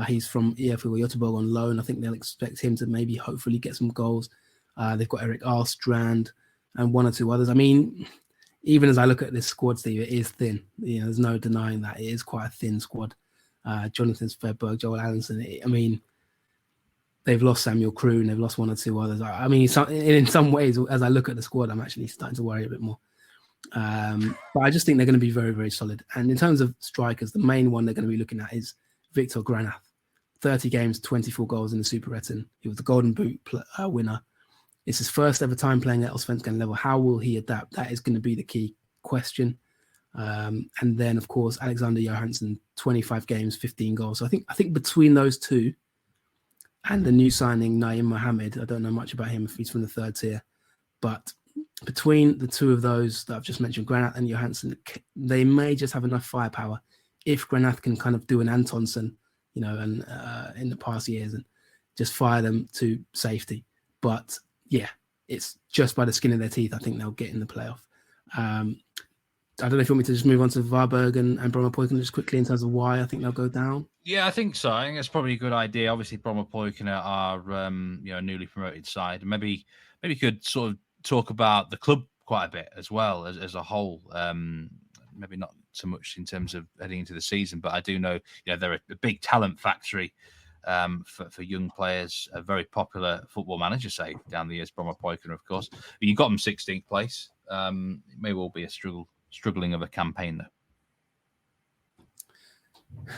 He's from IFK Göteborg on loan. I think they'll expect him to maybe hopefully get some goals. They've got Erik Ahlstrand and one or two others. I mean, even as I look at this squad, Steve, it is thin. There's no denying that. It is quite a thin squad. Jonathan Svedberg, Joel Allenson. They've lost Samuel Kroon. They've lost one or two others. In some ways, as I look at the squad, I'm actually starting to worry a bit more. But I just think they're going to be very, very solid. And in terms of strikers, the main one they're going to be looking at is Victor Granath. 30 games, 24 goals in the Superettan. He was the Golden Boot winner. It's his first ever time playing at Allsvenskan level. How will he adapt? That is going to be the key question. And then, of course, Alexander Johansson, 25 games, 15 goals. So I think between those two and the new signing, Naim Mohammed, I don't know much about him if he's from the third tier, but between the two of those that I've just mentioned, Granath and Johansson, they may just have enough firepower if Granath can kind of do an Antonsson, and in the past years and just fire them to safety. But yeah, it's just by the skin of their teeth. I think they'll get in the playoff. I don't know if you want me to just move on to Varberg and Brommapojkarna just quickly in terms of why I think they'll go down. Yeah, I think so. I think that's probably a good idea. Obviously, Brommapojkarna are a newly promoted side, and maybe could sort of talk about the club quite a bit as well as a whole. Maybe not so much in terms of heading into the season, but I do know they're a big talent factory for young players. A very popular football manager say down the years, Brommapojkarna, of course. But you got them 16th place. It may well be a struggling of a campaign though.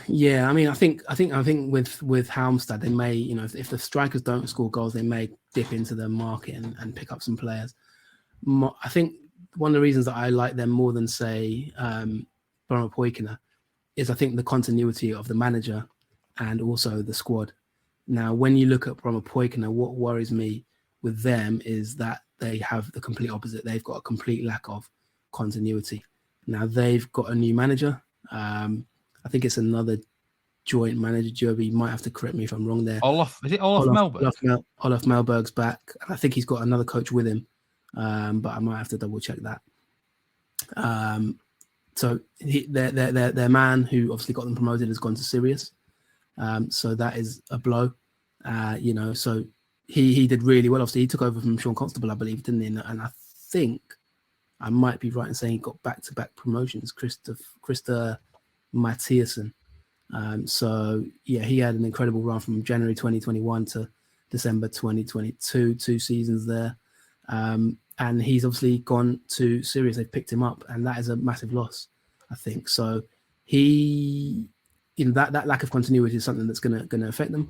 Yeah, I mean, I think with Halmstad, they may, if the strikers don't score goals, they may dip into the market and pick up some players. I think one of the reasons that I like them more than say Brommapojkarna is I think the continuity of the manager and also the squad. Now, when you look at Brommapojkarna, what worries me with them is that they have the complete opposite. They've got a complete lack of continuity. Now, they've got a new manager. I think it's another joint manager. Joby might have to correct me if I'm wrong there. Is it Olaf Melberg? Olaf Melberg's back. I think he's got another coach with him, but I might have to double check that. So their man who obviously got them promoted has gone to Sirius. So that is a blow. So he did really well. Obviously, he took over from Sean Constable, I believe, didn't he? And I think I might be right in saying he got back-to-back promotions. Krista Mathiasen. So yeah, he had an incredible run from January 2021 to December 2022, 2 seasons there. And he's obviously gone to Sirius. They've picked him up, and that is a massive loss, I think. So that lack of continuity is something that's going to affect them.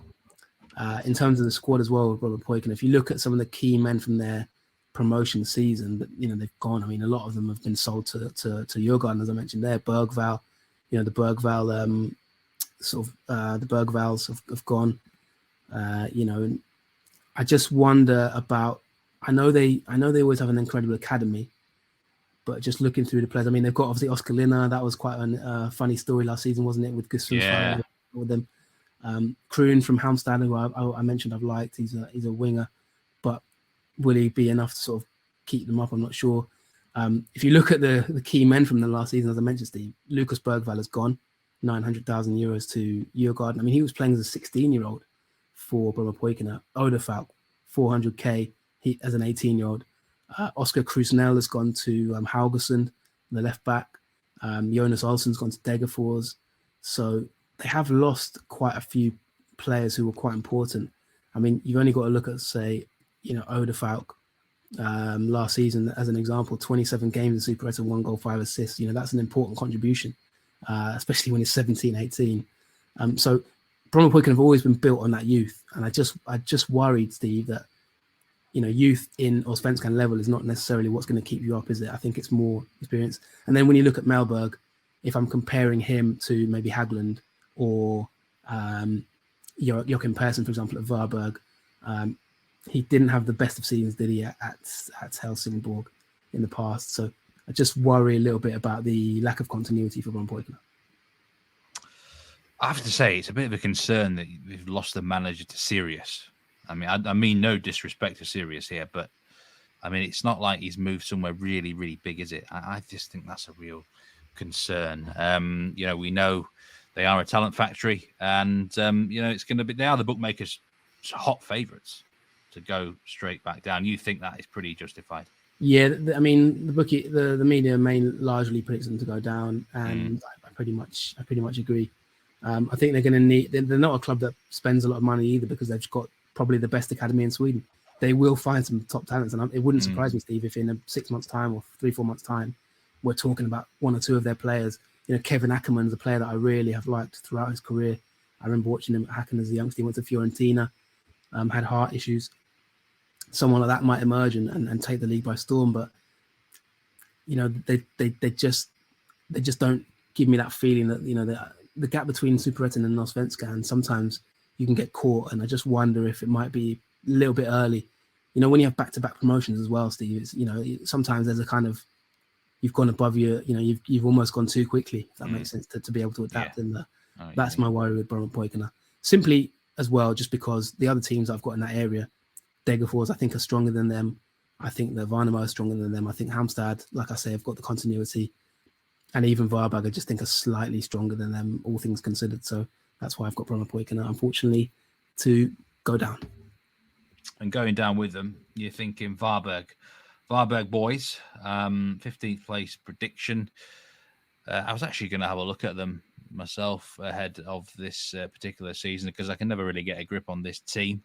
In terms of the squad as well, Robert Poykin, if you look at some of the key men from their promotion season, that they've gone. I mean, a lot of them have been sold to Djurgården, as I mentioned there. Bergvall, the Bergvall the Bergvalls have gone. And I just wonder about. I know they always have an incredible academy, but just looking through the players, I mean, they've got obviously Oscar Linna. That was quite a funny story last season, wasn't it? With Gustafsson with them. Kroon from Halmstad, who I mentioned I've liked. He's a winger, but will he be enough to sort of keep them up? I'm not sure. If you look at the key men from the last season, as I mentioned, Steve, Lucas Bergvall has gone, 900,000 euros to Djurgården. I mean, he was playing as a 16-year-old for Brommapojkarna. Oda Falk, 400k as an 18-year-old. Oscar Krusnell has gone to Haugesund, the left back. Jonas Olsson's gone to Degerfors. So they have lost quite a few players who were quite important. I mean, you've only got to look at, say, Oda Falk last season as an example, 27 games in Superettan, 1 goal, 5 assists. That's an important contribution, especially when he's 17, 18. So Brommapojkarna have always been built on that youth. And I just worried, Steve, that youth in Allsvenskan level is not necessarily what's going to keep you up, is it? I think it's more experience. And then when you look at Melberg, if I'm comparing him to maybe Haglund or Joachim Persson, for example, at Varberg, he didn't have the best of seasons, did he, at Helsingborg in the past? So I just worry a little bit about the lack of continuity for Brommapojkarna. I have to say, it's a bit of a concern that we've lost the manager to Sirius. I mean, no disrespect to Sirius here, but I mean, it's not like he's moved somewhere really, really big, is it? I just think that's a real concern. We know they are a talent factory, and it's going to be. They are the bookmakers' hot favourites to go straight back down. You think that is pretty justified? Yeah, I mean, the media largely predicts them to go down, and I pretty much agree. I think they're going to need. They're not a club that spends a lot of money either, because they've got probably the best academy in Sweden. They will find some top talents, and it wouldn't surprise me, Steve, if in a 6 months' time or 3-4 months' time, we're talking about 1 or 2 of their players. Kevin Ackerman's a player that I really have liked throughout his career. I remember watching him at Häcken as a youngster. He went to Fiorentina, had heart issues. Someone like that might emerge and take the league by storm, but they just don't give me that feeling that the gap between Superettan and Allsvenskan, sometimes you can get caught, and I just wonder if it might be a little bit early. When you have back-to-back promotions as well, Steve, it's, sometimes there's a kind of, you've gone above your, you've almost gone too quickly, if that makes sense, to be able to adapt. And that's my worry with Brommapojkarna. Simply as well, just because the other teams I've got in that area, Degerfors, I think, are stronger than them. I think that Värnamo are stronger than them. I think Halmstad, like I say, have got the continuity. And even Varberg, I just think, are slightly stronger than them, all things considered. So that's why I've got Brommapojkarna, unfortunately, to go down. And going down with them, you're thinking Varberg boys, 15th place prediction. I was actually going to have a look at them myself ahead of this particular season, because I can never really get a grip on this team.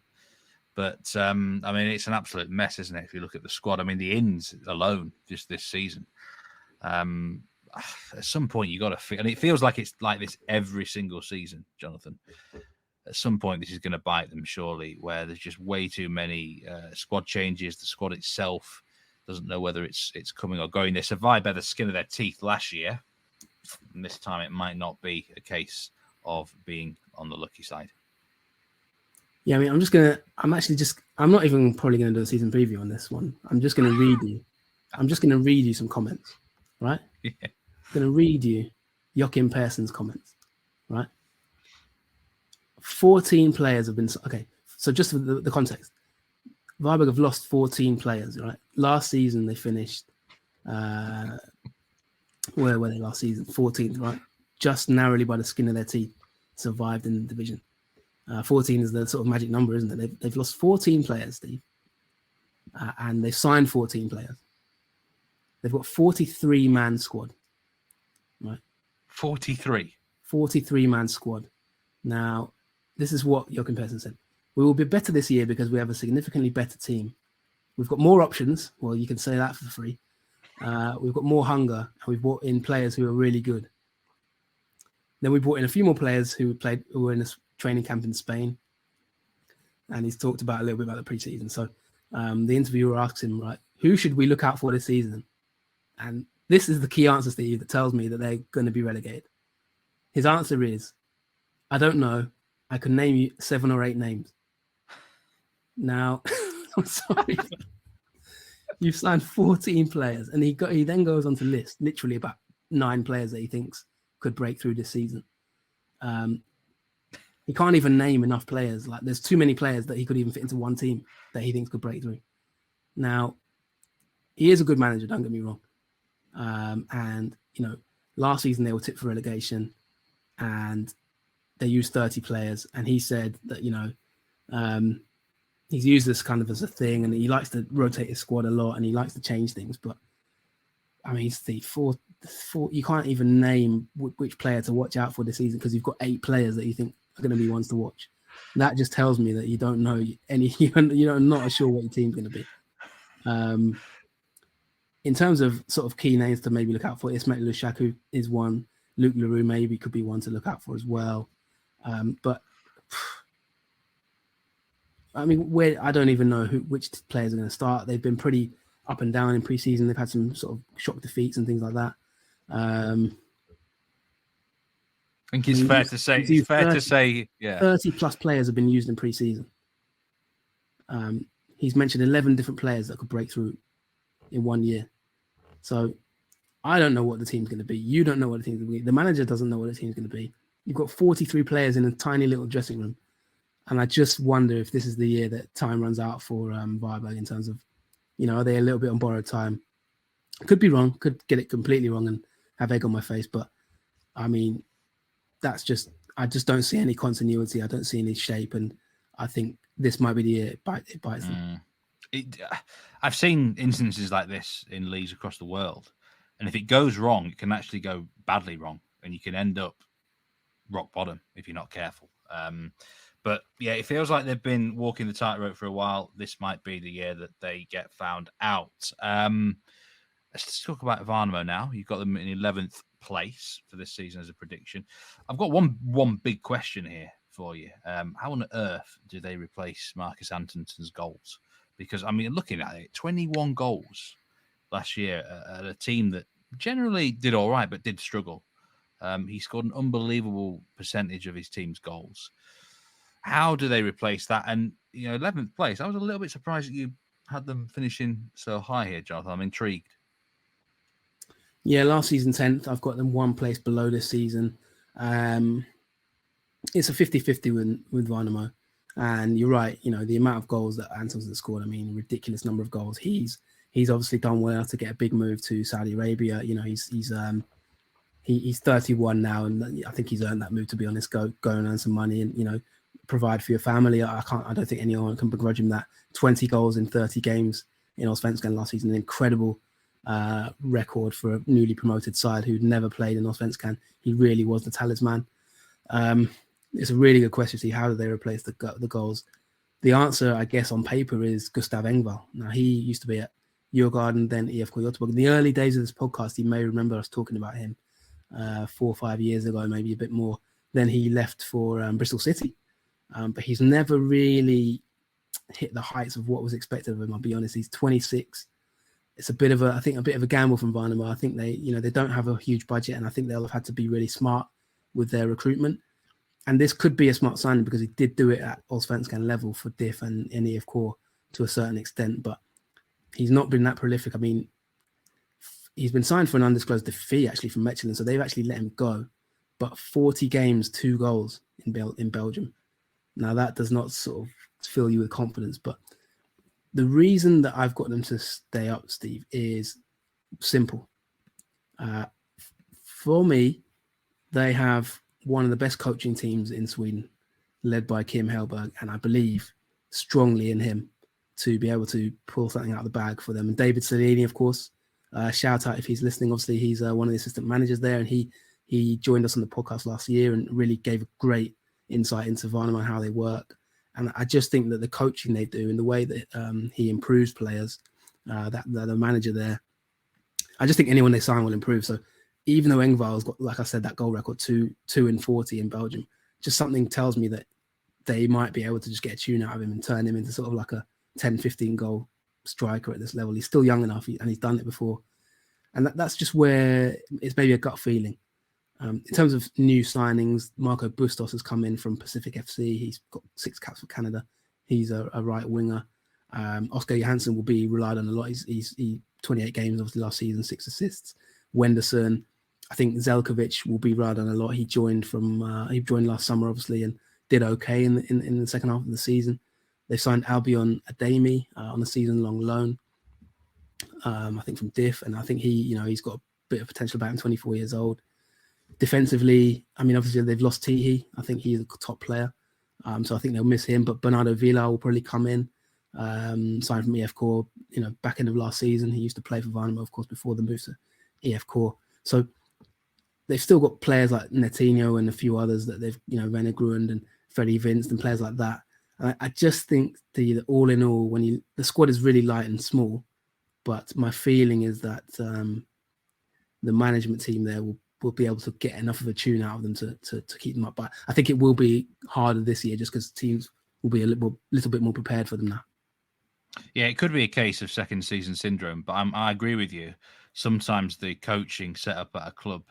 But, I mean, it's an absolute mess, isn't it? If you look at the squad, I mean, the ins alone just this season. at some point you got to feel, and it feels like it's like this every single season, Jonathan. At some point, this is going to bite them, surely, where there's just way too many squad changes. The squad itself doesn't know whether it's coming or going. They survived by the skin of their teeth last year, and this time it might not be a case of being on the lucky side. Yeah, I mean, I'm not even probably going to do a season preview on this one. I'm just going to read you some comments, right? Yeah. I'm going to read you Joachim Persson's comments, right? 14 players have been... Okay, so just for the context. Varberg have lost 14 players, right? Last season, they finished... where were they last season? 14th, right? Just narrowly by the skin of their teeth survived in the division. 14 is the sort of magic number, isn't it? They've lost 14 players, Steve. And they've signed 14 players. They've got 43-man squad, right? 43? 43-man squad. Now, this is what Joachim Persson said. We will be better this year because we have a significantly better team. We've got more options. Well, you can say that for free. We've got more hunger, and we've brought in players who are really good. Then we brought in a few more players who were in a training camp in Spain. And he's talked about a little bit about the preseason. So the interviewer asks him, right, who should we look out for this season? And this is the key answer, Steve, that tells me that they're going to be relegated. His answer is, I don't know. I could name you 7 or 8 names. Now, I'm sorry. You've signed 14 players. And he then goes on to list literally about 9 players that he thinks could break through this season. He can't even name enough players. Like, there's too many players that he could even fit into one team that he thinks could break through. Now, he is a good manager, don't get me wrong. And, last season they were tipped for relegation and they used 30 players. And he said that, he's used this kind of as a thing and he likes to rotate his squad a lot and he likes to change things. But, I mean, Steve, you can't even name which player to watch out for this season because you've got 8 players that you think are going to be ones to watch. That just tells me that you don't know you're not sure what your team's going to be. In terms of sort of key names to maybe look out for, Ismail Lushaku is one. Luke Leroux maybe could be one to look out for as well. But I mean, I don't even know which players are going to start. They've been pretty up and down in preseason. They've had some sort of shock defeats and things like that. I think it's fair to say, yeah. 30 plus players have been used in preseason. He's mentioned 11 different players that could break through in 1 year. So I don't know what the team's going to be. You don't know what the team's going to be. The manager doesn't know what the team's going to be. You've got 43 players in a tiny little dressing room. And I just wonder if this is the year that time runs out for Varberg in terms of, are they a little bit on borrowed time? Could be wrong. Could get it completely wrong and have egg on my face. But, I mean, I just don't see any continuity. I don't see any shape. And I think this might be the year it bites them. I've seen instances like this in leagues across the world. And if it goes wrong, it can actually go badly wrong. And you can end up rock bottom if you're not careful. But yeah, it feels like they've been walking the tightrope for a while. This might be the year that they get found out. Let's talk about Värnamo now. You've got them in 11th place for this season as a prediction. I've got one big question here for you. How on earth do they replace Marcus Antonson's goals? Because, I mean, looking at it, 21 goals last year at a team that generally did all right, but did struggle. He scored an unbelievable percentage of his team's goals. How do they replace that? And, 11th place, I was a little bit surprised that you had them finishing so high here, Jonathan. I'm intrigued. Yeah, last season 10th. I've got them one place below this season. It's a 50-50 with Värnamo. And you're right, the amount of goals that Antonsen scored, I mean, ridiculous number of goals. He's obviously done well to get a big move to Saudi Arabia. He's 31 now, and I think he's earned that move, to be honest. Go and earn some money and, provide for your family. I don't think anyone can begrudge him that. 20 goals in 30 games in Allsvenskan last season, an incredible record for a newly promoted side who'd never played in Allsvenskan. He really was the talisman. It's a really good question. See, how do they replace the goals? The answer, I guess, on paper is Gustav Engvall. Now, he used to be at Djurgården, then IFK Göteborg. In the early days of this podcast, you may remember us talking about him 4 or 5 years ago, maybe a bit more. Then he left for Bristol City. But he's never really hit the heights of what was expected of him, I'll be honest. He's 26. It's a bit of a gamble from Värnamo. I think they don't have a huge budget, and I think they'll have had to be really smart with their recruitment. And this could be a smart signing because he did do it at Allsvenskan level for Diff and IFK to a certain extent, but he's not been that prolific. I mean, he's been signed for an undisclosed fee actually from Mechelen, so they've actually let him go. But 40 games, 2 goals in Belgium. Now that does not sort of fill you with confidence, but the reason that I've got them to stay up, Steve, is simple. For me, they have one of the best coaching teams in Sweden, led by Kim Hellberg, and I believe strongly in him to be able to pull something out of the bag for them. And David Salini, of course, shout out if he's listening. Obviously, he's one of the assistant managers there, and he joined us on the podcast last year and really gave a great insight into Värnamo and how they work. And I just think that the coaching they do and the way that he improves players, that the manager there, I just think anyone they sign will improve. So even though Engvall's got, like I said, that goal record, 2 and 40 in Belgium, just something tells me that they might be able to just get a tune out of him and turn him into sort of like a 10, 15 goal striker at this level. He's still young enough and he's done it before. And that's just where it's maybe a gut feeling. In terms of new signings, Marco Bustos has come in from Pacific FC. He's got 6 caps for Canada. He's a right winger. Oscar Johansson will be relied on a lot. He's 28 games obviously last season, 6 assists. Wenderson, I think Zelkovic will be relied on a lot. He joined last summer obviously and did okay in the second half of the season. They signed Albion Ademi on a season-long loan, I think from Diff, and I think he's got a bit of potential about him. 24 years old. Defensively, I mean, obviously they've lost Tihi. I think he's a top player, so I think they'll miss him. But Bernardo Villa will probably come in, signed from IFK. Back end of last season, he used to play for Värnamo, of course, before the move to IFK. So they've still got players like Netinho and a few others that they've, René Grund and Freddie Vince and players like that. And I just think that all in all, the squad is really light and small, but my feeling is that the management team there will be able to get enough of a tune out of them to keep them up. But I think it will be harder this year just because teams will be a little bit more prepared for them now. Yeah, it could be a case of second season syndrome, but I agree with you. Sometimes the coaching set up at a club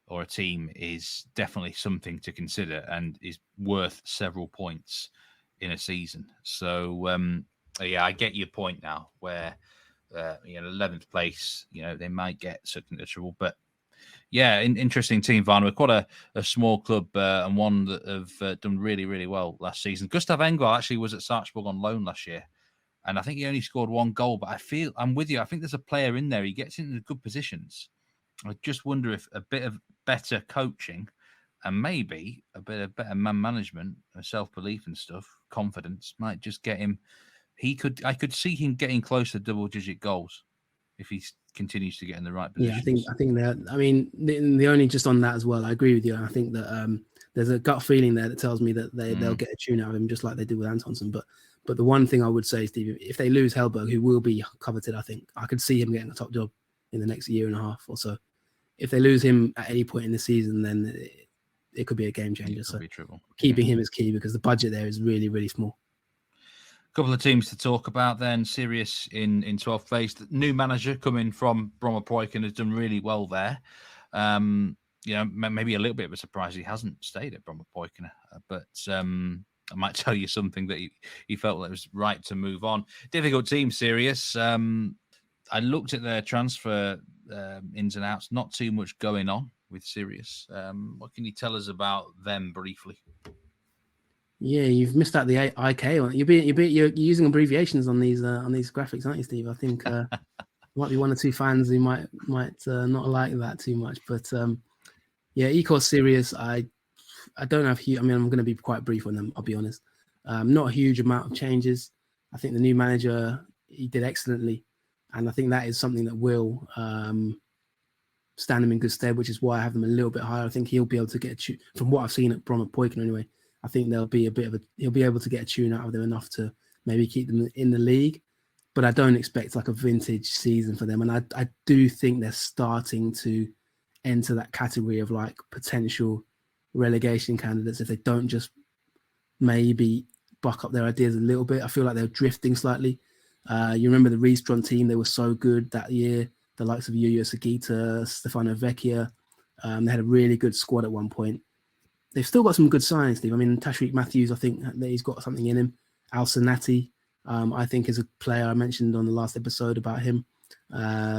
or a team is definitely something to consider and is worth several points in a season. So, I get your point now where, 11th place, they might get sucked into trouble, but yeah, interesting team, Värnamo. Quite a small club and one that have done really, really well last season. Gustav Engvall actually was at Sarpsborg on loan last year, and I think he only scored 1 goal. But I'm with you. I think there's a player in there. He gets into good positions. I just wonder if a bit of better coaching and maybe a bit of better man management, self-belief and stuff, confidence might just get him. I could see him getting close to double-digit goals if he continues to get in the right position. Yeah, I think that. I mean, the only just on that as well. I agree with you. I think that there's a gut feeling there that tells me that they'll get a tune out of him, just like they did with Antonsson. But the one thing I would say, Steve, if they lose Hellberg, who will be coveted, I think I could see him getting a top job in the next year and a half or so. If they lose him at any point in the season, then it could be a game changer. So keeping him is key because the budget there is really, really small. Couple of teams to talk about then. Sirius in 12th place. The new manager coming from Brommapojkarna has done really well there. Maybe a little bit of a surprise he hasn't stayed at Brommapojkarna, but I might tell you something that he felt that it was right to move on. Difficult team, Sirius. I looked at their transfer ins and outs. Not too much going on with Sirius. What can you tell us about them briefly? Yeah, you've missed out the IK. You're using abbreviations on these graphics, aren't you, Steve? I think might be 1 or 2 fans who might not like that too much. But IFK Sirius. I don't have huge. I mean, I'm going to be quite brief on them. I'll be honest. Not a huge amount of changes. I think the new manager, he did excellently, and I think that is something that will stand him in good stead, which is why I have them a little bit higher. I think he'll be able to get from what I've seen at Brommapojkarna anyway. I think he'll be able to get a tune out of them enough to maybe keep them in the league. but I don't expect like a vintage season for them. And I do think they're starting to enter that category of like potential relegation candidates if they don't just maybe buck up their ideas a little bit. I feel like they're drifting slightly. You remember the Restron team, they were so good that year. The likes of Yuya Sugita, Stefano Vecchia. They had a really good squad at one point. They've still got some good signings, Steve. I mean, Tashreeq Matthews, I think that he's got something in him. Al Sanati, I think, is a player. I mentioned on the last episode about him.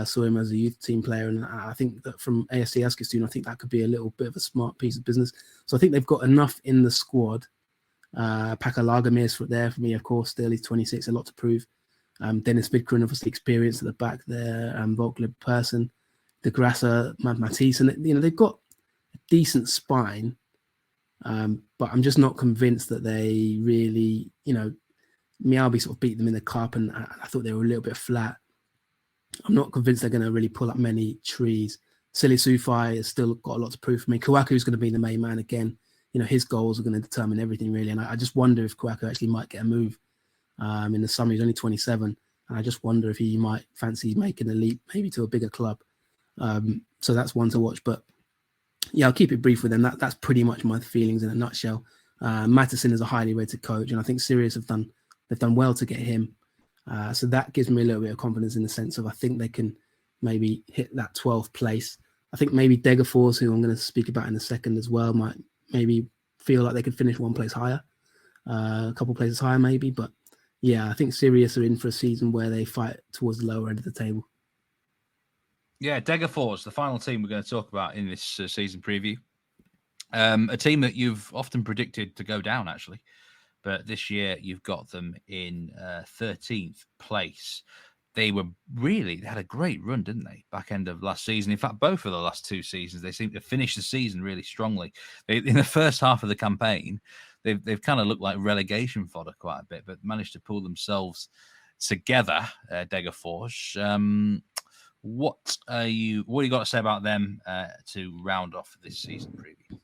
Saw him as a youth team player, and I think that from AFC Eskilstuna, I think that could be a little bit of a smart piece of business. So I think they've got enough in the squad. Paka Lagermeer's there for me, of course. Still, he's 26, a lot to prove. Dennis Bidkren, obviously experienced at the back there. Volkleb Persson, De Grassa, Matisse, and they've got a decent spine. But I'm just not convinced that they really, Mjällby sort of beat them in the cup, and I thought they were a little bit flat. I'm not convinced they're going to really pull up many trees. Silly Sufai has still got a lot to prove for me. Kwaku is going to be the main man again. His goals are going to determine everything, really. And I just wonder if Kwaku actually might get a move in the summer. He's only 27. And I just wonder if he might fancy making a leap, maybe to a bigger club. So that's one to watch. But yeah, I'll keep it brief with them. That's pretty much my feelings in a nutshell. Matteson is a highly rated coach, and I think Sirius they've done well to get him. So that gives me a little bit of confidence in the sense of I think they can maybe hit that 12th place. I think maybe Degerfors, who I'm going to speak about in a second as well, might maybe feel like they could finish one place higher, a couple places higher maybe. But yeah, I think Sirius are in for a season where they fight towards the lower end of the table. Yeah, Degerfors, the final team we're going to talk about in this season preview. A team that you've often predicted to go down, actually. But this year you've got them in 13th place. They had a great run, didn't they? Back end of last season. In fact, both of the last two seasons, they seem to finish the season really strongly. In the first half of the campaign, they've kind of looked like relegation fodder quite a bit, but managed to pull themselves together, Degerfors. What do you got to say about them to round off this season preview?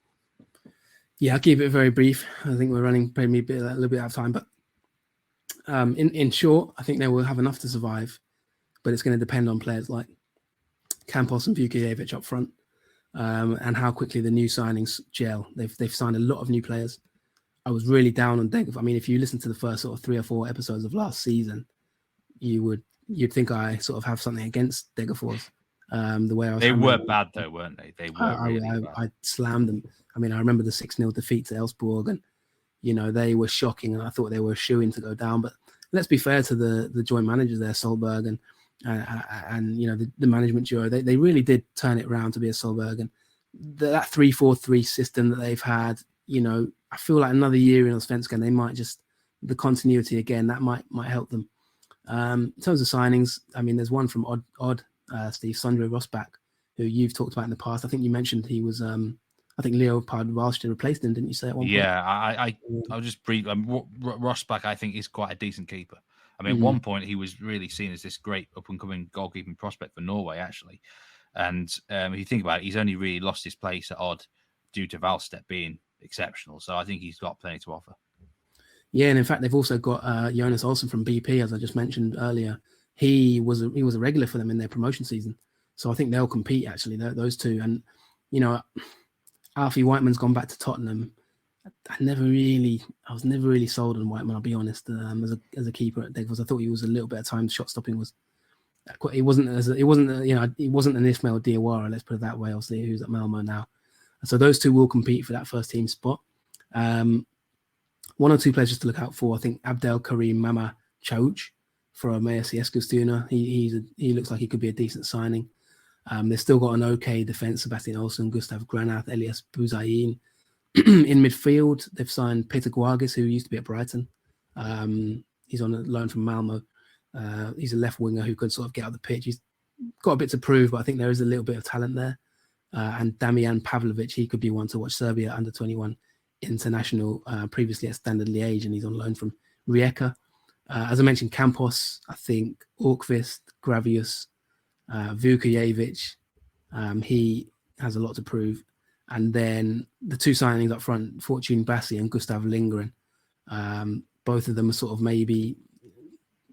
Yeah, I'll keep it very brief. I think we're running maybe a little bit out of time, but in short, I think they will have enough to survive, but it's going to depend on players like Campos and Vukijevic up front, and how quickly the new signings gel. They've signed a lot of new players. I was really down on Degerfors. I mean, if you listen to the first sort of 3 or 4 episodes of last season, you'd think I sort of have something against Degerfors. The way they were bad though, weren't they? They were really bad. I slammed them. I mean, I remember the 6-0 defeat to Elfsborg, and they were shocking, and I thought they were shoo-in to go down. But let's be fair to the joint managers there, Solberg and the management duo. They really did turn it around to be a Solberg, and that 3-4-3 system that they've had. I feel like another year in Allsvenskan, they might just the continuity again that might help them. In terms of signings, I mean, there's one from Odd Steve, Sondre Rosbach, who you've talked about in the past. I think you mentioned he was. I think Leopard Walsh replaced him, didn't you say at one point? Yeah, I'll just brief. Rosbach, I think, is quite a decent keeper. I mean, at one point he was really seen as this great up-and-coming goalkeeping prospect for Norway, actually. And if you think about it, he's only really lost his place at Odd due to Valstedt being exceptional. So I think he's got plenty to offer. Yeah, and in fact, they've also got Jonas Olsen from BP, as I just mentioned earlier. He was a regular for them in their promotion season. So I think they'll compete, actually, those two. And, Alfie Whiteman's gone back to Tottenham. I was never really sold on Whiteman, I'll be honest, as a keeper at Degerfors. I thought he was a little bit at times. Shot stopping was, he wasn't an Ismail Diawara, let's put it that way. Obviously, who's at Malmö now. So those two will compete for that first team spot. 1 or 2 players just to look out for. I think Abdel Karim Mama Chauch from AFC Eskilstuna. He looks like he could be a decent signing. They've still got an okay defence: Sebastian Olsen, Gustav Granath, Elias Bouzaïn. In midfield, they've signed Peter Guargis, who used to be at Brighton. He's on a loan from Malmo. He's a left winger who could sort of get out the pitch. He's got a bit to prove, but I think there is a little bit of talent there. And Damian Pavlovic, he could be one to watch. Serbia under 21 international, previously at Standard Liège, and he's on loan from Rijeka. As I mentioned, Campos, I think Orkvist, Gravius, Vukijevic, he has a lot to prove. And then the 2 signings up front, Fortune Bassi and Gustav Lindgren, both of them are sort of maybe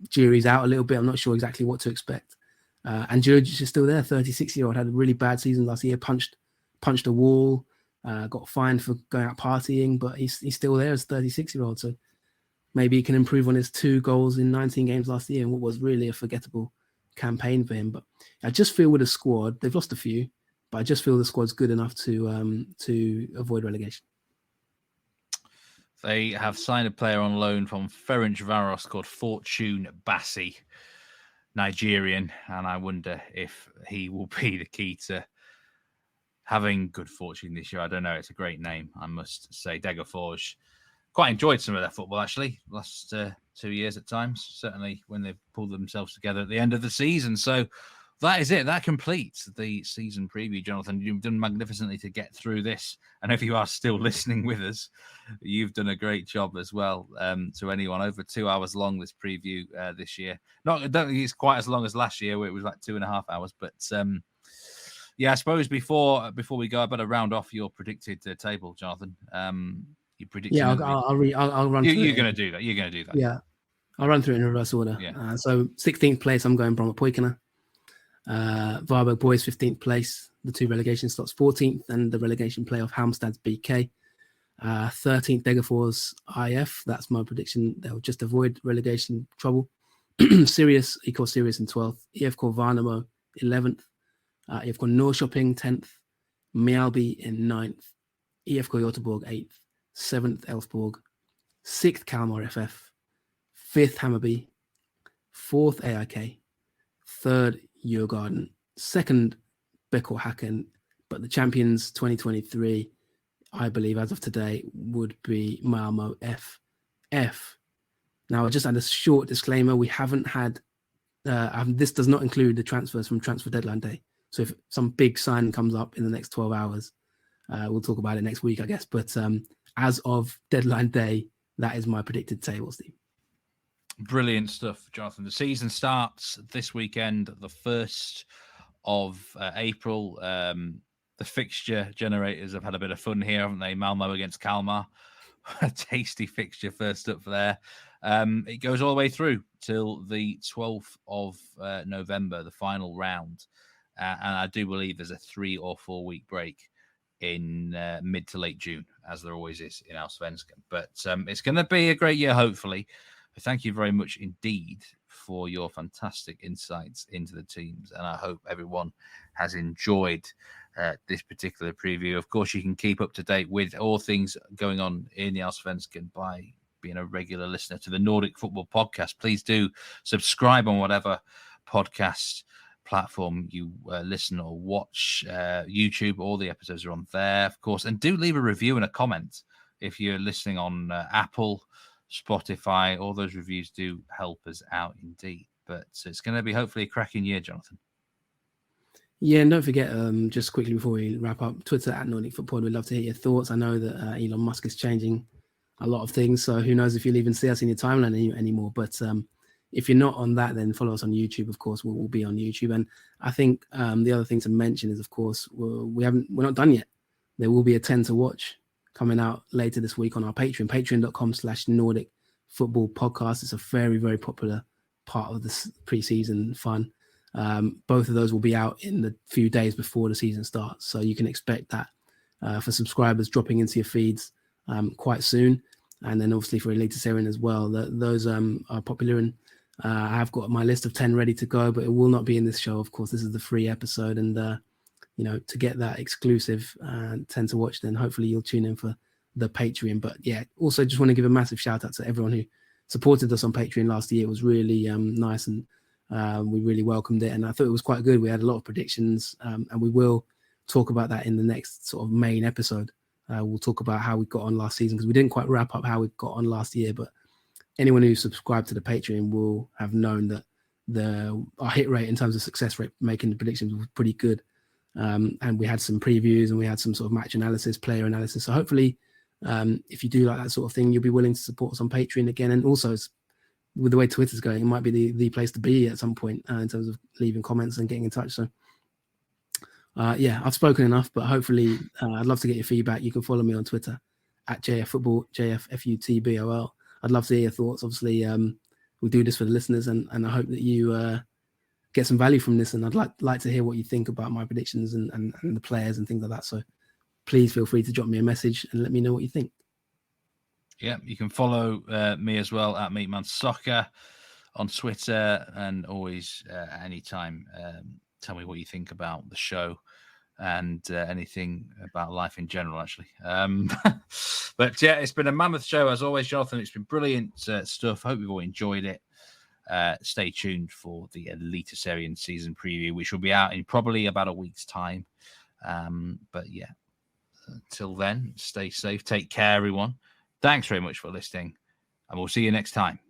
jury's out a little bit. I'm not sure exactly what to expect. And Djurgården is still there. 36-year-old had a really bad season last year. Punched a wall. Got fined for going out partying, but he's still there as a 36-year-old. So maybe he can improve on his 2 goals in 19 games last year and what was really a forgettable campaign for him. But I just feel with the squad, they've lost a few, but I just feel the squad's good enough to avoid relegation. They have signed a player on loan from Ferencvaros called Fortune Bassi, Nigerian, and I wonder if he will be the key to having good fortune this year. I don't know. It's a great name, I must say. Degerfors. Quite enjoyed some of their football, actually, last 2 years at times, certainly when they've pulled themselves together at the end of the season. So that is it. That completes the season preview, Jonathan. You've done magnificently to get through this. And if you are still listening with us, you've done a great job as well. To anyone, over 2 hours long, this preview this year. I don't think it's quite as long as last year, where it was like 2.5 hours. But yeah, I suppose before we go, I better round off your predicted table, Jonathan. You predicted? Yeah, I'll run through it. You're going to do that. You're going to do that. Yeah, I'll run through it in reverse order. Yeah. So 16th place, I'm going Brommapojkarna. Varbergs boys 15th place, the 2 relegation slots 14th, and the relegation playoff Halmstad's BK. 13th Degerfors IF. That's my prediction. They'll just avoid relegation trouble. Sirius in 12th. IFK Värnamo 11th. IFK Norrköping 10th. Mjällby in 9th. IFK Göteborg 8th. 7th Elfsborg. 6th Kalmar FF. 5th Hammarby. 4th AIK. 3rd Djurgården. 2nd BK Häcken. But the champions 2023, I believe, as of today, would be Malmö FF. Now, I just had a short disclaimer. We haven't had, this does not include the transfers from transfer deadline day. So if some big sign comes up in the next 12 hours, we'll talk about it next week, I guess. But as of deadline day, that is my predicted table, Steve. Brilliant stuff, Jonathan. The season starts this weekend, the 1st of April. The fixture generators have had a bit of fun here, haven't they? Malmo against Kalmar. A tasty fixture first up for there. It goes all the way through till the 12th of November, the final round. And I do believe there's a 3 or 4 week break in mid to late June, as there always is in Allsvenskan. But it's going to be a great year, hopefully. Thank you very much indeed for your fantastic insights into the teams. And I hope everyone has enjoyed this particular preview. Of course, you can keep up to date with all things going on in the Allsvenskan by being a regular listener to the Nordic Football Podcast. Please do subscribe on whatever podcast platform you listen or watch. YouTube, all the episodes are on there, of course. And do leave a review and a comment if you're listening on Apple, Spotify. All those reviews do help us out indeed. But it's going to be hopefully a cracking year, Jonathan. Yeah, and don't forget, just quickly before we wrap up, Twitter at Nordic Football. We'd love to hear your thoughts. I know that Elon Musk is changing a lot of things, so who knows if you'll even see us in your timeline anymore. But if you're not on that, then follow us on YouTube. Of course, we'll be on YouTube. And I think the other thing to mention is, of course, we're not done yet. There will be a 10 to watch coming out later this week on our Patreon, patreon.com/Nordic Football Podcast. It's a very, very popular part of this preseason fun. Both of those will be out in the few days before the season starts. So you can expect that for subscribers dropping into your feeds quite soon. And then obviously for Itinerary as well, those are popular. And I have got my list of 10 ready to go, but it will not be in this show. Of course, this is the free episode. And, to get that exclusive 10 to watch, then hopefully you'll tune in for the Patreon. But yeah, also just want to give a massive shout out to everyone who supported us on Patreon last year. It was really nice, and we really welcomed it. And I thought it was quite good. We had a lot of predictions, and we will talk about that in the next sort of main episode. We'll talk about how we got on last season, because we didn't quite wrap up how we got on last year. But anyone who subscribed to the Patreon will have known that our hit rate in terms of success rate making the predictions was pretty good. And we had some previews and we had some sort of match analysis, player analysis. So hopefully, if you do like that sort of thing, you'll be willing to support us on Patreon again. And also, with the way Twitter's going, it might be the place to be at some point in terms of leaving comments and getting in touch. So, yeah, I've spoken enough, but hopefully I'd love to get your feedback. You can follow me on Twitter at JFFootball, JFFUTBOL. I'd love to hear your thoughts. Obviously, we'll do this for the listeners, and I hope that you get some value from this. And I'd like to hear what you think about my predictions and the players and things like that. So please feel free to drop me a message and let me know what you think. Yeah, you can follow me as well at Meatman Soccer on Twitter, and always anytime tell me what you think about the show and anything about life in general, actually. But yeah, it's been a mammoth show as always, Jonathan. It's been brilliant stuff. I hope you've all enjoyed it. Stay tuned for the Itinerary season preview, which will be out in probably about a week's time. But yeah, until then, stay safe, take care, everyone. Thanks very much for listening, and we'll see you next time.